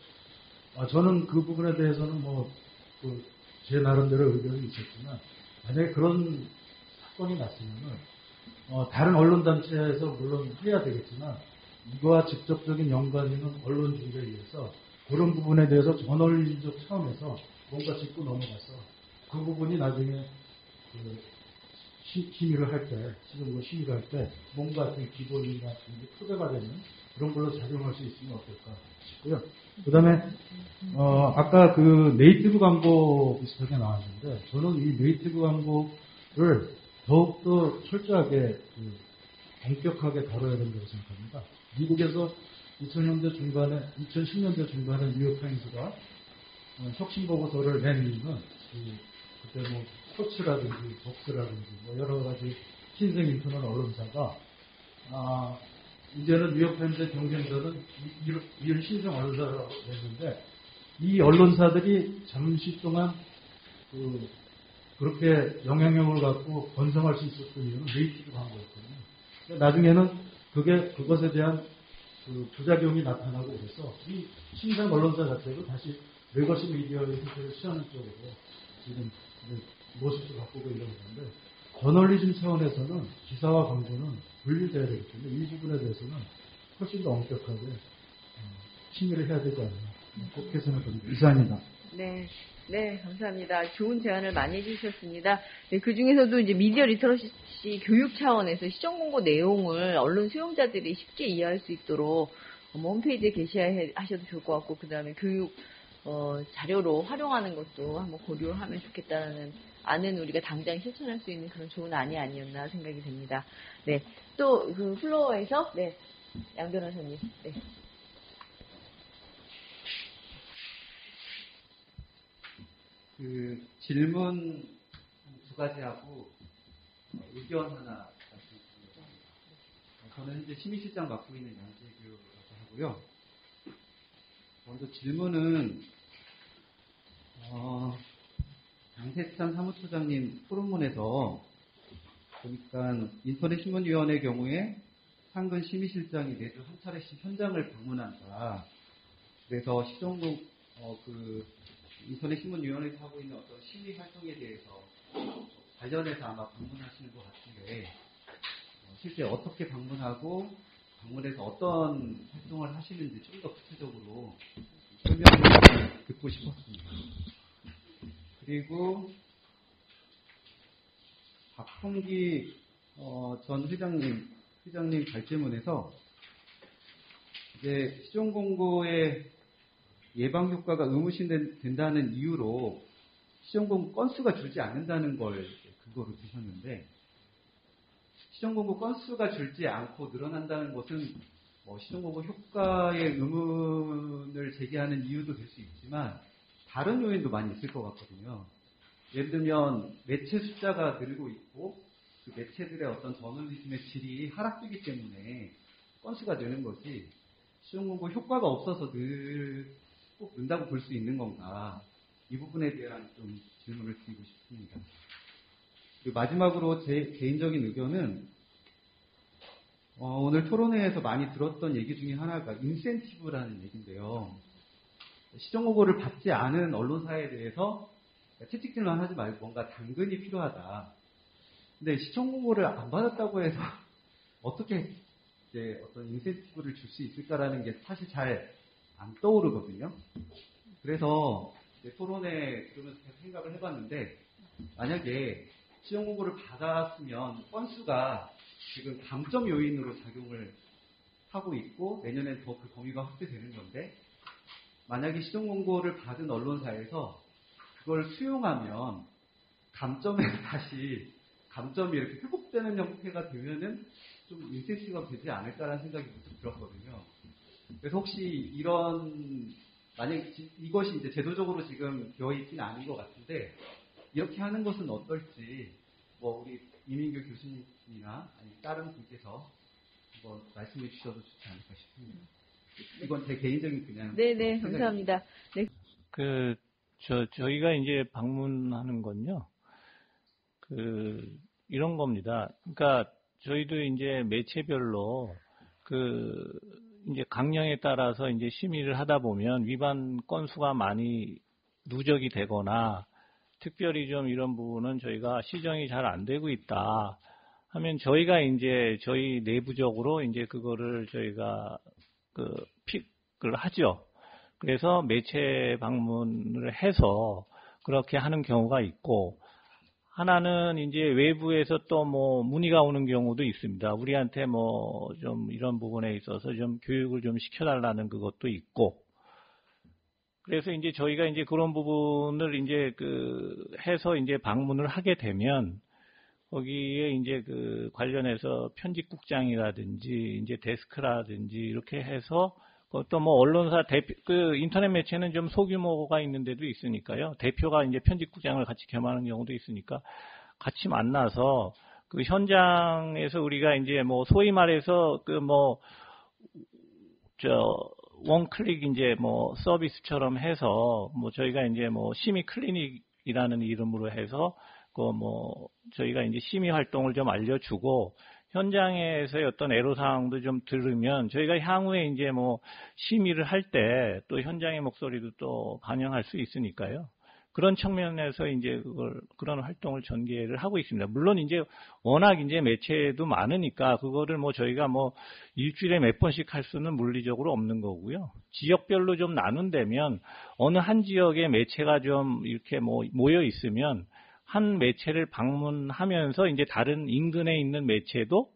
Speaker 10: 저는 그 부분에 대해서는 제 나름대로 의견이 있었지만 만약에 그런 사건이 났으면은 다른 언론단체에서 물론 해야 되겠지만 이거와 직접적인 연관이 있는 언론중재위에서 그런 부분에 대해서 저널리즘적 차원에서 뭔가 짚고 넘어가서 그 부분이 나중에 심의를 할 때, 심의를 할 때 뭔가 기본이나 토대가 되는 그런 걸로 작용할 수 있으면 어떨까 싶고요. 그 다음에 아까 그 네이티브 광고 비슷하게 나왔는데 저는 이 네이티브 광고를 더욱더 철저하게 엄격하게 다뤄야 된다고 생각합니다. 미국에서 2010년대 중반에 뉴욕타임스가 혁신 보고서를 낸 이유는 그때 포츠라든지 복스라든지 여러 가지 신생 인터넷 언론사가 이제는 뉴욕타임스의 경쟁자는 이런 신생 언론사라고 했는데 이 언론사들이 잠시 동안 그렇게 영향력을 갖고 번성할 수 있었던 이유는 네이티브 광고였거든요. 나중에는 그것에 대한 부작용이 나타나고 그래서 이 신생 언론사 자체도 다시 레거시 미디어의 형태를 취하는 쪽으로 지금 모습을 바꾸고 이러고 있는데 저널리즘 차원에서는 기사와 광고는 분리돼야 되기 때문에 이 부분에 대해서는 훨씬 더 엄격하게 심의를 해야 되지 않나 그렇게 생각합니다. 이상입니다.
Speaker 3: 네, 감사합니다. 좋은 제안을 많이 해주셨습니다. 네, 그 중에서도 이제 미디어 리터러시 교육 차원에서 시정 공고 내용을 언론 수용자들이 쉽게 이해할 수 있도록 홈페이지에 게시하셔도 좋을 것 같고, 그 다음에 교육 자료로 활용하는 것도 한번 고려하면 좋겠다는 안은 우리가 당장 실천할 수 있는 그런 좋은 안이 아니었나 생각이 됩니다. 네, 또 그 플로어에서 양 변호사님. 네.
Speaker 11: 그 질문 두 가지 하고 의견 하나 말씀드립니다. 저는 현재 심의실장 맡고 있는 양재규라고 하고요. 먼저 질문은 장세찬 사무처장님 토론문에서 보니까 인터넷신문위원회 경우에 상근 심의실장이 매주 한 차례씩 현장을 방문한다. 그래서 시정국 인터넷신문위원회에서 하고 있는 어떤 심의 활동에 대해서 관련해서 아마 방문하시는 것 같은데 실제 어떻게 방문하고 방문해서 어떤 활동을 하시는지 좀 더 구체적으로 설명을 듣고 싶었습니다. 그리고 박홍기 전 회장님 발제문에서 이제 시정공고의 예방 효과가 의무시된다는 이유로 시정공고 건수가 줄지 않는다는 걸 근거로 드셨는데 시정공고 건수가 줄지 않고 늘어난다는 것은 시정공고 효과의 의문을 제기하는 이유도 될 수 있지만 다른 요인도 많이 있을 것 같거든요. 예를 들면 매체 숫자가 늘고 있고 그 매체들의 어떤 저널리즘의 질이 하락되기 때문에 건수가 느는 거지 시정공고 효과가 없어서 꼭 는다고 볼 수 있는 건가, 이 부분에 대한 좀 질문을 드리고 싶습니다. 그리고 마지막으로 제 개인적인 의견은 오늘 토론회에서 많이 들었던 얘기 중에 하나가 인센티브라는 얘기인데요. 시정공고를 받지 않은 언론사에 대해서 채찍질만 하지 말고 뭔가 당근이 필요하다. 근데 시정공고를 안 받았다고 해서 어떻게 이제 어떤 인센티브를 줄 수 있을까라는 게 사실 잘 안 떠오르거든요. 그래서 토론회 들으면서 생각을 해봤는데 만약에 시정공고를 받았으면 건수가 지금 감점 요인으로 작용을 하고 있고 내년엔 더 그 범위가 확대되는 건데 만약에 시정공고를 받은 언론사에서 그걸 수용하면 감점에서 다시 감점이 이렇게 회복되는 형태가 되면은 좀 인센티브가 되지 않을까라는 생각이 문득 들었거든요. 그래서 혹시 만약 이것이 이제 제도적으로 지금 되어 있지는 않은 것 같은데 이렇게 하는 것은 어떨지 우리 이민규 교수님이나 다른 분께서 한번 말씀해 주셔도 좋지 않을까 싶습니다. 이건 제 개인적인 그냥.
Speaker 3: 네네, 감사합니다. 네.
Speaker 8: 저희가 이제 방문하는 건요, 이런 겁니다. 그러니까 저희도 이제 매체별로 이제 강령에 따라서 이제 심의를 하다 보면 위반 건수가 많이 누적이 되거나 특별히 좀 이런 부분은 저희가 시정이 잘 안 되고 있다 하면 저희가 이제 저희 내부적으로 이제 그거를 저희가 픽을 하죠. 그래서 매체 방문을 해서 그렇게 하는 경우가 있고, 하나는 이제 외부에서 또 문의가 오는 경우도 있습니다. 우리한테 좀 이런 부분에 있어서 좀 교육을 좀 시켜달라는 그것도 있고, 그래서 이제 저희가 이제 그런 부분을 이제 해서 이제 방문을 하게 되면 거기에 이제 관련해서 편집국장이라든지 이제 데스크라든지 이렇게 해서 또 언론사 인터넷 매체는 좀 소규모가 있는 데도 있으니까요. 대표가 이제 편집국장을 같이 겸하는 경우도 있으니까 같이 만나서 현장에서 우리가 이제 소위 말해서 원클릭 이제 서비스처럼 해서 저희가 이제 심의 클리닉이라는 이름으로 해서 저희가 이제 심의 활동을 좀 알려주고 현장에서의 어떤 애로사항도 좀 들으면 저희가 향후에 이제 심의를 할 때 또 현장의 목소리도 또 반영할 수 있으니까요. 그런 측면에서 이제 그런 활동을 전개를 하고 있습니다. 물론 이제 워낙 이제 매체도 많으니까 그거를 저희가 일주일에 몇 번씩 할 수는 물리적으로 없는 거고요. 지역별로 좀 나눈다면 어느 한 지역의 매체가 좀 이렇게 모여 있으면 한 매체를 방문하면서 이제 다른 인근에 있는 매체도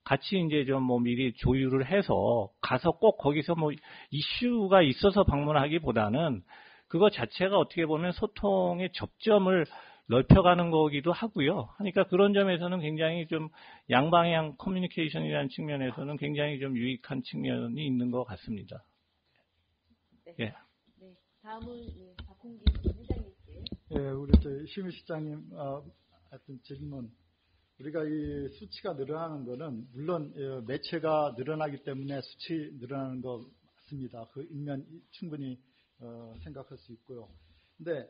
Speaker 8: 같이 이제 좀 미리 조율을 해서 가서 꼭 거기서 이슈가 있어서 방문하기보다는 그거 자체가 어떻게 보면 소통의 접점을 넓혀가는 거기도 하고요. 그러니까 그런 점에서는 굉장히 좀 양방향 커뮤니케이션이라는 측면에서는 굉장히 좀 유익한 측면이 있는 것 같습니다.
Speaker 3: 네.
Speaker 8: 예.
Speaker 3: 네. 다음은 박홍기 회장님께.
Speaker 6: 우리 심의 실장님 하여튼 질문. 우리가 이 수치가 늘어나는 거는 물론 매체가 늘어나기 때문에 수치 늘어나는 거 맞습니다. 그 일면 충분히 생각할 수 있고요. 근데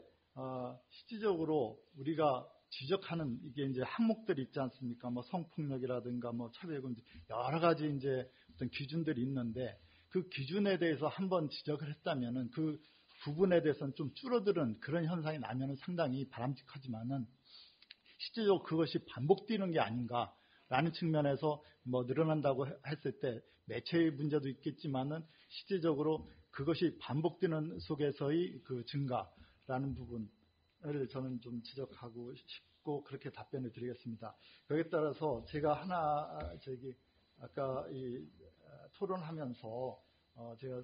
Speaker 6: 실질적으로 우리가 지적하는 이게 이제 항목들이 있지 않습니까? 뭐 성폭력이라든가 뭐 차별금지 여러 가지 이제 어떤 기준들이 있는데 그 기준에 대해서 한번 지적을 했다면은 그 부분에 대해서는 좀 줄어드는 그런 현상이 나면은 상당히 바람직하지만은 실제적으로 그것이 반복되는 게 아닌가라는 측면에서 뭐 늘어난다고 했을 때 매체의 문제도 있겠지만은 실제적으로 그것이 반복되는 속에서의 그 증가라는 부분을 저는 좀 지적하고 싶고 그렇게 답변을 드리겠습니다. 여기에 따라서 제가 하나 아까 이 토론하면서 제가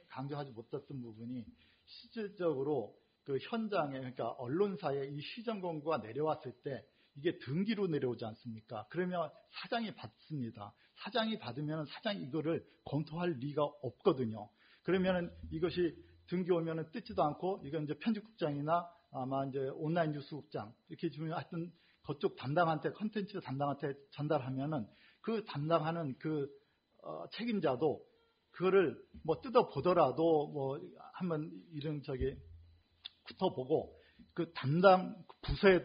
Speaker 6: 강조하지 못했던 부분이 실질적으로 그 현장에 그러니까 언론사에 이 시정 권고가 내려왔을 때 이게 등기로 내려오지 않습니까? 그러면 사장이 받습니다. 사장이 받으면 사장이 이거를 검토할 리가 없거든요. 그러면은 이것이 등기 오면은 뜯지도 않고 이건 이제 편집국장이나 아마 이제 온라인 뉴스국장 이렇게 주면 하여튼 그쪽 담당한테 컨텐츠 담당한테 전달하면은 그 담당하는 그 책임자도 그거를 뭐 뜯어 보더라도 뭐 한번 이런 훑어보고 그 담당 부서에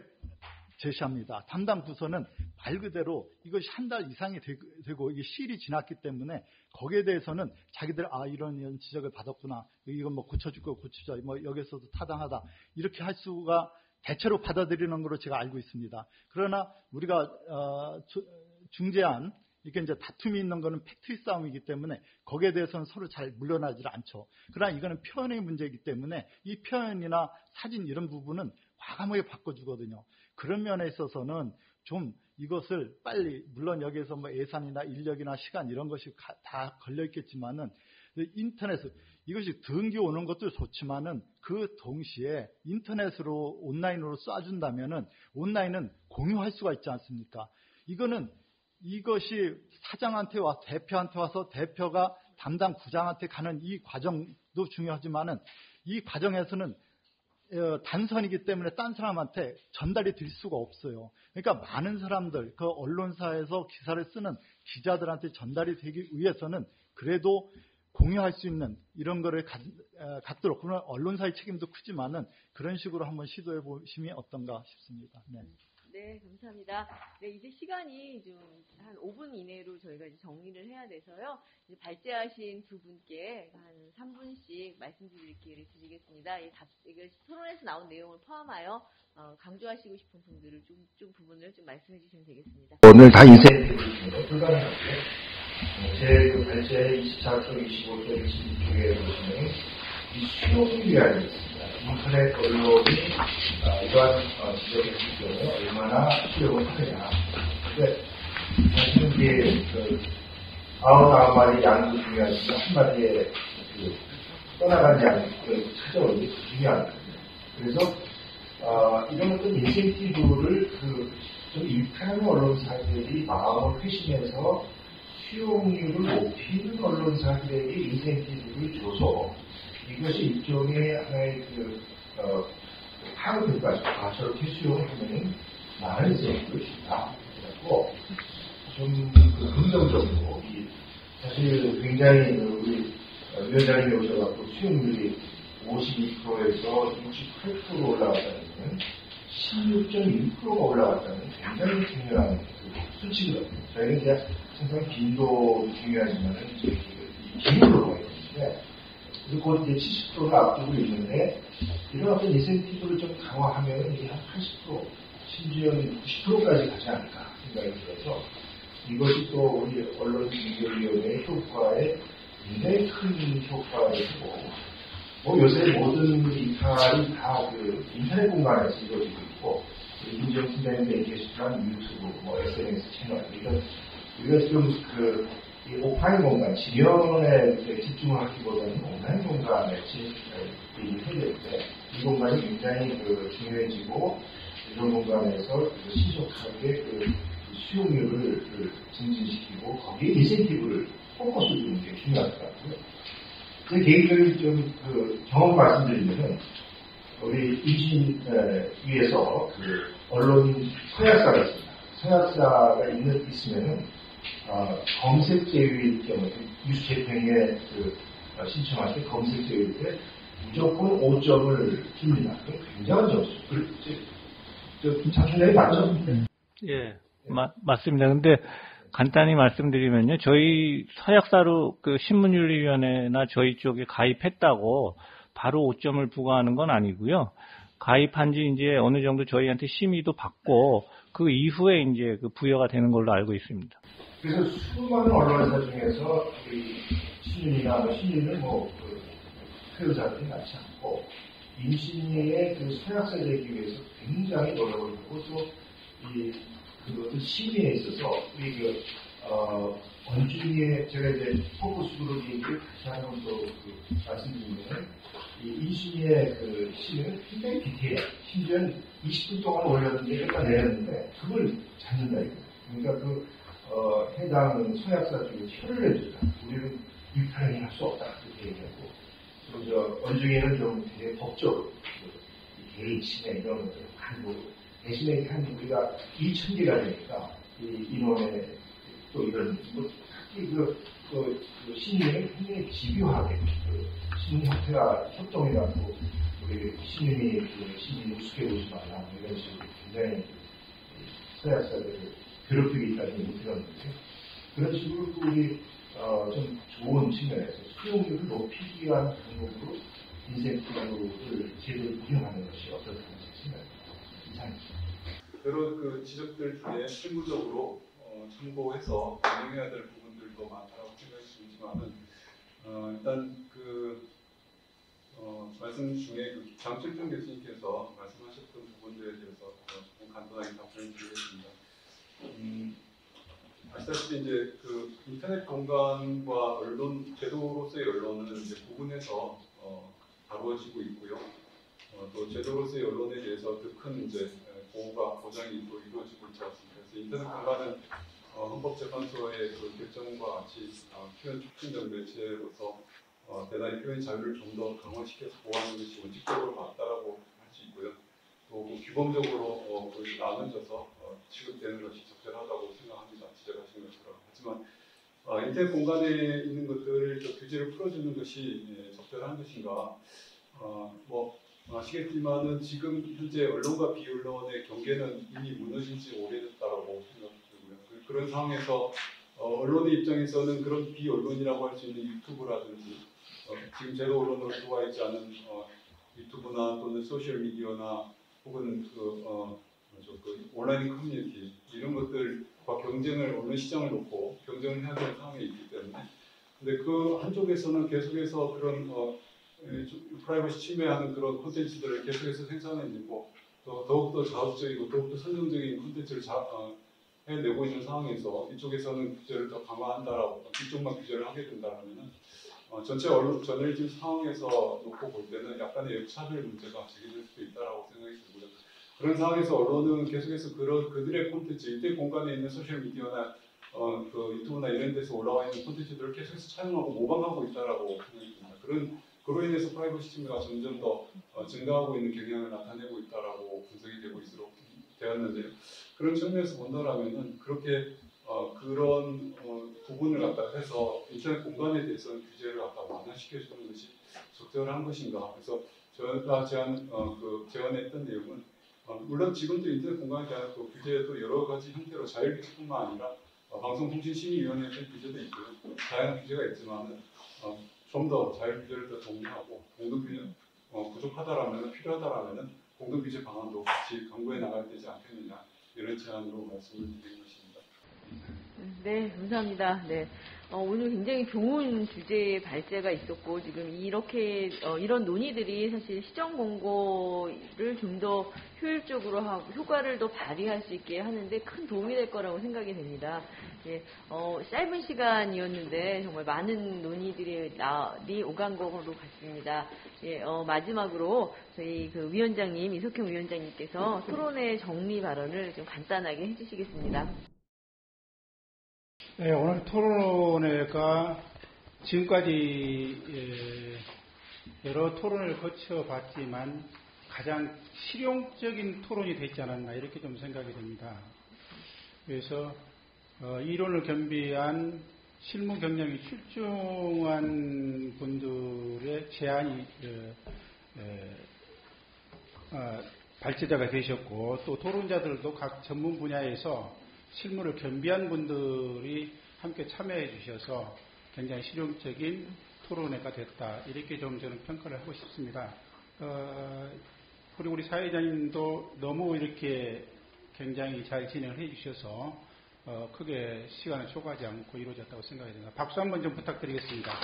Speaker 6: 제시합니다. 담당 부서는 말 그대로 이것이 한 달 이상이 되고 이게 시일이 지났기 때문에 거기에 대해서는 자기들 이런 지적을 받았구나. 이건 뭐 고쳐줄 거 고치자. 뭐 여기서도 타당하다. 이렇게 할 수가 대체로 받아들이는 걸로 제가 알고 있습니다. 그러나 우리가 중재안 이게 이제 다툼이 있는 거는 팩트의 싸움이기 때문에 거기에 대해서는 서로 잘 물러나질 않죠. 그러나 이거는 표현의 문제이기 때문에 이 표현이나 사진 이런 부분은 과감하게 바꿔주거든요. 그런 면에 있어서는 좀 이것을 빨리 물론 여기에서 뭐 예산이나 인력이나 시간 이런 것이 다 걸려 있겠지만은 인터넷 이것이 등기 오는 것도 좋지만은 그 동시에 인터넷으로 온라인으로 쏴준다면은 온라인은 공유할 수가 있지 않습니까? 이것이 사장한테 와 대표한테 와서 대표가 담당 부장한테 가는 이 과정도 중요하지만은 이 과정에서는 단선이기 때문에 딴 사람한테 전달이 될 수가 없어요. 그러니까 많은 사람들, 그 언론사에서 기사를 쓰는 기자들한테 전달이 되기 위해서는 그래도 공유할 수 있는 이런 거를 갖도록, 그러나 언론사의 책임도 크지만은 그런 식으로 한번 시도해 보시면 어떤가 싶습니다.
Speaker 3: 네, 감사합니다. 네, 이제 시간이 좀 한 5분 이내로 저희가 이제 정리를 해야 돼서요. 이제 발제하신 두 분께 한 3분씩 말씀드릴 기회를 드리겠습니다. 이거 토론에서 나온 내용을 포함하여 강조하시고 싶은 분들을 좀 부분을 좀 말씀해 주시면 되겠습니다.
Speaker 4: 오늘 다 인센티브를 불가능한데 제 발제 24쪽, 25쪽, 26쪽에 보시면 이 수용기한이 있습니다. 인터넷 언론이 이러한 지적했을 경우 얼마나 수용을 하느냐. 근데 사실은 이게 아홉 마리 양도 중요하지만 한 마리의 떠나간 양을 찾아오는 게 중요하거든요. 그래서 이런 어떤 인센티브를 좀 일타는 언론사들이 마음을 회심해서 수용률을 높이는 언론사들에게 인센티브를 줘서 이것이 일종의 하나의 한국까지 저렇게 수용하면 많은 인센티브를 준다. 그래서 좀 긍정적으로 사실 굉장히 우리 위원장님이 오셔서 수용률이 52%에서 68% 올라갔다는 것은 16.1%가 올라갔다는 굉장히 중요한 수치거든요. 저희는 이제 항상 빈도 중요하지만 이 기능으로 가야 되는데 그리고 이제 70%를 앞두고 있는데 이런 어떤 인센티브를 좀 강화하면 이게 한 80% 심지어 90%까지 가지 않을까 생각이 들어서 이것이 또 우리 언론중재위원회의 효과에 굉장히 큰 효과를 주고 뭐 요새 모든 이탈이 다 인터넷 공간에서 이루어지고 있고 임지영 팀장님도 얘기하셨지만 유튜브, 뭐 SNS 채널 이런 우리가 지금 이 오프라인 공간, 지면에 집중을 하기보다는 온라인 공간에 얘기를 해야 되는데 이 공간이 굉장히 중요해지고 이런 공간에서 신속하게 수용률을 증진시키고 거기에 인센티브를 포커스 주는 게 중요할 것 같고요. 제 개인적인 좀 경험 말씀드리면은 우리 임신위에서 그 언론 서약사가 있습니다. 서약사가 있으면은 검색 제휴일 경우에 뉴스 재평에 신청할 때 검색 제휴일 때 무조건 5점을 줍니다. 굉장한 점수. 김창춘 맞죠?
Speaker 8: 예, 맞습니다. 근데 간단히 말씀드리면요, 저희 서약사로 그 신문윤리위원회나 저희 쪽에 가입했다고 바로 5점을 부과하는 건 아니고요. 가입한 지 이제 어느 정도 저희한테 심의도 받고 그 이후에 이제 그 부여가 되는 걸로 알고 있습니다.
Speaker 4: 그래서 수많은 언론사 중에서 우리 신윤이나 신윤은 회의자들이 많지 않고 임신위의 그 서약서 내기 위해서 굉장히 노력을 하고 또 그 심의에 있어서 우리 원준이의 제가 이제 포커스그룹 얘기를 다시 한번 또 말씀드리면 이 임신위의 그 심의는 굉장히 디테일해요. 심지어는 20분 동안 올렸는데 여기다 내렸는데 그걸 찾는다 이거예요. 그러니까 해당 서약사 쪽에 표를 내준다. 우리는 유탄이 할 수 없다 이렇게 얘기하고 그리고 원중에는 좀 되게 법적으로 개인 침해 이런 것들 하고 대신에 한 우리가 2,000개가 되니까 이 인원에 또 이런 특히 신인을 굉장히 집요하게 신인 형태가 협동해갖고 우리 신인이 신인 우습게 보지 말라 이런 식으로 굉장히 서약사들을 괴롭히기 있다는 얘기 들었는데 그런 식으로 우리 좀 좋은 측면에서 수용률을 높이기 위한 방법으로 인센티브를 제대로 운영하는 것이 어떻게 생각하시나요? 이상입니다.
Speaker 5: 여러 그 지적들 중에 실무적으로 참고해서 반영해야 될 부분들도 많다고 생각이 들지만은 일단 말씀 중에 장철준 교수님께서 말씀하셨던 부분들에 대해서 조금 간단하게 답변을 드리겠습니다. 아시다시피 이제 그 인터넷 공간과 언론 제도로서의 언론은 이제 구분해서 다루어지고 있고요. 또 제도로서의 언론에 대해서 더 큰 이제 보호가 보장이 또 이루어지고 있지 않습니까? 그래서 인터넷 공간은 헌법재판소의 그 결정과 같이 표현 촉진적 매체로서 대단히 표현 자유를 좀 더 강화시켜서 보호하는 것이 원칙적으로 맞다라고 할 수 있고요. 또 기본적으로 나눠져서 취급되는 것이 적절하다고 생각합니다. 지적하신 것처럼. 하지만 인터넷 공간에 있는 것들을 규제를 풀어주는 것이 적절한 것인가? 아시겠지만은 지금 현재 언론과 비언론의 경계는 이미 무너진 지 오래됐다라고 생각되고요. 그런 상황에서 언론의 입장에서는 그런 비언론이라고 할 수 있는 유튜브라든지 지금 제도 언론으로 들어와 있지 않은 유튜브나 또는 소셜 미디어나 혹은 온라인 커뮤니티 이런 것들과 경쟁을 언론 시장을 놓고 경쟁을 해야 되는 상황에 있기 때문에 근데 그 한쪽에서는 계속해서 그런 프라이버시 침해하는 그런 콘텐츠들을 계속해서 생산해내고 또 더욱더 자극적이고 더욱더 선정적인 콘텐츠를 해내고 있는 상황에서 이쪽에서는 규제를 더 강화한다라고 이쪽만 규제를 하게 된다면은 전체 언론 저널리즘 상황에서 놓고 볼 때는 약간의 역차별 문제가 제기될 수도 있다라고 생각이 들고요. 그런 상황에서 언론은 계속해서 그들의 콘텐츠, 이때 공간에 있는 소셜 미디어나 유튜브나 이런 데서 올라와 있는 콘텐츠들을 계속해서 촬영하고 모방하고 있다라고 생각이 듭니다. 그로 인해서 프라이버시 침해가 점점 더 증가하고 있는 경향을 나타내고 있다라고 분석이 되었는데요. 그런 측면에서 본다라면은 그렇게 그런 부분을 갖다 해서 인터넷 공간에 대해서는 규제를 갖다 완화시켜주는 것이 적절한 것인가? 그래서 저희가 제안했던 내용은 물론 지금도 인터넷 공간에 대한 그 규제도 여러 가지 형태로 자율 규제뿐만 아니라 방송통신심의위원회의 규제도 있고요. 다양한 규제가 있지만은 좀 더 자율 규제를 더 독려하고 공동 규제 부족하다라면 필요하다라면은 공동 규제 방안도 같이 강구해 나가야 되지 않겠느냐 이런 제안으로 말씀을 드리는 것입니다.
Speaker 3: 네, 감사합니다. 네. 오늘 굉장히 좋은 주제의 발제가 있었고, 지금 이런 논의들이 사실 시정 공고를 좀 더 효율적으로 하고, 효과를 더 발휘할 수 있게 하는데 큰 도움이 될 거라고 생각이 됩니다. 예, 짧은 시간이었는데 정말 많은 논의들이 오간 것으로 같습니다. 예, 마지막으로 저희 위원장님, 이석형 위원장님께서 토론회 정리 발언을 좀 간단하게 해주시겠습니다.
Speaker 2: 네, 오늘 토론회가 지금까지 여러 토론을 거쳐봤지만 가장 실용적인 토론이 됐지 않았나 이렇게 좀 생각이 됩니다. 그래서 이론을 겸비한 실무 경력이 출중한 분들의 제안이 발제자가 되셨고 또 토론자들도 각 전문 분야에서 실무를 겸비한 분들이 함께 참여해 주셔서 굉장히 실용적인 토론회가 됐다. 이렇게 좀 저는 평가를 하고 싶습니다. 그리고 우리 사회자님도 너무 이렇게 굉장히 잘 진행을 해 주셔서 크게 시간을 초과하지 않고 이루어졌다고 생각이 듭니다. 박수 한번 좀 부탁드리겠습니다.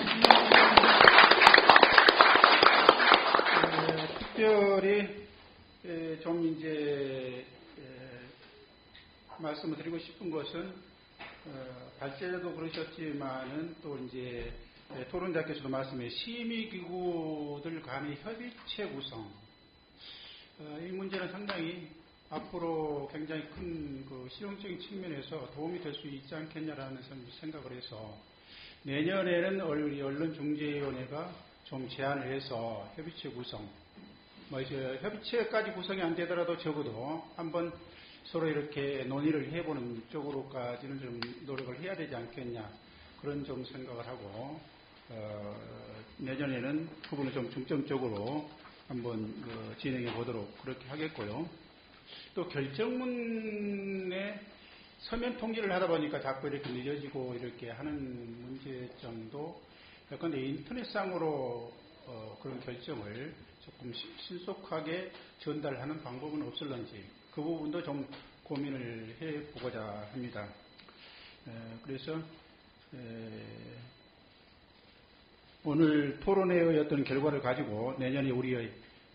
Speaker 2: 특별히 좀 이제 말씀을 드리고 싶은 것은 발제자도 그러셨지만은 또 이제 토론자께서도 말씀해 심의기구들 간의 협의체 구성 이 문제는 상당히 앞으로 굉장히 큰 그 실용적인 측면에서 도움이 될 수 있지 않겠냐라는 생각을 해서 내년에는 우리 언론중재위원회가 좀 제안을 해서 협의체 구성 이제 협의체까지 구성이 안 되더라도 적어도 한번 서로 이렇게 논의를 해보는 쪽으로까지는 좀 노력을 해야 되지 않겠냐 그런 좀 생각을 하고 내년에는 그 부분을 좀 중점적으로 한번 진행해 보도록 그렇게 하겠고요. 또 결정문에 서면 통지를 하다 보니까 자꾸 이렇게 늦어지고 이렇게 하는 문제점도 약간 인터넷상으로 그런 결정을 조금 신속하게 전달하는 방법은 없을런지 그 부분도 좀 고민을 해보고자 합니다. 그래서 오늘 토론회의 어떤 결과를 가지고 내년에 우리의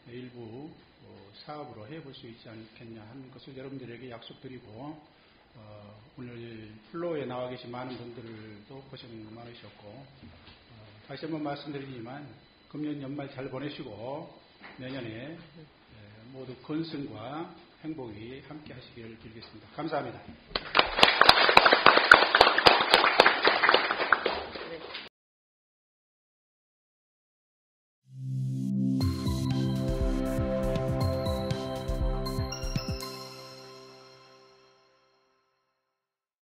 Speaker 2: 일부 사업으로 해볼 수 있지 않겠냐 하는 것을 여러분들에게 약속드리고 오늘 플로어에 나와 계신 많은 분들도 고생 많으셨고 다시 한번 말씀드리지만 금년 연말 잘 보내시고 내년에 모두 건승과 행복이 함께 하시기를 빌겠습니다. 감사합니다.